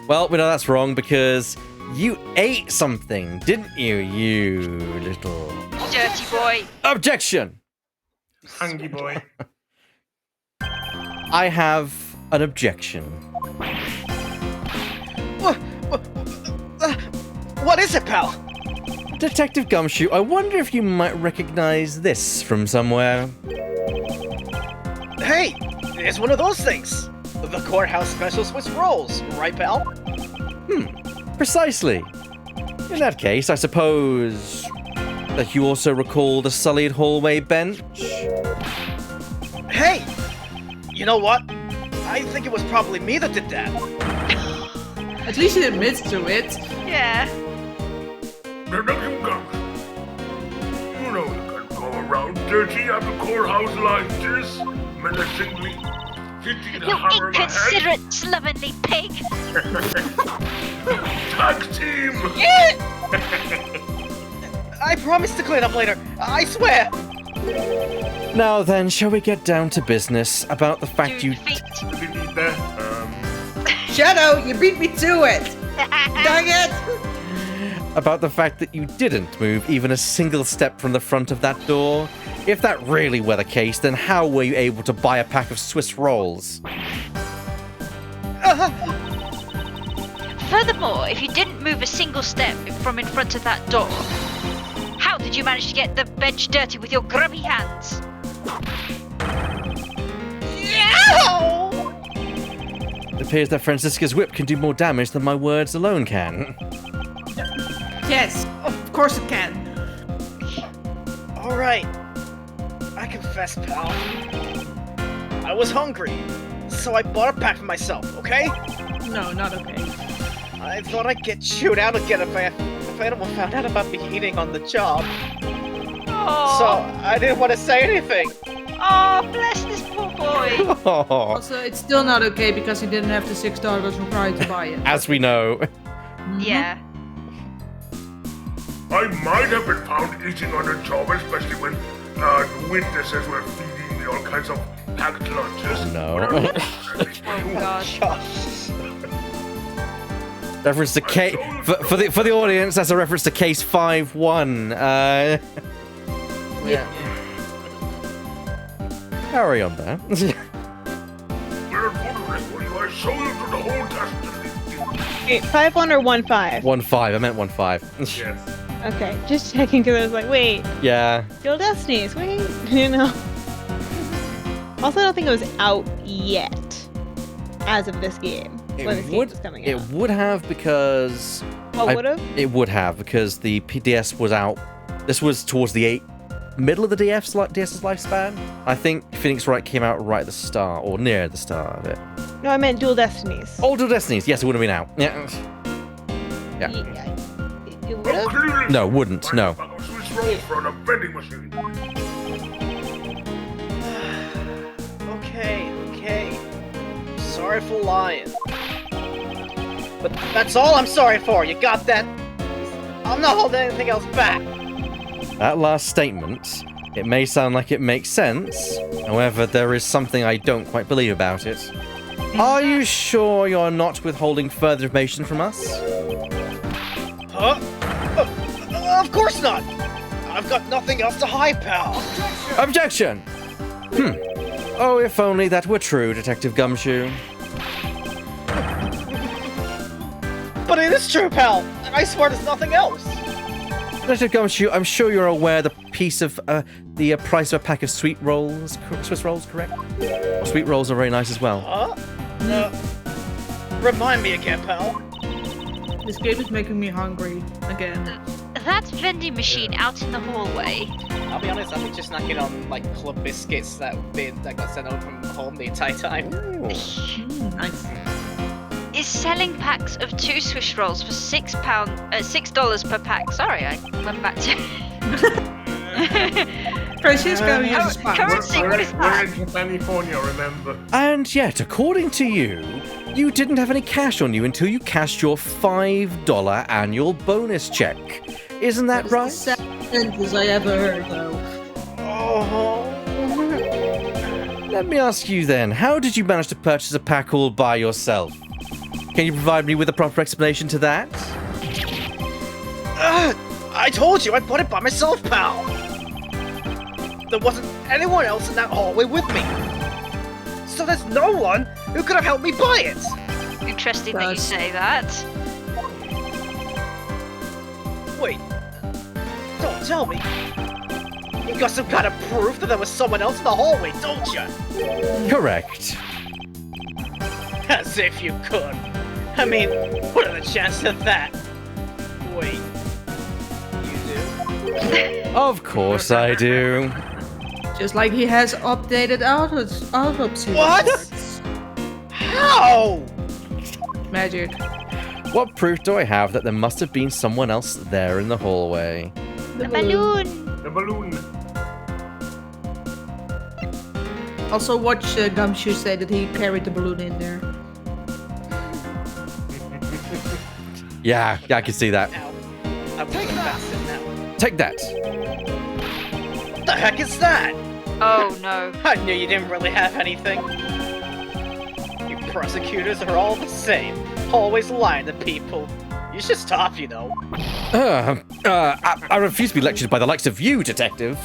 Well, we know that's wrong because you ate something, didn't you, you little... Dirty boy. Objection! Hungry boy. I have an objection. What is it, pal? Detective Gumshoe, I wonder if you might recognize this from somewhere. Hey, it's one of those things. The courthouse special Swiss rolls, right, pal? Precisely. In that case, I suppose that you also recall the sullied hallway bench? Hey! You know what? I think it was probably me that did that. At least he admits to it. Yeah. Detective Gumshoe, you know you can go around dirty at the courthouse like this, menacingly, hitting the You hammer in the head. inconsiderate, slovenly pig. Tag team! I promise to clean up later. I swear. Now then, shall we get down to business about the fact you... Feet. Shadow, you beat me to it. Dang it. About the fact that you didn't move even a single step from the front of that door? If that really were the case, then how were you able to buy a pack of Swiss rolls? Furthermore, if you didn't move a single step from in front of that door, how did you manage to get the bench dirty with your grubby hands? It appears that Francisca's whip can do more damage than my words alone can. Yes, of course it can. Alright. I confess, pal. I was hungry, so I bought a pack for myself, okay? No, not okay. I thought I'd get chewed out again if anyone found out about me eating on the job. Oh, So I didn't want to say anything. oh, bless this poor boy. Oh, Also, it's still not okay because he didn't have the $6 required to buy it. as we know. Yeah. I might have been found eating on the job, especially when witnesses were feeding me all kinds of packed lunches. No. Oh, God. Reference to case for the audience. That's a reference to case 5-1. Yeah. Carry on there. We're vulnerable. I show you to the whole destiny. Wait, 5-1 or 1-5? 1-5. I meant 1-5. Yes. Okay, just checking because I was like, wait, Yeah. Dual Destinies, wait, you know. Also, I don't think it was out yet as of this game. When this game was coming out. It would have because. Oh, would have? It would have because the DS was out. This was towards the middle of the DS's lifespan. I think Phoenix Wright came out right at the start or near the start of it. No, I meant Dual Destinies. Oh, Dual Destinies. Yes, it would have been out. Yeah. Yeah. It would have? No, wouldn't. No. Swiss rolls for a vending machine. Okay. Sorry for lying. But that's all I'm sorry for, you got that? I'm not holding anything else back. That last statement, it may sound like it makes sense. However, there is something I don't quite believe about it. Are you sure you're not withholding further information from us? Huh? Of course not! I've got nothing else to hide, pal! Objection! Oh, if only that were true, Detective Gumshoe. But it is true, pal! And I swear there's nothing else! Detective Gumshoe, I'm sure you're aware the price of a pack of Swiss rolls, correct? Sweet rolls are very nice as well. Huh? Remind me again, pal. This game is making me hungry again. That vending machine out in the hallway I'll be honest, I've been just snacking on like club biscuits that got sent over from home the entire time. Nice. is selling packs of 2 Swiss rolls for $6 per pack. Sorry, I went back to. Francisco uses currency, what is that? We're in California, remember? And yet, according to you, you didn't have any cash on you until you cashed your $5 annual bonus check. Isn't that right? That's the saddest sentence I ever heard, though. Let me ask you then, how did you manage to purchase a pack all by yourself? Can you provide me with a proper explanation to that? I told you I bought it by myself, pal! There wasn't anyone else in that hallway with me. So there's no one who could have helped me buy it! Interesting that you say that. Wait, don't tell me. You got some kind of proof that there was someone else in the hallway, don't you? Correct. As if you could. I mean, what are the chances of that? Wait, you do? Of course I do. Just like he has updated autopsy What? reports. How? Magic. What proof do I have that there must have been someone else there in the hallway? The balloon. The balloon. Also, watch Gumshoe say that he carried the balloon in there. Yeah, I can see that. Now, I'm taking faster now. Take that. What the heck is that? Oh no. I knew you didn't really have anything. You prosecutors are all the same. Always lying to people. You should stop, you know. I refuse to be lectured by the likes of you, detective.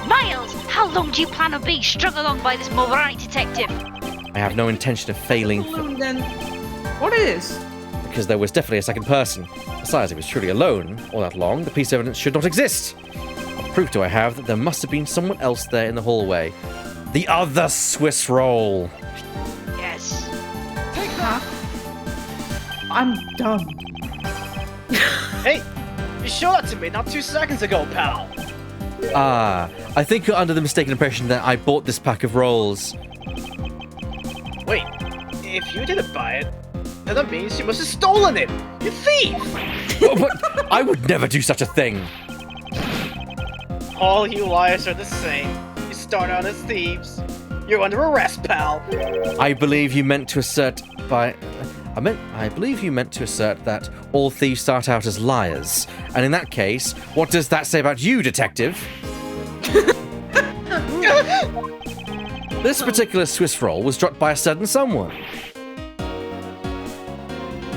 Miles, how long do you plan on being strung along by this moronic detective? I have no intention of failing Balloon, then. What is? because there was definitely a second person. Besides, if it was truly alone all that long, the piece of evidence should not exist. What proof do I have that there must have been someone else there in the hallway? The other Swiss roll. Yes. Take that. I'm dumb. Hey, you showed that to me not 2 seconds ago, pal. I think you're under the mistaken impression that I bought this pack of rolls. Wait, if you didn't buy it, then that means you must have stolen it. You thief! What? I would never do such a thing. All you liars are the same. You start out as thieves. You're under arrest, pal. I believe you meant to assert that all thieves start out as liars. And in that case, what does that say about you, detective? This particular Swiss roll was dropped by a certain someone.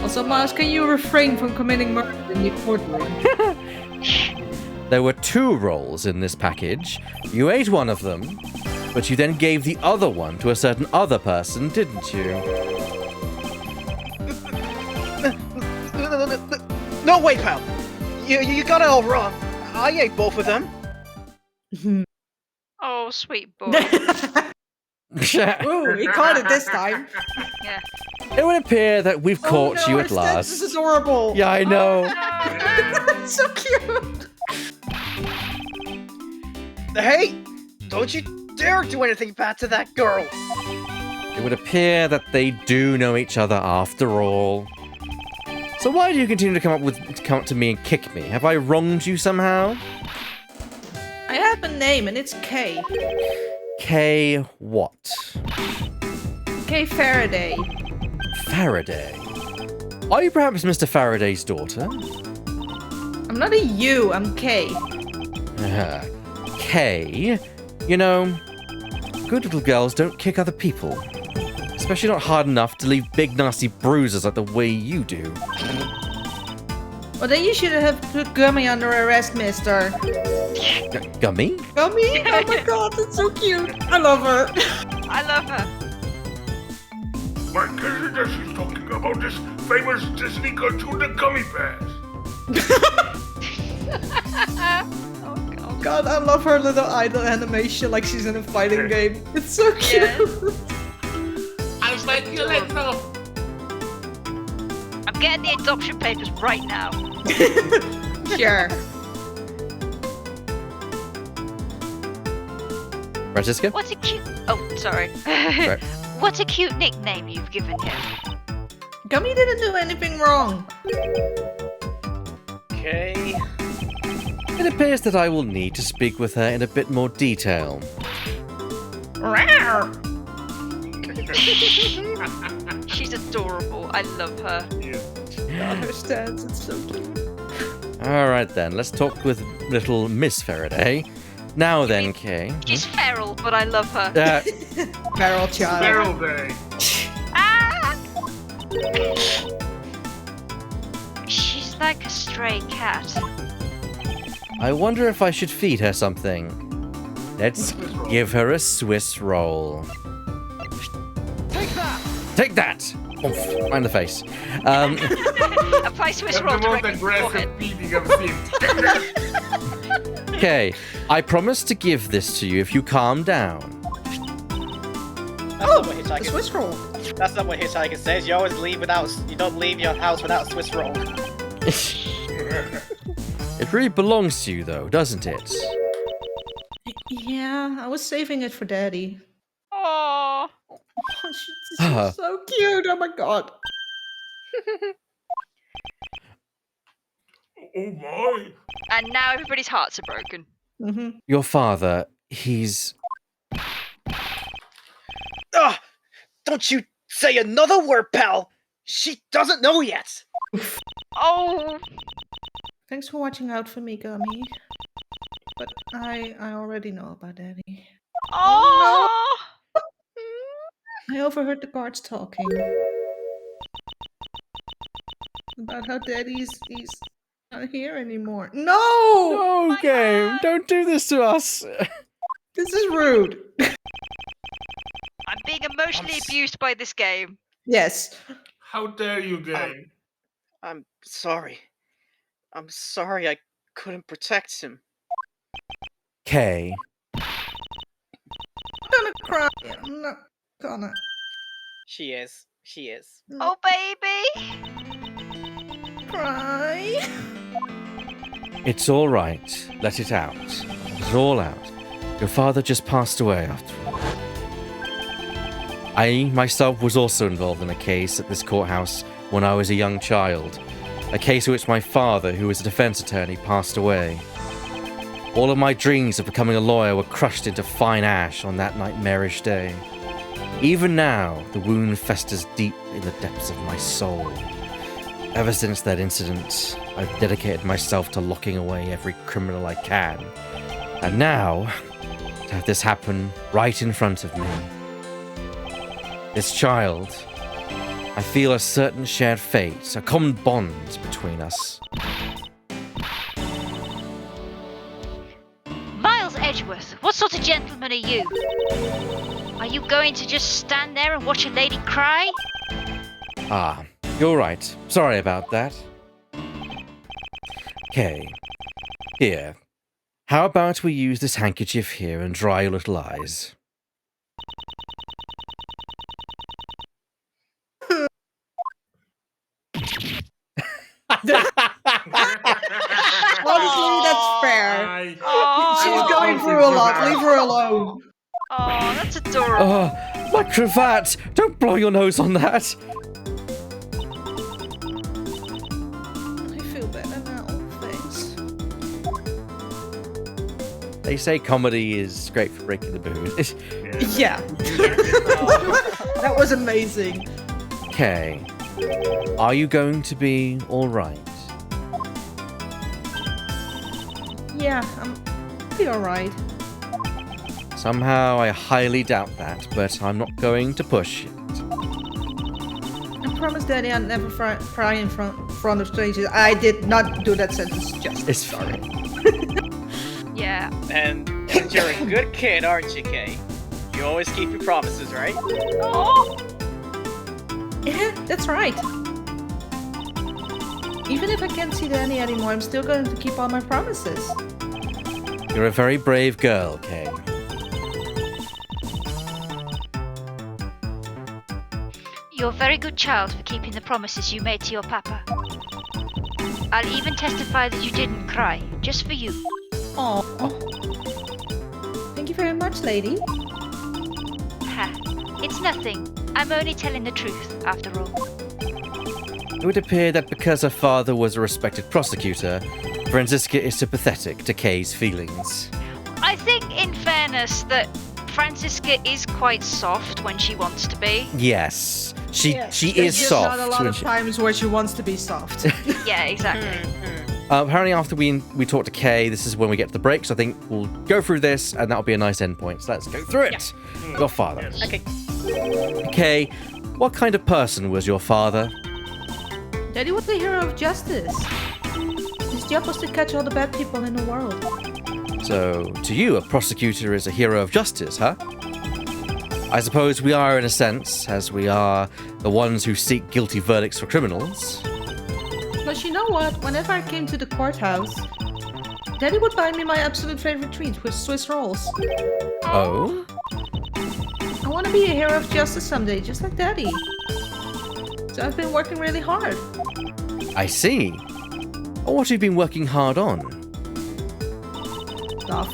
Also, Miles, can you refrain from committing murder in the courtroom? There were 2 rolls in this package. You ate one of them, but you then gave the other one to a certain other person, didn't you? No way, pal. You got it all wrong. I ate both of them. Oh, sweet boy. Ooh, he caught it this time. Yeah. It would appear that we've caught no, you her at stance last. is adorable. Yeah, I know. It's so cute. Hey, don't you dare do anything bad to that girl. It would appear that they do know each other after all. So why do you continue to come up to me and kick me? Have I wronged you somehow? I have a name and it's Kay. K what? Kay Faraday. Faraday. Are you perhaps Mr. Faraday's daughter? I'm not a you, I'm Kay. Kay, you know, good little girls don't kick other people. Especially not hard enough to leave big nasty bruises like the way you do. Well, then you should have put Gummy under arrest, mister. Gummy? Gummy? Oh my god, that's so cute. I love her. I love her. My cousin is talking about this famous Disney cartoon, The Gummy Bears. Oh god. God, I love her little idle animation like she's in a fighting game. It's so cute. Yes. I was like, you let go. I'm getting the adoption papers right now. Sure. Francisca? What a cute. Oh, sorry. Right. What a cute nickname you've given him. Gummy didn't do anything wrong. Okay. It appears that I will need to speak with her in a bit more detail. Rawr. She's adorable. I love her. God, her stance, it's so cute. Alright then, let's talk with little Miss Faraday. Now then, Kay. She's feral, but I love her. Feral child. Feral Day. Ah! She's like a stray cat. I wonder if I should feed her something. Let's give her a Swiss roll. Take that. Take that! Oof, right in the face. Apply Swiss That's roll the most directly to the forehead. aggressive feeding I've seen. Okay, I promise to give this to you if you calm down. That's not what The hitchhiking. Swiss roll. That's not what hitchhiking says. You always leave without. You don't leave your house without a Swiss roll. It really belongs to you, though, doesn't it? Yeah, I was saving it for Daddy. Aww. Oh, she's so cute. Oh my god. Oh my! And now everybody's hearts are broken. Mm-hmm. Your father, he's... Ugh! Don't you say another word, pal! She doesn't know yet! Oh. Thanks for watching out for me, Gummy. But I already know about Daddy. Oh. I overheard the guards talking about how Daddy's he's not here anymore. No! No, game! Don't do this to us! This is rude. I'm being emotionally abused by this game. Yes. How dare you, game? I'm sorry. I'm sorry I couldn't protect him. Kay, I'm gonna cry. I'm not gonna. She is. She is. Oh, baby. Cry. it's all right. Let it out. It's all out. Your father just passed away after all. I myself was also involved in a case at this courthouse when I was a young child. A case in which my father, who was a defense attorney, passed away. All of my dreams of becoming a lawyer were crushed into fine ash on that nightmarish day. Even now, the wound festers deep in the depths of my soul. Ever since that incident, I've dedicated myself to locking away every criminal I can. And now, to have this happen right in front of me. This child, I feel a certain shared fate, a common bond between us. Miles Edgeworth, what sort of gentleman are you? Are you going to just stand there and watch a lady cry? Ah, you're right. Sorry about that. Okay. Here. How about we use this handkerchief here and dry your little eyes? Honestly, that's fair. She's going through a lot. Leave her alone. Oh, that's adorable. Oh, my cravat! Don't blow your nose on that! I feel better now. Thanks. They say comedy is great for breaking the mood. Yeah. That was amazing. Okay. Are you going to be alright? Yeah, I'm be alright. Somehow I highly doubt that, but I'm not going to push it. I promise, Daddy, I'll never cry in front of strangers. I did not do that sentence justice. It's Sorry. Yeah. And you're a good kid, aren't you, Kay? You always keep your promises, right? Oh. Yeah, that's right. Even if I can't see Danny anymore, I'm still going to keep all my promises. You're a very brave girl, Kay. You're a very good child for keeping the promises you made to your papa. I'll even testify that you didn't cry, just for you. Aww. Thank you very much, lady. Ha. It's nothing. I'm only telling the truth, after all. It would appear that because her father was a respected prosecutor, Franziska is sympathetic to Kay's feelings. I think, in fairness, that Franziska is quite soft when she wants to be. Yes, she There's is just soft. not a lot when of she- times where she wants to be soft. Yeah, exactly. Apparently after we talk to Kay, this is when we get to the break, so I think we'll go through this, and that'll be a nice end point. So let's go through it. Your father. Okay. Kay, what kind of person was your father? Daddy was the hero of justice. His job was to catch all the bad people in the world. So, to you, a prosecutor is a hero of justice, huh? I suppose we are in a sense, as we are the ones who seek guilty verdicts for criminals. But you know what? Whenever I came to the courthouse, Daddy would buy me my absolute favorite treat with Swiss rolls. Oh? I want to be a hero of justice someday, just like Daddy. So I've been working really hard. I see. What have you been working hard on? Stuff.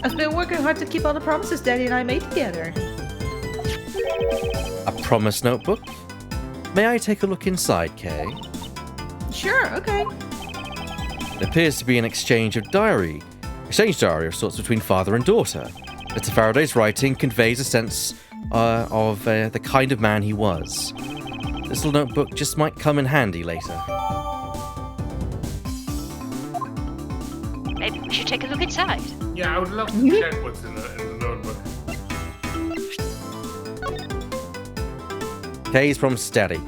I've been working hard to keep all the promises Daddy and I made together. A promise notebook? May I take a look inside, Kay? Sure, okay. It appears to be an exchange diary of sorts between father and daughter. Mr. Faraday's writing conveys a sense of the kind of man he was. This little notebook just might come in handy later. Maybe we should take a look inside. Yeah, I would love to check what's in the notebook. Kay's promise Daddy.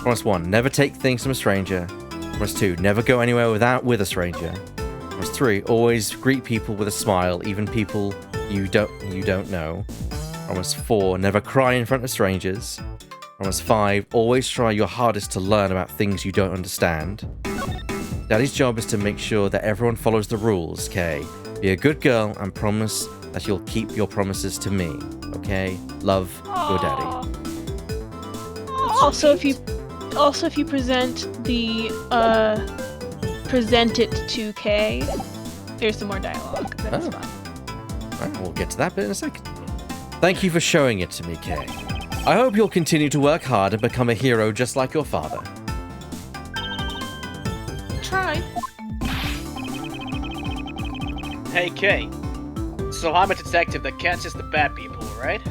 Promise 1, never take things from a stranger. Promise 2, never go anywhere with a stranger. Promise 3, always greet people with a smile, even people you don't know. Promise 4, never cry in front of strangers. Promise 5, always try your hardest to learn about things you don't understand. Daddy's job is to make sure that everyone follows the rules, Kay. Be a good girl and promise that you'll keep your promises to me. Okay? Love, your daddy. Also, if you present it to Kay, there's some more dialogue. That's fun. Right, we'll get to that bit in a second. Thank you for showing it to me, Kay. I hope you'll continue to work hard and become a hero just like your father. Try. Hey, Kay. So I'm a detective that catches the bad people, right?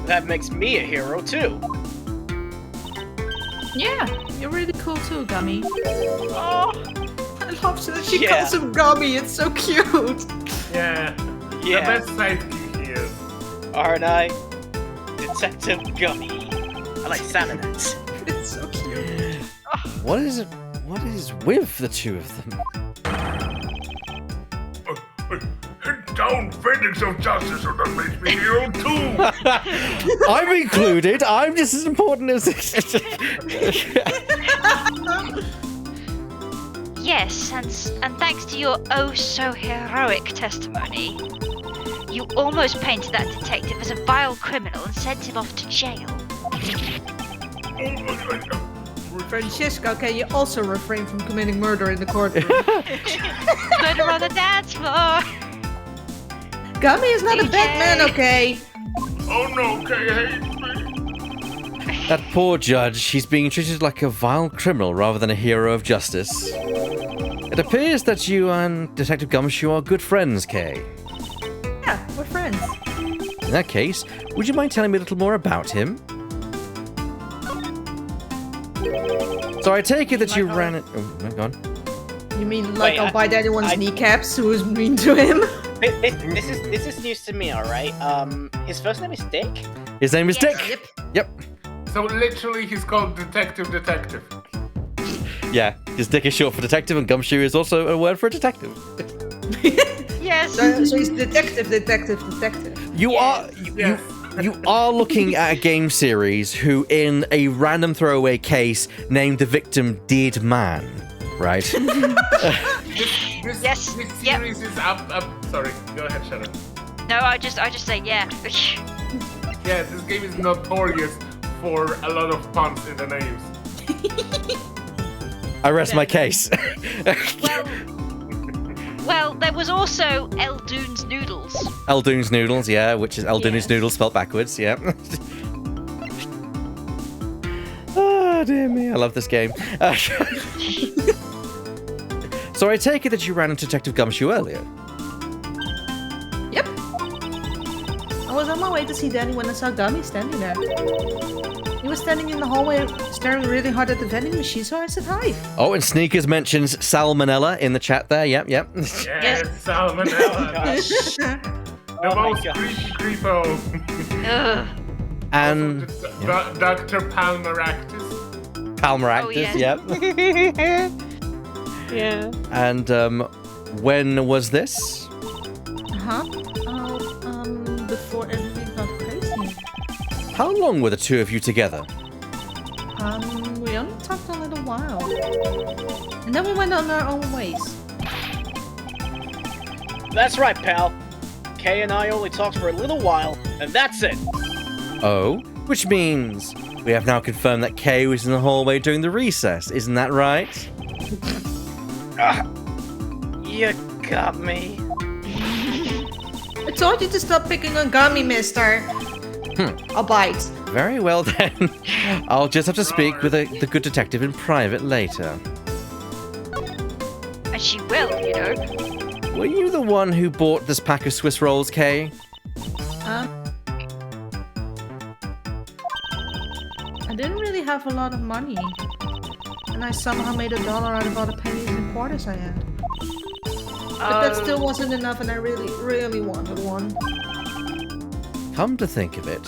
That makes me a hero, too. Yeah, you're really cool too, Gummy. Oh, I love that she Yeah. calls him Gummy. It's so cute. Yeah. yeah. The best sidekick he is. Aren't I? Detective Gummy. I like salmon nuts. It's so cute. What is it? What is with the two of them? Hit down Phoenix of Justice, or that makes me hero too. I'm included. I'm just as important as this. Yes, and thanks to your oh-so-heroic testimony, you almost painted that detective as a vile criminal and sent him off to jail. Francisco, can you also refrain from committing murder in the courtroom? Murder on the dance floor. Gummy is not a bad man, okay? Oh no, Kay hates me. That poor judge. He's being treated like a vile criminal rather than a hero of justice. It appears that you and Detective Gumshoe are good friends, Kay. Yeah, we're friends. In that case, would you mind telling me a little more about him? So I take it that you ran it. Oh, hang on. You mean like Wait, I'll bite anyone's kneecaps who is mean to him? This is news to me, alright? His first name is Dick? His name is Yes. Dick. Yep. So literally, he's called Detective. Yeah, his Dick is short for detective, and Gumshoe is also a word for a detective. Yes. So he's detective. You Yes. you are looking at a game series who, in a random throwaway case, named the victim Dead Man, right? This Yes, yep. series is up. Sorry, go ahead, Sharon. No, I just say yeah. Yeah, this game is notorious for a lot of puns in the names. I rest my case. Well, there was also Eldoon's Noodles. Eldoon's Noodles, yeah, which is Eldoon's Yes. Noodles spelled backwards, yeah. Oh, dear me, I love this game. So I take it that you ran into Detective Gumshoe earlier? Yep. I was on my way to see Danny when I saw Gummy standing there. He was standing in the hallway staring really hard at the vending machine, so I said hi. Oh, and Sneakers mentions salmonella in the chat there, yep. Yes, salmonella. The Oh my most gosh. creepy creepo. Ugh. And Dr. Palmeractus. Palmeractus, Oh, yeah. yep. Yeah. And when was this? Before everything got crazy. How long were the two of you together? We only talked a little while. And then we went on our own ways. That's right, pal. Kay and I only talked for a little while, and that's it. Oh, which means we have now confirmed that Kay was in the hallway during the recess, isn't that right? You got me. I told you to stop picking on Gummy, mister. I'll bite. Very well then. I'll just have to speak with the good detective in private later. And she will, you know. Were you the one who bought this pack of Swiss rolls, Kay? I didn't really have a lot of money. And I somehow made $1 out of all the pennies and quarters I had. But that still wasn't enough, and I really, really wanted one. Come to think of it,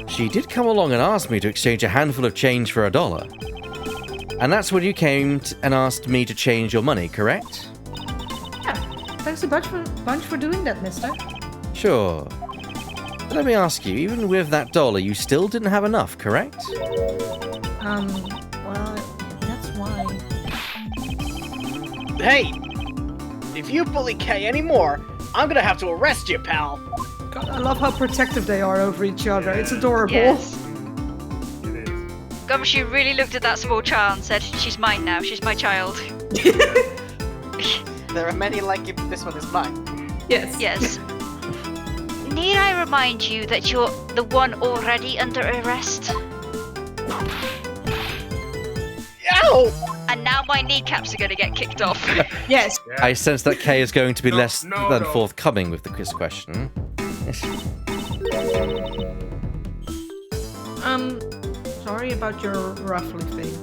she did come along and ask me to exchange a handful of change for $1. And that's when you came and asked me to change your money, correct? Yeah, thanks a bunch for doing that, mister. Sure. But let me ask you, even with that $1, you still didn't have enough, correct? Well, that's why. Hey! If you bully Kay anymore, I'm gonna have to arrest you, pal. God, I love how protective they are over each other. It's adorable. Yes. It is. Gumshoe really looked at that small child and said, "She's mine now. She's my child." There are many like you, but this one is mine. Yes. Yes. Need I remind you that you're the one already under arrest? Ow! And now my kneecaps are going to get kicked off. Yes. Yeah. I sense that Kay is going to be No, less no, than no. forthcoming with the quiz question. Sorry about your ruffly thing.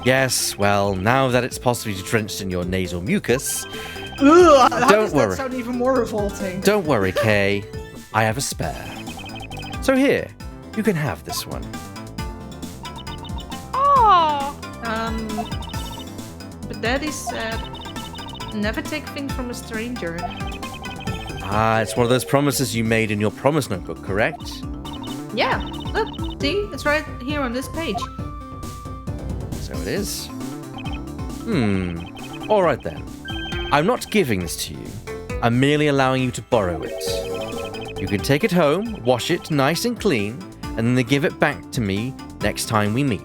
Yes, well, now that it's possibly drenched in your nasal mucus, Ugh, how does worry. that sound even more revolting? don't worry, Kay. I have a spare. So here, you can have this one. Oh. But Daddy said, never take things from a stranger. Ah, it's one of those promises you made in your promise notebook, correct? Yeah, look, see? It's right here on this page. So it is. All right then. I'm not giving this to you. I'm merely allowing you to borrow it. You can take it home, wash it nice and clean, and then give it back to me next time we meet.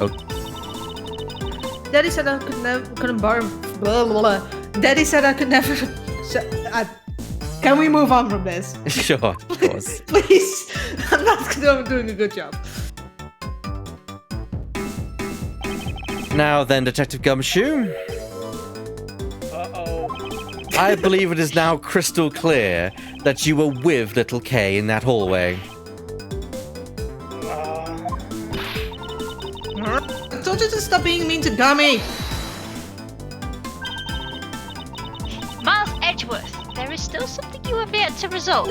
Okay. Daddy said I couldn't borrow. Blah, blah, blah. Daddy said I could never. Can we move on from this? Sure, of course. Please, I'm not doing a good job. Now then, Detective Gumshoe. Uh-oh. I believe it is now crystal clear that you were with little Kay in that hallway. I told you to stop being mean to Gummy. Miles Edgeworth, there is still something you have yet to resolve.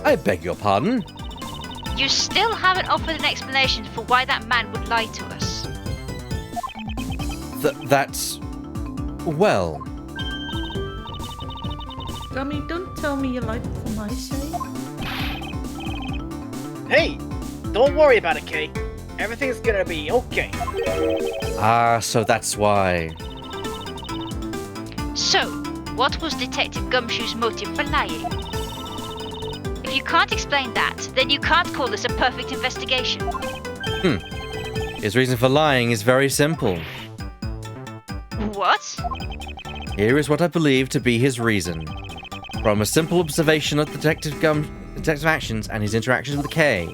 I beg your pardon? You still haven't offered an explanation for why that man would lie to us. That's... well... Gummy, don't tell me you like it for my sake. Hey, don't worry about it, Kay. Everything's gonna be okay. Ah, so that's why. So, what was Detective Gumshoe's motive for lying? If you can't explain that, then you can't call this a perfect investigation. His reason for lying is very simple. What? Here is what I believe to be his reason. From a simple observation of Detective actions and his interactions with Kay,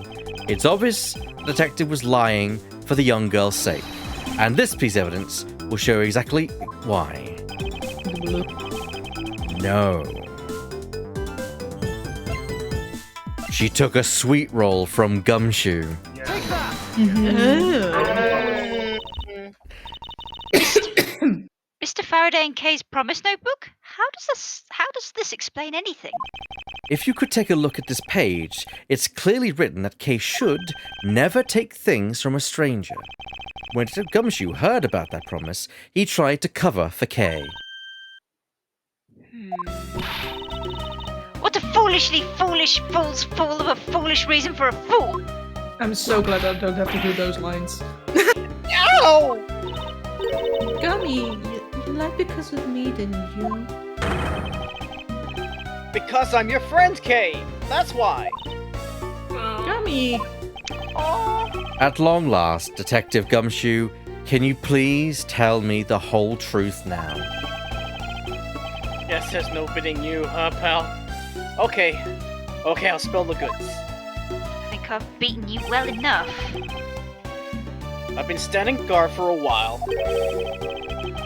it's obvious the detective was lying for the young girl's sake. And this piece of evidence will show exactly why. No. She took a sweet roll from Gumshoe. Mr. Faraday and Kay's promise notebook? How does this explain anything? If you could take a look at this page, it's clearly written that Kay should never take things from a stranger. When Gumshoe heard about that promise, he tried to cover for Kay. What a foolishly foolish fool's fool of a foolish reason for a fool! I'm so glad I don't have to do those lines. Ow! Gummy, you lied because of me, didn't you? Because I'm your friend, Kay. That's why. Gummy! At long last, Detective Gumshoe, can you please tell me the whole truth now? Guess there's no bidding you, huh, pal? Okay, I'll spill the goods. I think I've beaten you well enough. I've been standing guard for a while.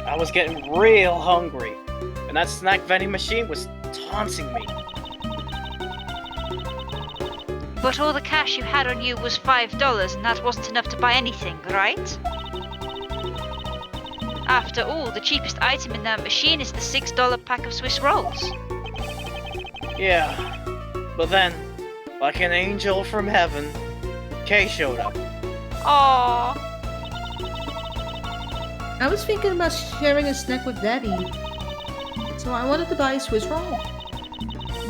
I was getting real hungry, and that snack vending machine was taunting me. But all the cash you had on you was $5, and that wasn't enough to buy anything, right? After all, the cheapest item in that machine is the $6 pack of Swiss rolls. Yeah, but then, like an angel from heaven, Kay showed up. Aww. I was thinking about sharing a snack with Daddy. So I wanted to buy a Swiss roll.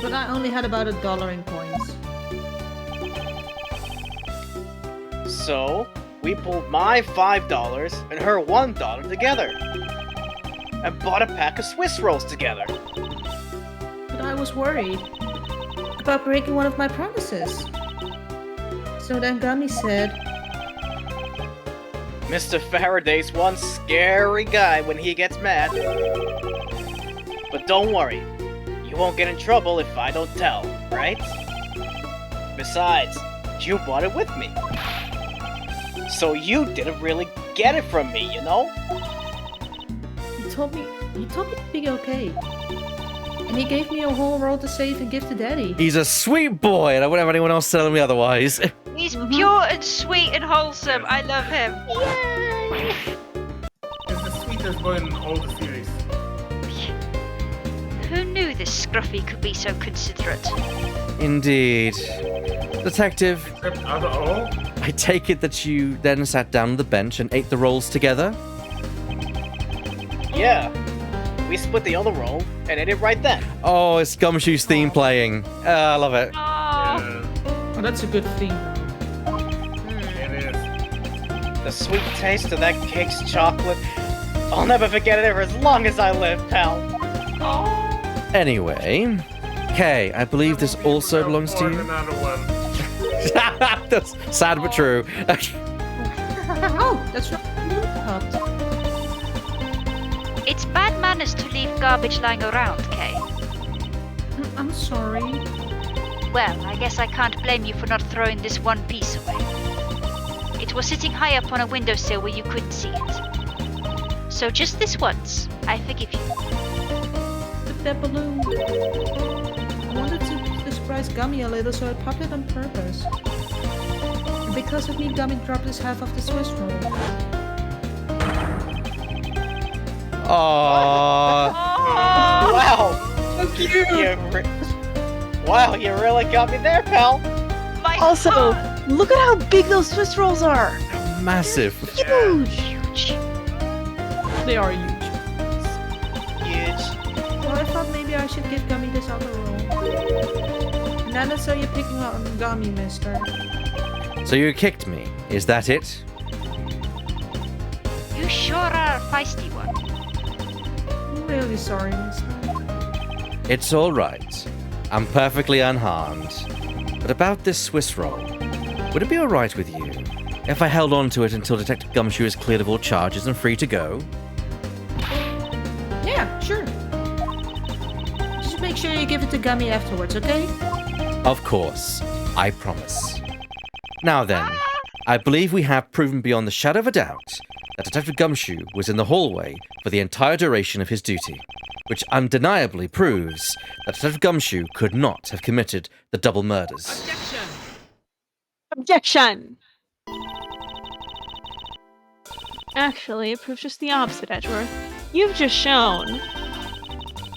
But I only had about $1 in coins. So, we pulled my $5 and her $1 together. And bought a pack of Swiss rolls together. But I was worried about breaking one of my promises. So then Gummy said, Mr. Faraday's one scary guy when he gets mad. But don't worry, you won't get in trouble if I don't tell, right? Besides, you bought it with me. So you didn't really get it from me, you know? You told me to be okay. And he gave me a whole roll to save and give to Daddy. He's a sweet boy, and I wouldn't have anyone else telling me otherwise. He's pure and sweet and wholesome. I love him. Yay! He's the sweetest boy in all the series. Who knew this Scruffy could be so considerate? Indeed. Detective, Except oh, I take it that you then sat down on the bench and ate the rolls together? Yeah. We split the other roll and ate it right then. Oh, it's Gumshoe's theme playing. I love it. Oh, yeah, Oh, that's a good thing. it is. The sweet taste of that cake's chocolate. I'll never forget it for as long as I live, pal. Anyway, Kay, I believe this also belongs to you. Another one. That's sad but true. Oh, that's right. it's bad manners to leave garbage lying around, Kay. I'm sorry. Well, I guess I can't blame you for not throwing this one piece away. It was sitting high up on a windowsill where you couldn't see it. So just this once, I forgive you. But that balloon. I wanted to surprise Gummy a little, so I popped it on purpose. And because of me, Gummy dropped his half of the Swiss roll. Aww. Wow. So cute! Wow, you really got me there, pal. My Also, look at how big those Swiss rolls are. Massive. Huge. huge. They are huge. Huge. So I thought maybe I should give Gummy this other roll. Now that's so you're picking on Gummy, mister. So you kicked me. Is that it? You sure are a feisty one. I'm really sorry, mister. It's all right. I'm perfectly unharmed. But about this Swiss roll, would it be all right with you if I held on to it until Detective Gumshoe is cleared of all charges and free to go? Yeah, sure. Just make sure you give it to Gummy afterwards, okay? Of course. I promise. Now then, I believe we have proven beyond the shadow of a doubt that Detective Gumshoe was in the hallway for the entire duration of his duty, which undeniably proves that Detective Gumshoe could not have committed the double murders. Objection! Actually, it proves just the opposite, Edgeworth. You've just shown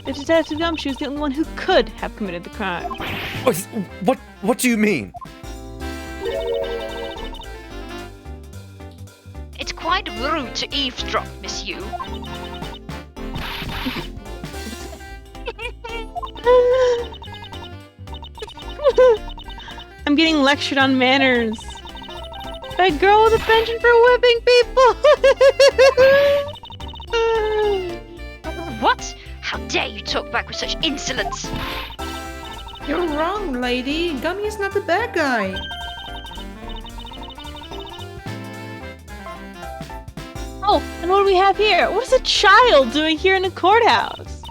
that Detective Gumshoe is the only one who could have committed the crime. What do you mean? It's quite rude to eavesdrop, Miss Yu. I'm getting lectured on manners. By a girl with a penchant for whipping people. What? How dare you talk back with such insolence? You're wrong, lady. Gummy is not the bad guy. Oh, and what do we have here? What is a child doing here in the courthouse?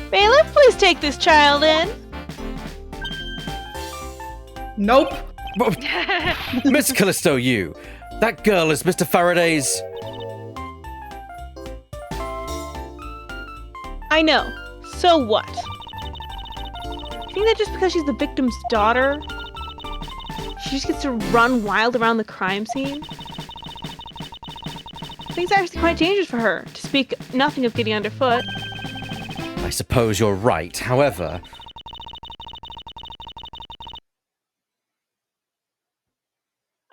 Bailiff, please take this child in. Nope. Miss Callisto, you. That girl is Mr. Faraday's... I know. So what? You think that just because she's the victim's daughter, she just gets to run wild around the crime scene? I think it's actually quite dangerous for her, to speak nothing of getting underfoot. I suppose you're right. However...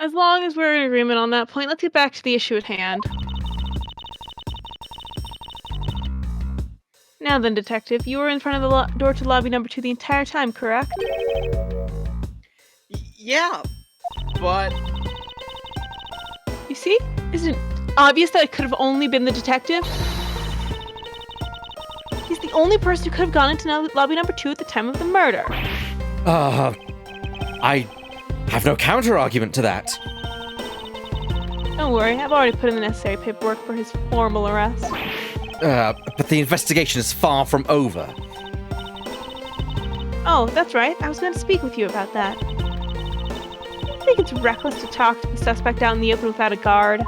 As long as we're in agreement on that point, let's get back to the issue at hand. Now then, Detective, you were in front of the door to lobby number 2 the entire time, correct? Yeah, but You see? Isn't it obvious that it could have only been the detective? He's the only person who could have gone into lobby number 2 at the time of the murder. I have no counter-argument to that. Don't worry, I've already put in the necessary paperwork for his formal arrest. But the investigation is far from over. Oh, that's right. I was going to speak with you about that. I think it's reckless to talk to the suspect out in the open without a guard.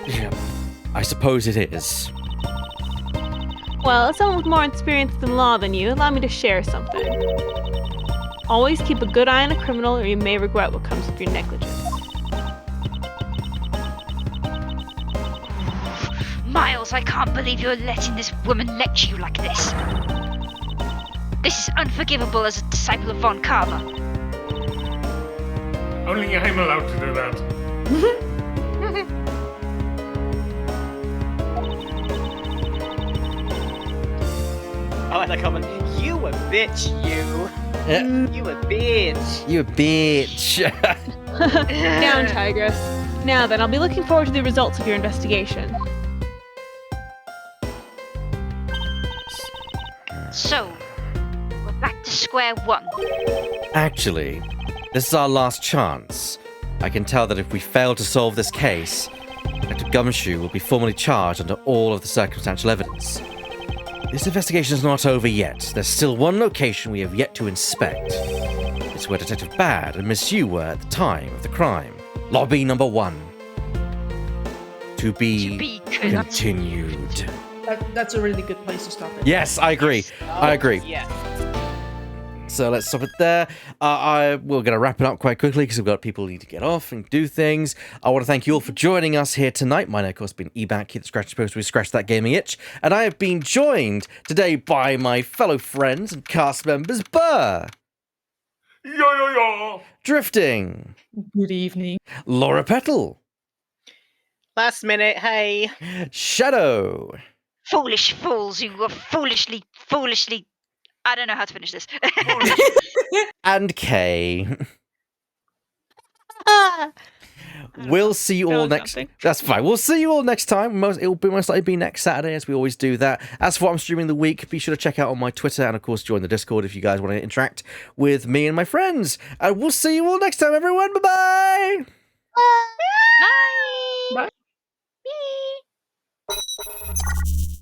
Yeah, I suppose it is. Well, as someone with more experience in law than you, allow me to share something. Always keep a good eye on a criminal, or you may regret what comes of your negligence. Miles, I can't believe you're letting this woman lecture you like this. This is unforgivable as a disciple of Von Karma. Only I'm allowed to do that. I like the comment. You a bitch, you. You a bitch. You a bitch. Down, Tigress. Now then, I'll be looking forward to the results of your investigation. So, we're back to square one. Actually, this is our last chance. I can tell that if we fail to solve this case, Dr. Gumshoe will be formally charged under all of the circumstantial evidence. This investigation is not over yet. There's still one location we have yet to inspect. It's where Detective Bad and Miss Yu were at the time of the crime. Lobby number 1. To be continued. That's a really good place to stop it. Yes, I agree. I agree. Yeah. So let's stop it there. We're going to wrap it up quite quickly because we've got people who need to get off and do things. I want to thank you all for joining us here tonight. My name, of course, has been Eback, here at the Scratch Post. We scratch that gaming itch. And I have been joined today by my fellow friends and cast members, Burr. Yo. Drifting. Good evening. Laura Petal. Last minute, hey. Shadow. Foolish fools who were foolishly. I don't know how to finish this. And Kay. We'll see you all next. That's fine. We'll see you all next time. It will most likely be next Saturday, as we always do that. As for what I'm streaming the week, be sure to check out on my Twitter and of course join the Discord if you guys want to interact with me and my friends. And we'll see you all next time, everyone. Bye-bye. Bye. Bye. Bye.